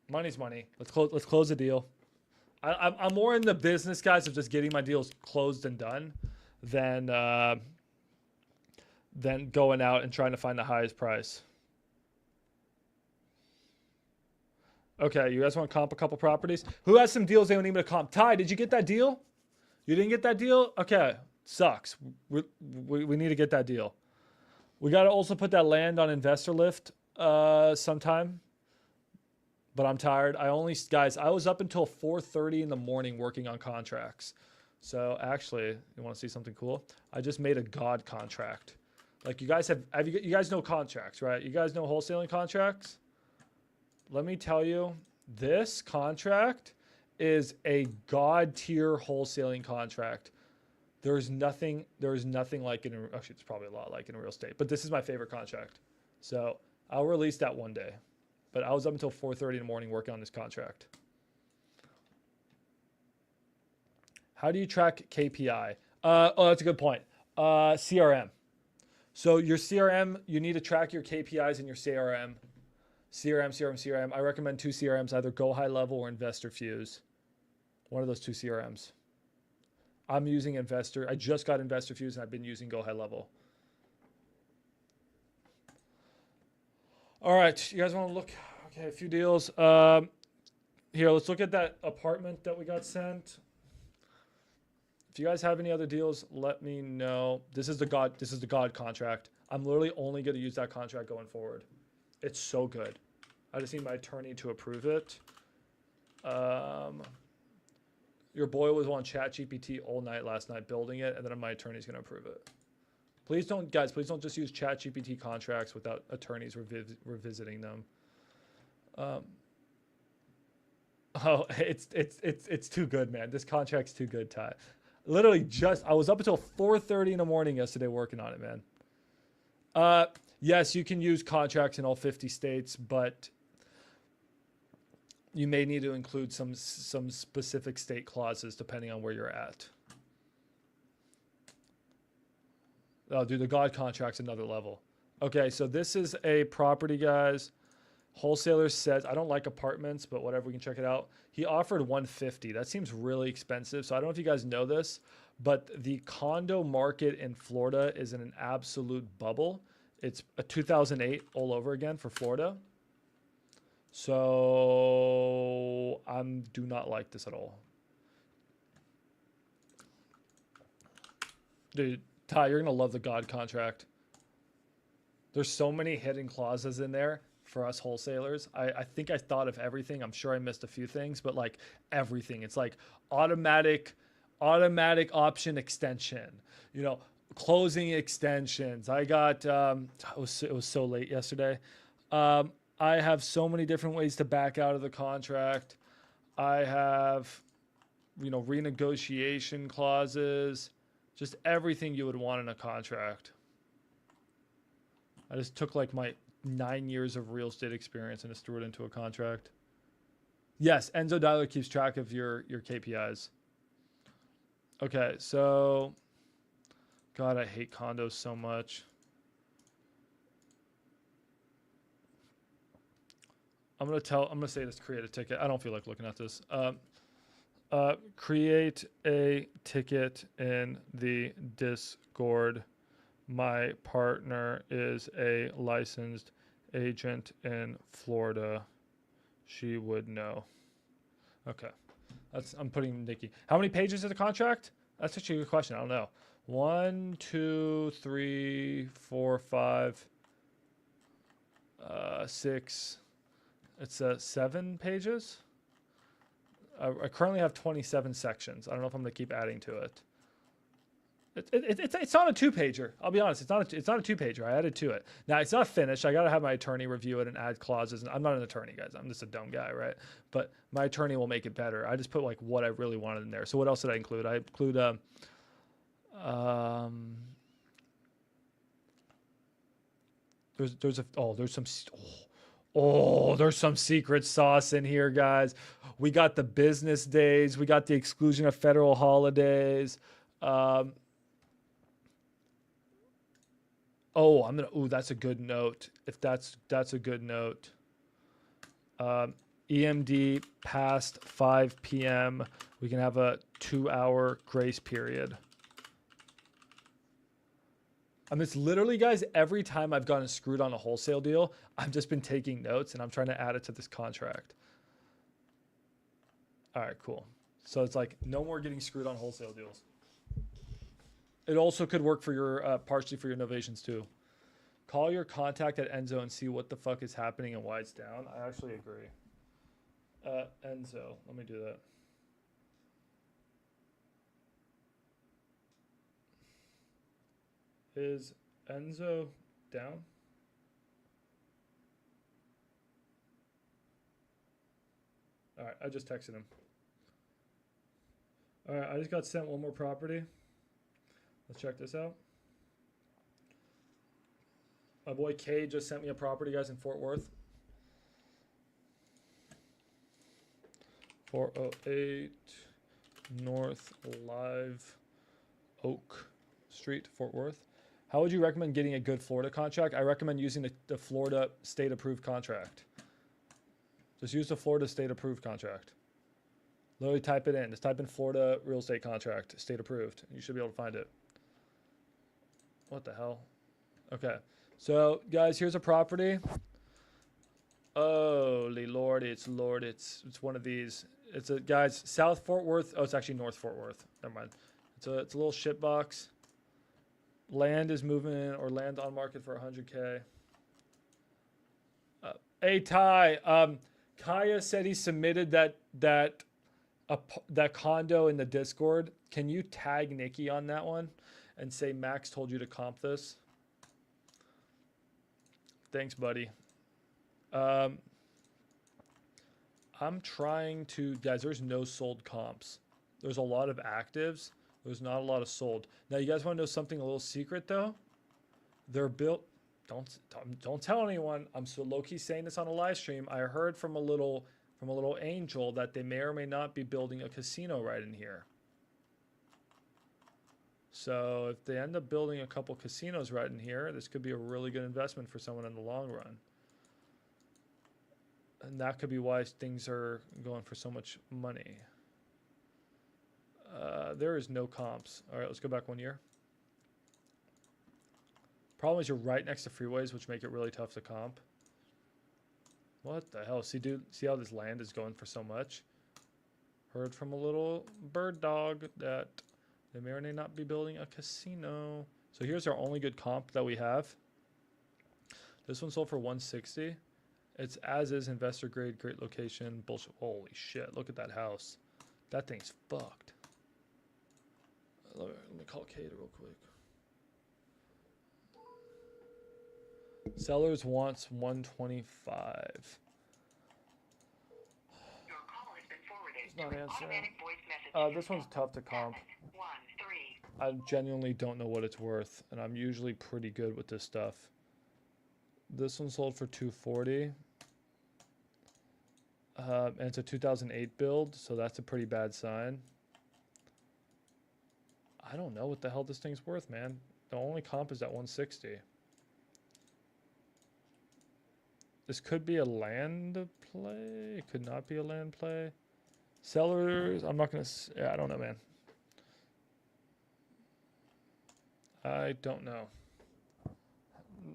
money's money. Let's close the deal. I'm more in the business, guys, of just getting my deals closed and done than going out and trying to find the highest price. Okay, you guys want to comp a couple properties? Who has some deals they don't need me to comp? Ty, did you get that deal? You didn't get that deal? Okay, sucks. We need to get that deal. We got to also put that land on investor lift sometime. But I'm tired. I was up until 4:30 in the morning working on contracts. So actually, you want to see something cool? I just made a God contract. Like you guys you guys know contracts, right? You guys know wholesaling contracts? let me tell you, this contract is a god tier wholesaling contract. There's nothing like it. Actually, it's probably a lot like in real estate, but this is my favorite contract. So I'll release that one day. But I was up until 4:30 in the morning working on this contract. How do you track KPI? Oh, that's a good point. CRM. So your CRM, you need to track your KPIs in your CRM. CRM. I recommend 2 CRMs, either Go High Level or Investor Fuse. One of those 2 CRMs. I'm using Investor. I just got Investor Fuse and I've been using Go High Level. All right, you guys want to look? Okay, a few deals. Here, let's look at that apartment that we got sent. If you guys have any other deals, let me know. This is the God contract. I'm literally only going to use that contract going forward. It's so good. I just need my attorney to approve it. Your boy was on ChatGPT all night last night building it, and then my attorney's going to approve it. Please don't just use ChatGPT contracts without attorneys revisiting them. Oh, it's too good, man. This contract's too good, Ty. Literally I was up until 4:30 in the morning yesterday working on it, man. Yes, you can use contracts in all 50 states, but you may need to include some specific state clauses depending on where you're at. Oh, dude, the God contract's another level. Okay, so this is a property, guys. Wholesalers says, I don't like apartments, but whatever, we can check it out. He offered $150. That seems really expensive. So I don't know if you guys know this, but the condo market in Florida is in an absolute bubble. It's a 2008 all over again for Florida. So I do not like this at all. Dude, Ty, you're going to love the God contract. There's so many hidden clauses in there for us wholesalers. I think I thought of everything. I'm sure I missed a few things, but like everything. It's like automatic option extension, you know, closing extensions. I got, it was so late yesterday. I have so many different ways to back out of the contract. I have, you know, renegotiation clauses, just everything you would want in a contract. I just took like my 9 years of real estate experience and just threw it into a contract. Yes, Enzo Dialer keeps track of your KPIs. Okay, so God, I hate condos so much. I'm gonna say this, create a ticket. I don't feel like looking at this. Create a ticket in the Discord. My partner is a licensed agent in Florida. She would know. Okay. I'm putting Nikki. How many pages is the contract? That's actually a good question. I don't know. 1, 2, 3, 4, 5, 6. It's 7 pages. I currently have 27 sections. I don't know if I'm going to keep adding to it. It's not a 2-pager. I'll be honest. It's not a 2-pager. I added to it. Now it's not finished. I got to have my attorney review it and add clauses. And I'm not an attorney, guys. I'm just a dumb guy, right? But my attorney will make it better. I just put like what I really wanted in there. So what else did I include? I include there's some secret sauce in here, guys. We got the business days. We got the exclusion of federal holidays. That's a good note. If that's a good note. EMD past 5 p.m. We can have a 2-hour grace period. It's literally, guys, every time I've gotten screwed on a wholesale deal, I've just been taking notes and I'm trying to add it to this contract. All right, cool. So it's like no more getting screwed on wholesale deals. It also could work for your partially for your innovations too. Call your contact at Enzo and see what the fuck is happening and why it's down. I actually agree. Enzo, let me do that. Is Enzo down? All right, I just texted him. All right, I just got sent one more property. Let's check this out. My boy Kay just sent me a property, guys, in Fort Worth. 408 North Live Oak Street, Fort Worth. How would you recommend getting a good Florida contract? I recommend using the Florida state approved contract. Just use the Florida state approved contract. Literally type it in. Just type in Florida real estate contract, state approved. You should be able to find it. What the hell? Okay. So, guys, here's a property. Holy Lord, it's one of these. It's a, guys, South Fort Worth. Oh, it's actually North Fort Worth. Never mind. It's a little shit box. Land is moving, or land on market for 100K. Hey, Ty. Kaya said he submitted that condo in the Discord. Can you tag Nikki on that one and say Max told you to comp this? Thanks, buddy. I'm trying to, guys, there's no sold comps. There's a lot of actives. There's not a lot of sold. Now, you guys want to know something a little secret, though? They're built, don't tell anyone. I'm so low-key saying this on a live stream. I heard from a little angel that they may or may not be building a casino right in here. So if they end up building a couple casinos right in here, this could be a really good investment for someone in the long run. And that could be why things are going for so much money. There is no comps. All right, let's go back 1 year. Problem is you're right next to freeways, which make it really tough to comp. What the hell? See, dude, see how this land is going for so much? Heard from a little bird dog that they may or may not be building a casino. So here's our only good comp that we have. This one sold for 160. It's as is, investor grade, great location. Bullshit. Holy shit. Look at that house. That thing's fucked. Let me call Kate real quick. Sellers wants 125. Your call has been forwarded. It's not answering. This one's tough to comp. I genuinely don't know what it's worth, and I'm usually pretty good with this stuff. This one sold for 240. And it's a 2008 build, so that's a pretty bad sign. I don't know what the hell this thing's worth, man. The only comp is at 160. This could be a land play. It could not be a land play. Sellers, I'm not going to... Yeah, I don't know, man. I don't know.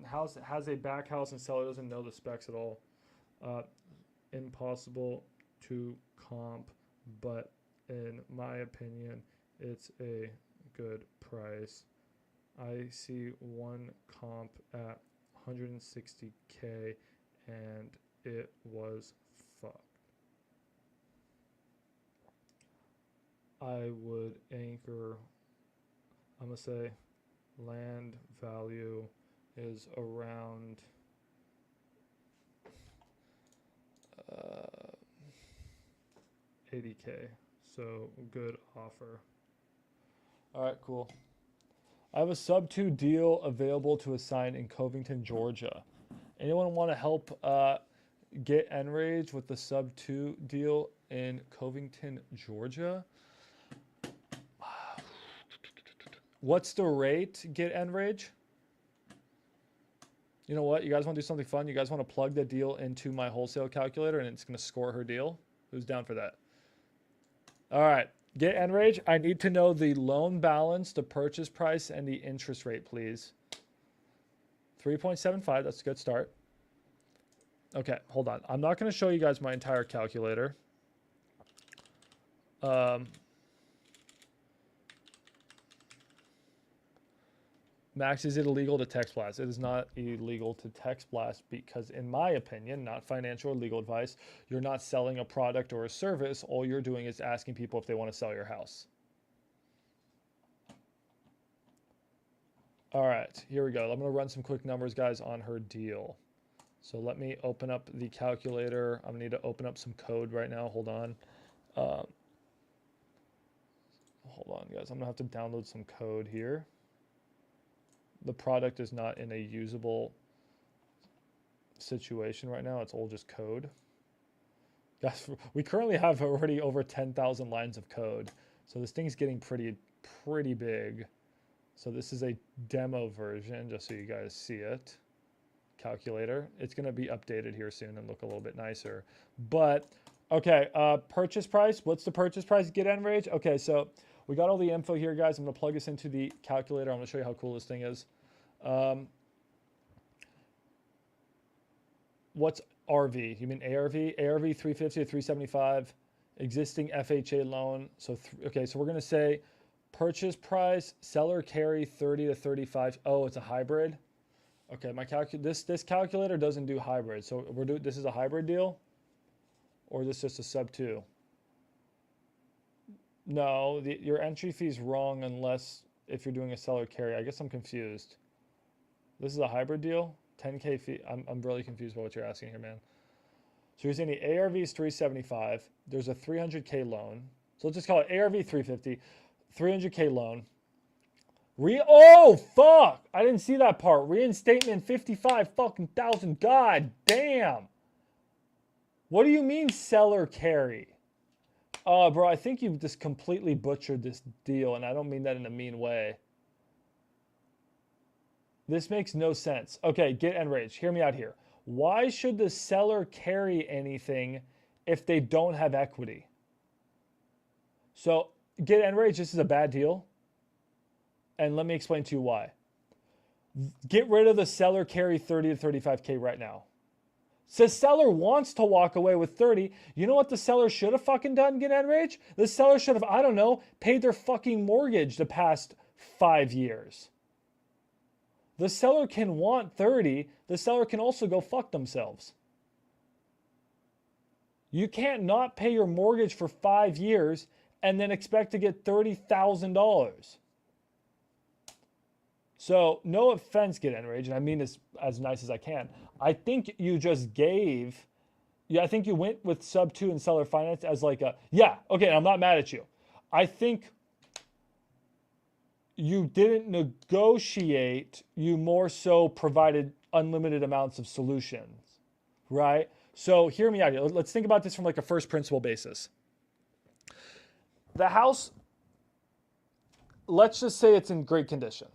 House has a back house and seller doesn't know the specs at all. Impossible to comp, but in my opinion, it's a good price. I see one comp at 160K and it was fucked. I would anchor, I'm gonna say land value is around $80K, so good offer. All right, cool. I have a sub 2 deal available to assign in Covington, Georgia. Anyone want to help get Enrage with the sub 2 deal in Covington, Georgia? What's the rate, get Enrage? You know what? You guys want to do something fun? You guys want to plug the deal into my wholesale calculator and it's going to score her deal? Who's down for that? All right. Get Enrage. I need to know the loan balance, the purchase price, and the interest rate, please. 3.75. That's a good start. Okay, hold on. I'm not going to show you guys my entire calculator. Max, is it illegal to text blast? It is not illegal to text blast because, in my opinion, not financial or legal advice, you're not selling a product or a service. All you're doing is asking people if they want to sell your house. All right, here we go. I'm going to run some quick numbers, guys, on her deal. So let me open up the calculator. I'm gonna need to open up some code right now. Hold on. Hold on, guys. I'm gonna have to download some code here. The product is not in a usable situation right now. It's all just code. Guys, we currently have already over 10,000 lines of code. So this thing's getting pretty big. So this is a demo version, just so you guys see it. Calculator. It's going to be updated here soon and look a little bit nicer. But, okay, purchase price. What's the purchase price? Get end range. Okay, so we got all the info here, guys. I'm going to plug this into the calculator. I'm going to show you how cool this thing is. What's RV? You mean ARV? ARV 350 to 375. Existing FHA loan. So, okay, so we're going to say purchase price, seller carry 30 to 35. Oh, it's a hybrid. Okay, my this calculator doesn't do hybrid. So this is a hybrid deal, or is this just a sub 2? No, your entry fee is wrong unless if you're doing a seller carry. I guess I'm confused. This is a hybrid deal, 10K fee. I'm really confused by what you're asking here, man. So you're saying the ARV is 375. There's a 300K loan. So let's just call it ARV 350, 300K loan. Oh, fuck. I didn't see that part. Reinstatement 55 fucking thousand. God damn. What do you mean seller carry? Bro, I think you've just completely butchered this deal, and I don't mean that in a mean way. This makes no sense. Okay, get enraged. Hear me out here. Why should the seller carry anything if they don't have equity? So, get enraged. This is a bad deal. And let me explain to you why. Get rid of the seller carry 30 to 35K right now. So the seller wants to walk away with 30. You know what the seller should have fucking done, get enraged? The seller should have, I don't know, paid their fucking mortgage the past 5 years. The seller can want 30. The seller can also go fuck themselves. You can't not pay your mortgage for 5 years and then expect to get $30,000. So, no offense, get enraged, and I mean this as nice as I can. I think you just gave, I think you went with sub 2 and seller finance as like a, yeah, okay, I'm not mad at you. I think you didn't negotiate, you more so provided unlimited amounts of solutions, right? So, hear me out here. Let's think about this from like a first principle basis. The house, let's just say it's in great condition.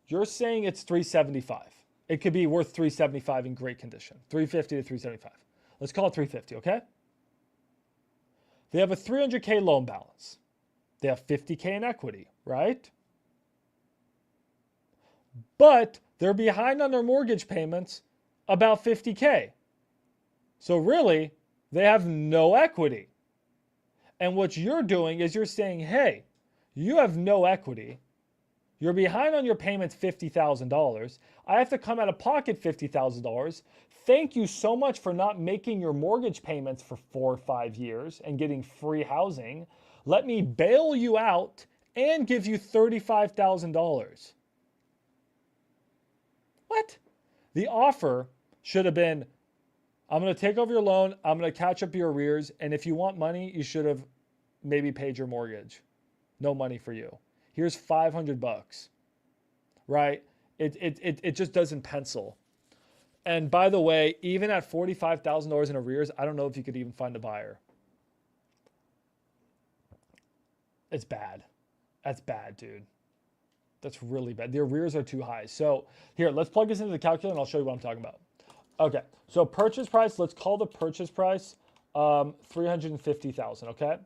You're saying it's 375. It could be worth 375 in great condition. 350 to 375. Let's call it 350, okay? They have a 300K loan balance. They have 50K in equity, right? But they're behind on their mortgage payments about 50K. So really, they have no equity. And what you're doing is you're saying, hey, you have no equity. You're behind on your payments $50,000. I have to come out of pocket $50,000. Thank you so much for not making your mortgage payments for 4 or 5 years and getting free housing. Let me bail you out and give you $35,000. What? The offer should have been, I'm going to take over your loan. I'm going to catch up your arrears. And if you want money, you should have maybe paid your mortgage. No money for you. Here's $500, right? It just doesn't pencil. And by the way, even at $45,000 in arrears, I don't know if you could even find a buyer. It's bad. That's bad, dude. That's really bad. The arrears are too high. So here, let's plug this into the calculator and I'll show you what I'm talking about. Okay, so purchase price, let's call the purchase price $350,000, okay?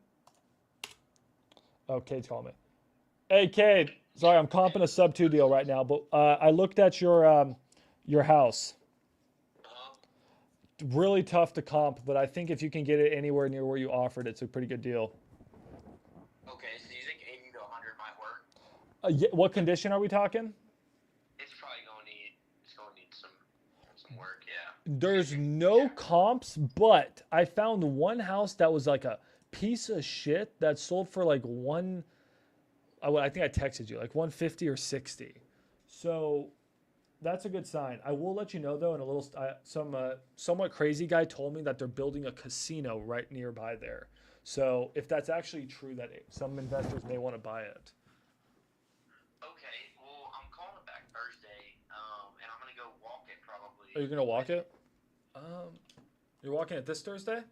Oh, Kate's calling me. Hey, Kate. Sorry, I'm comping a sub 2 deal right now, but I looked at your house. Really tough to comp, but I think if you can get it anywhere near where you offered, it's a pretty good deal. Okay, so you think 80 to 100 might work? Yeah, what condition are we talking? It's probably going to need some work, yeah. There's no comps, but I found one house that was like a piece of shit that sold for like I think I texted you, like 150 or 60. So That's a good sign. I will let you know though. In a little, some somewhat crazy guy told me that they're building a casino right nearby there. So if that's actually true, that some investors may want to buy it. Okay, well, I'm calling it back Thursday, and I'm gonna go walk it probably. Are you gonna walk it? You're walking it this Thursday? I'm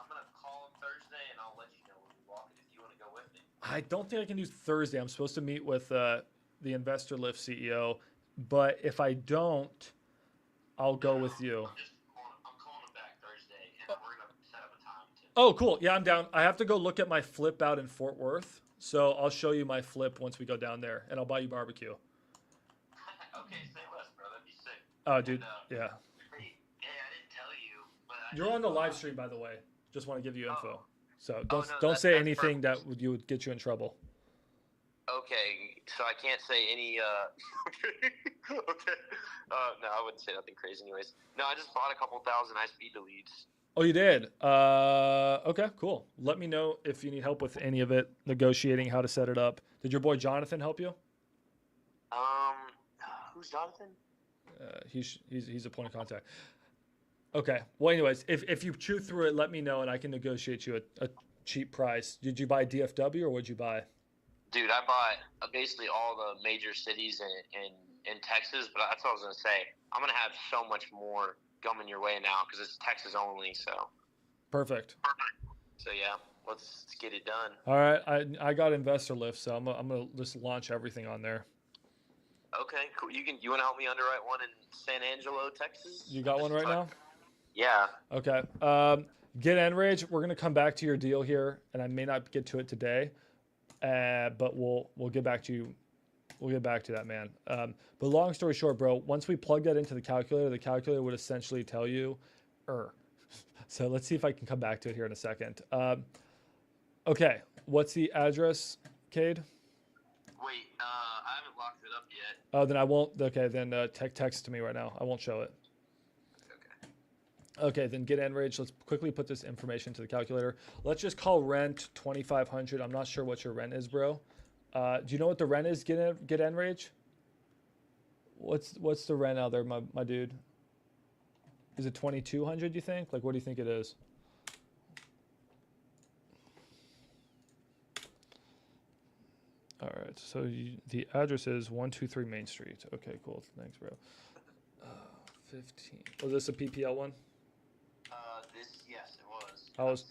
gonna call him Thursday, and I'll let you know when we walk it if you want to go with me. I don't think I can do Thursday. I'm supposed to meet with the Investor Lift CEO, but if I don't, I'll go with you. I'm calling him back Thursday, and we're gonna set up a time to. Oh, cool. Yeah, I'm down. I have to go look at my flip out in Fort Worth, so I'll show you my flip once we go down there, and I'll buy you barbecue. Okay, say less, bro. That'd be sick. Oh, dude. And, Yeah. hey, I didn't tell you, but You're on the live stream, by the way. Just want to give you info. So no, don't say that's anything that would get you in trouble. Okay, so I can't say any. Okay. No, I wouldn't say nothing crazy, anyways. No, I just bought a couple thousand high-speed deletes. Oh, you did? Okay, cool. Let me know if you need help with any of it, negotiating how to set it up. Did your boy Jonathan help you? Who's Jonathan? He's a point of contact. Okay. Well, anyways, if you chew through it, let me know and I can negotiate you a cheap price. Did you buy DFW or what'd you buy? Dude, I bought basically all the major cities in Texas, but that's what I was gonna say. I'm gonna have so much more coming your way now because it's Texas only. So. Perfect. So yeah, let's get it done. All right. I got Investor Lift, so I'm gonna just launch everything on there. Okay, cool. You want to help me underwrite one in San Angelo, Texas? You got one right now? Yeah. Okay. Get Enrage. We're gonna come back to your deal here, and I may not get to it today, but we'll get back to you. We'll get back to that, man. But long story short, bro, once we plug that into the calculator would essentially tell you, So let's see if I can come back to it here in a second. Okay, what's the address, Cade? Wait, I haven't locked it up yet. Oh, then I won't. Okay, then text to me right now. I won't show it. Okay, then get Enrage. Let's quickly put this information to the calculator. Let's just call rent 2,500. I'm not sure what your rent is, bro. Do you know what the rent is? Get Enrage. What's the rent out there, my dude? Is it 2,200? You think? Like, what do you think it is? All right. So the address is 123 Main Street. Okay, cool. Thanks, bro. 15. Was this a PPL one? Yes, it was. I was.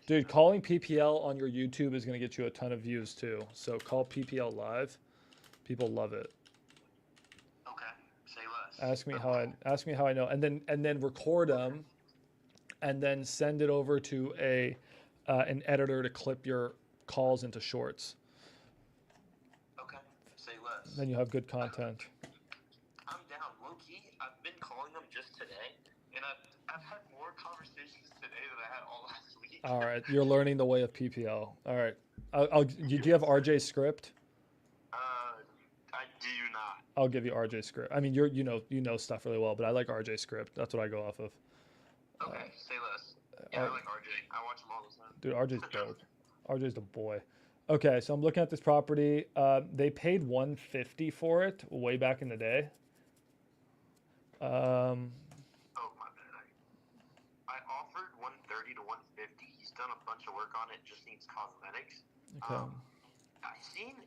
Dude, calling PPL on your YouTube is going to get you a ton of views too. So call PPL live. People love it. Okay. Say less. Ask me how I know, and then record them, and then send it over to an editor to clip your calls into shorts. Okay. Say less. Then you have good content. I'm down. Low key, I've been calling them just today, and I've had more conversations today than I had all last week. All right, you're learning the way of PPL. All right, do you have RJ script? I do not. I'll give you RJ script. I mean, you know stuff really well, but I like RJ script. That's what I go off of. Okay, say less. Yeah, I like RJ. I watch him all the time. Dude, RJ's dope. RJ's the boy. Okay, so I'm looking at this property. They paid $150 for it way back in the day. Oh my bad. I offered $130 to $150. He's done a bunch of work on it. Just needs cosmetics. Okay.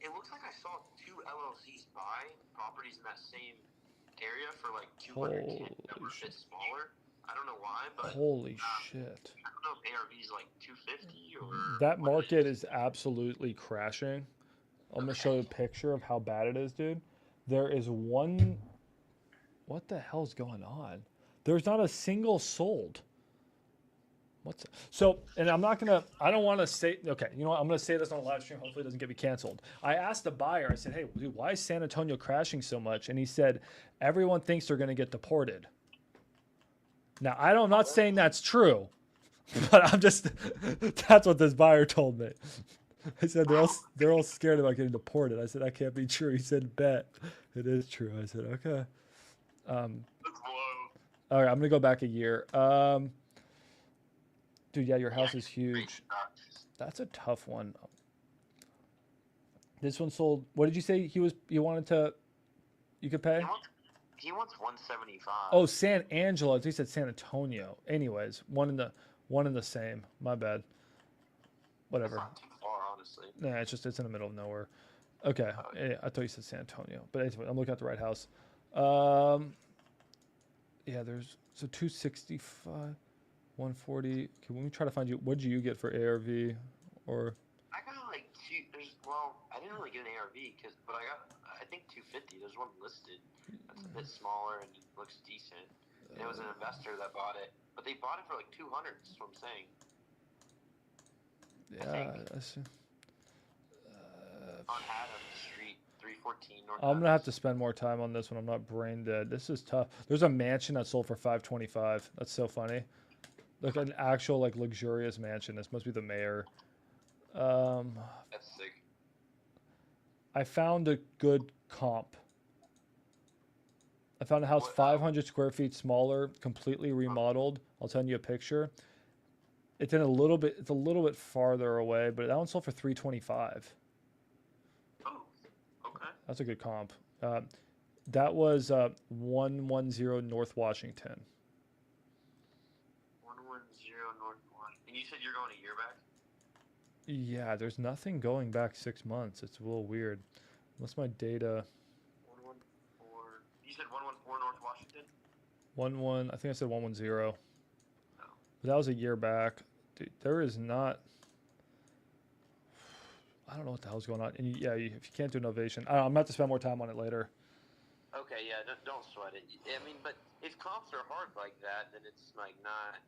It looks like I saw two LLCs buy properties in that same area for like 210 that were a bit smaller. I don't know why, but holy shit. I don't know if ARV is like 250 or that market is absolutely crashing. I'm gonna show you a picture of how bad it is, dude. There is one. What the hell's going on? There's not a single sold. And I don't want to say, okay, you know what? I'm going to say this on a live stream. Hopefully it doesn't get me canceled. I asked the buyer, I said, hey, dude, why is San Antonio crashing so much? And he said, everyone thinks they're going to get deported. Now, I'm not saying that's true, but that's what this buyer told me. I said, they're all scared about getting deported. I said, that can't be true. He said, bet. It is true. I said, okay. All right, I'm going to go back a year. Dude, yeah, your house is huge. That's a tough one. This one sold. What did you say he wanted to you could pay? He wants 175. Oh, San Angelo. I think he said San Antonio. Anyways, one in the same. My bad. Whatever. That's not too far, honestly. Nah, it's in the middle of nowhere. Okay. Yeah, I thought you said San Antonio. But anyway, I'm looking at the right house. Yeah, there's 265, 140. Okay, let me try to find you. What did you get for ARV or? I got like two. I didn't really get an ARV but I think 250. There's one listed that's a bit smaller and it looks decent. And it was an investor that bought it, but they bought it for like 200. That's what I'm saying. Yeah, that's. On Adams Street, 314 North. I'm gonna have to spend more time on this when I'm not brain dead. This is tough. There's a mansion that sold for $525. That's so funny. Like an actual like luxurious mansion. This must be the mayor. That's sick. I found a good comp. I found a house 500 square feet smaller, completely remodeled. I'll send you a picture. It's a little bit farther away, but that one sold for $325. Oh, okay. That's a good comp. That was 110 North Washington. 110 North Washington. And you said you're going a year back? Yeah, there's nothing going back 6 months. It's a little weird. Unless my data. 114. You said 114 North Washington? I think I said 110. Oh. But that was a year back. Dude, there is not. I don't know what the hell's going on. And if you can't do innovation, I'm gonna have to spend more time on it later. Okay, yeah, don't sweat it. I mean, but if comps are hard like that, then it's like not. I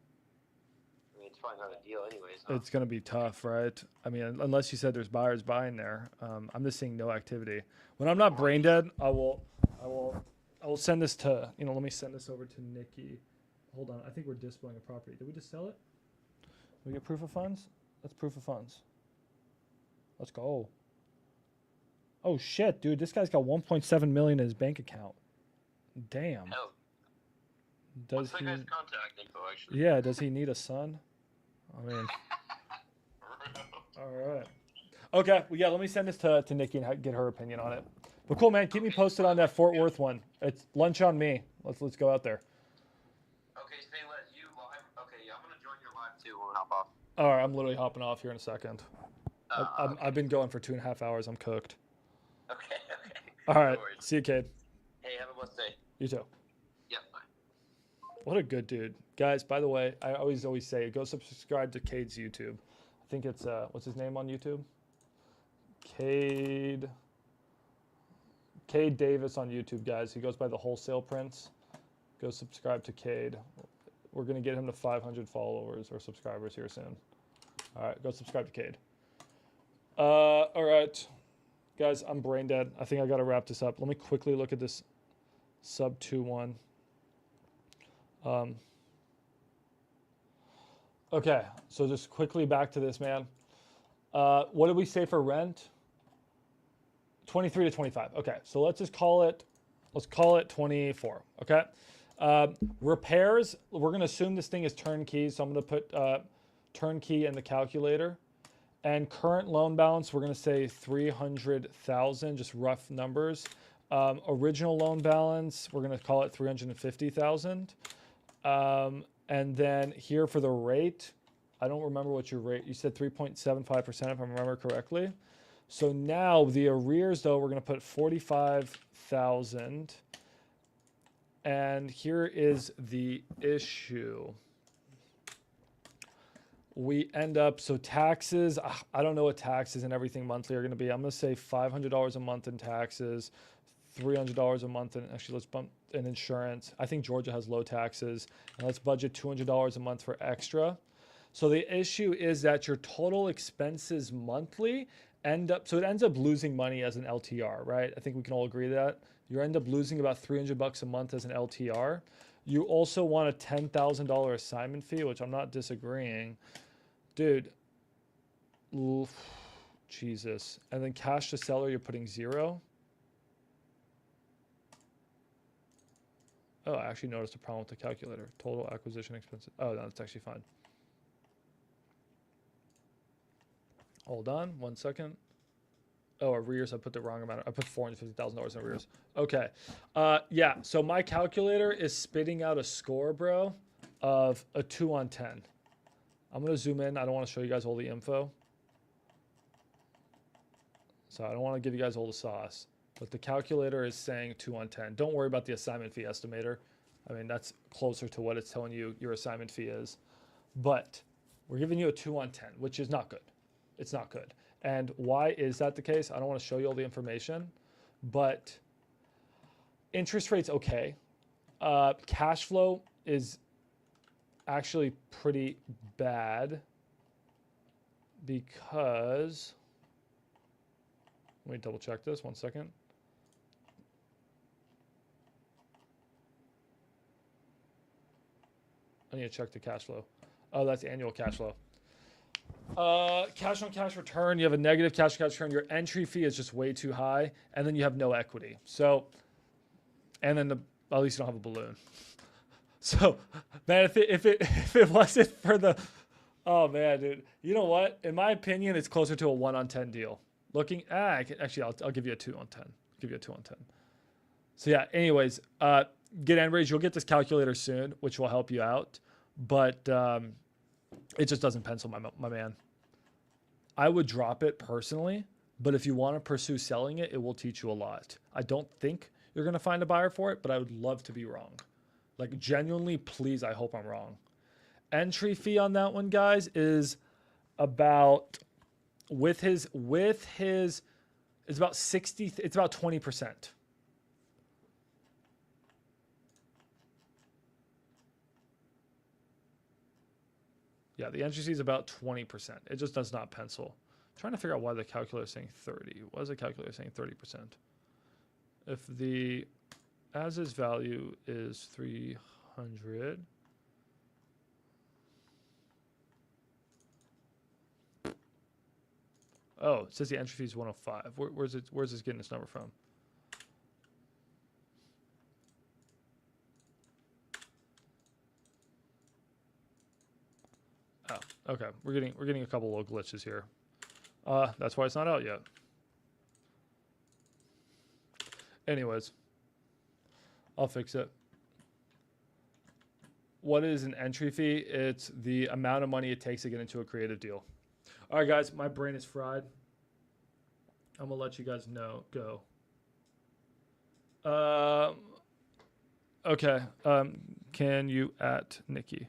mean, it's probably not a deal, anyways. Huh? It's gonna be tough, right? I mean, unless you said there's buyers buying there. I'm just seeing no activity. When I'm not brain dead, I will send this to Let me send this over to Nikki. Hold on, I think we're displaying a property. Did we just sell it? Did we get proof of funds? That's proof of funds. Let's go. Oh shit, dude! This guy's got 1.7 million in his bank account. Damn. Hell. Does What's he? that guy's contact info, actually? Yeah. Does he need a son? I mean. All right. Okay. Well, yeah. Let me send this to Nikki and get her opinion on it. But cool, man. Keep me posted on that Fort Worth one. It's lunch on me. Let's go out there. Okay, stay lit. You live? Okay, yeah. I'm gonna join your live too when we hop off. All right. I'm literally hopping off here in a second. Okay. I've been going for 2.5 hours. I'm cooked. Okay. All right. No worries. See you, Cade. Hey, have a blessed day. You too. Yep. Bye. What a good dude. Guys, by the way, I always say, go subscribe to Cade's YouTube. I think it's, what's his name on YouTube? Cade Davis on YouTube, guys. He goes by the Wholesale Prince. Go subscribe to Cade. We're going to get him to 500 followers or subscribers here soon. All right, go subscribe to Cade. All right. Guys, I'm brain dead. I think I got to wrap this up. Let me quickly look at this sub 2-1. Okay, so just quickly back to this, man. What did we say for rent? 23 to 25. Okay, so let's call it 24. Okay. Repairs, we're going to assume this thing is turnkey, so I'm going to put turnkey in the calculator. And current loan balance, we're going to say 300,000, just rough numbers. Original loan balance, we're going to call it 350,000. And then here for the rate, I don't remember what your rate, you said 3.75% if I remember correctly. So now the arrears though, we're going to put 45,000. And here is the issue. We end up, so taxes, I don't know what taxes and everything monthly are going to be. I'm going to say $500 a month in taxes, $300 a month in, actually let's bump in insurance. I think Georgia has low taxes. And let's budget $200 a month for extra. So the issue is that your total expenses monthly end up, so it ends up losing money as an LTR, right? I think we can all agree that. You end up losing about $300 a month as an LTR. You also want a $10,000 assignment fee, which I'm not disagreeing. Dude, oof, Jesus. And then cash to seller, you're putting 0. Oh, I actually noticed a problem with the calculator. Total acquisition expenses. Oh, no, that's actually fine. Hold on 1 second. Oh, arrears. I put the wrong amount. I put $450,000 in arrears. Okay. Yeah. So my calculator is spitting out a score, bro, of a 2 on 10. I'm going to zoom in. I don't want to show you guys all the info. So I don't want to give you guys all the sauce. But the calculator is saying 2 on 10. Don't worry about the assignment fee estimator. I mean, that's closer to what it's telling you your assignment fee is. But we're giving you a 2 on 10, which is not good. It's not good. And why is that the case? I don't want to show you all the information, but interest rate's okay. Cash flow is actually pretty bad because, let me double check this 1 second. I need to check the cash flow. Oh, that's annual cash flow. Cash on cash return, you have a negative cash on cash return. Your entry fee is just way too high, and then you have no equity. So, and then at least you don't have a balloon. So, man, if it wasn't for the, oh man, dude, you know what? In my opinion, it's closer to a 1 on 10 deal. I'll give you a 2 on 10. Give you a 2 on 10. So yeah. Anyways, get Enrage. You'll get this calculator soon, which will help you out, but it just doesn't pencil, my man. I would drop it personally, but if you want to pursue selling it, it will teach you a lot. I don't think you're going to find a buyer for it, but I would love to be wrong. Like, genuinely, please, I hope I'm wrong. Entry fee on that one, guys, is about, with his, it's about 60, it's about 20%. Yeah, the entry fee is about 20%. It just does not pencil. I'm trying to figure out why the calculator is saying 30. Why is the calculator saying 30%? If the as-is value is 300, oh, it says the entry fee is 105. Where's this getting this number from? Oh, okay. We're getting a couple little glitches here. That's why it's not out yet. Anyways, I'll fix it. What is an entry fee? It's the amount of money it takes to get into a creative deal. All right, guys, my brain is fried. I'm gonna let you guys go. Okay. Can you at Nikki?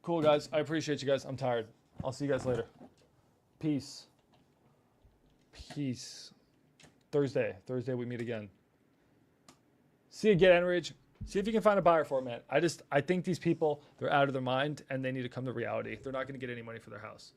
Cool, guys. I appreciate you guys. I'm tired. I'll see you guys later. Peace. Peace. Thursday we meet again. See you again, Enrage. See if you can find a buyer for it, man. I think these people, they're out of their mind and they need to come to reality. They're not going to get any money for their house.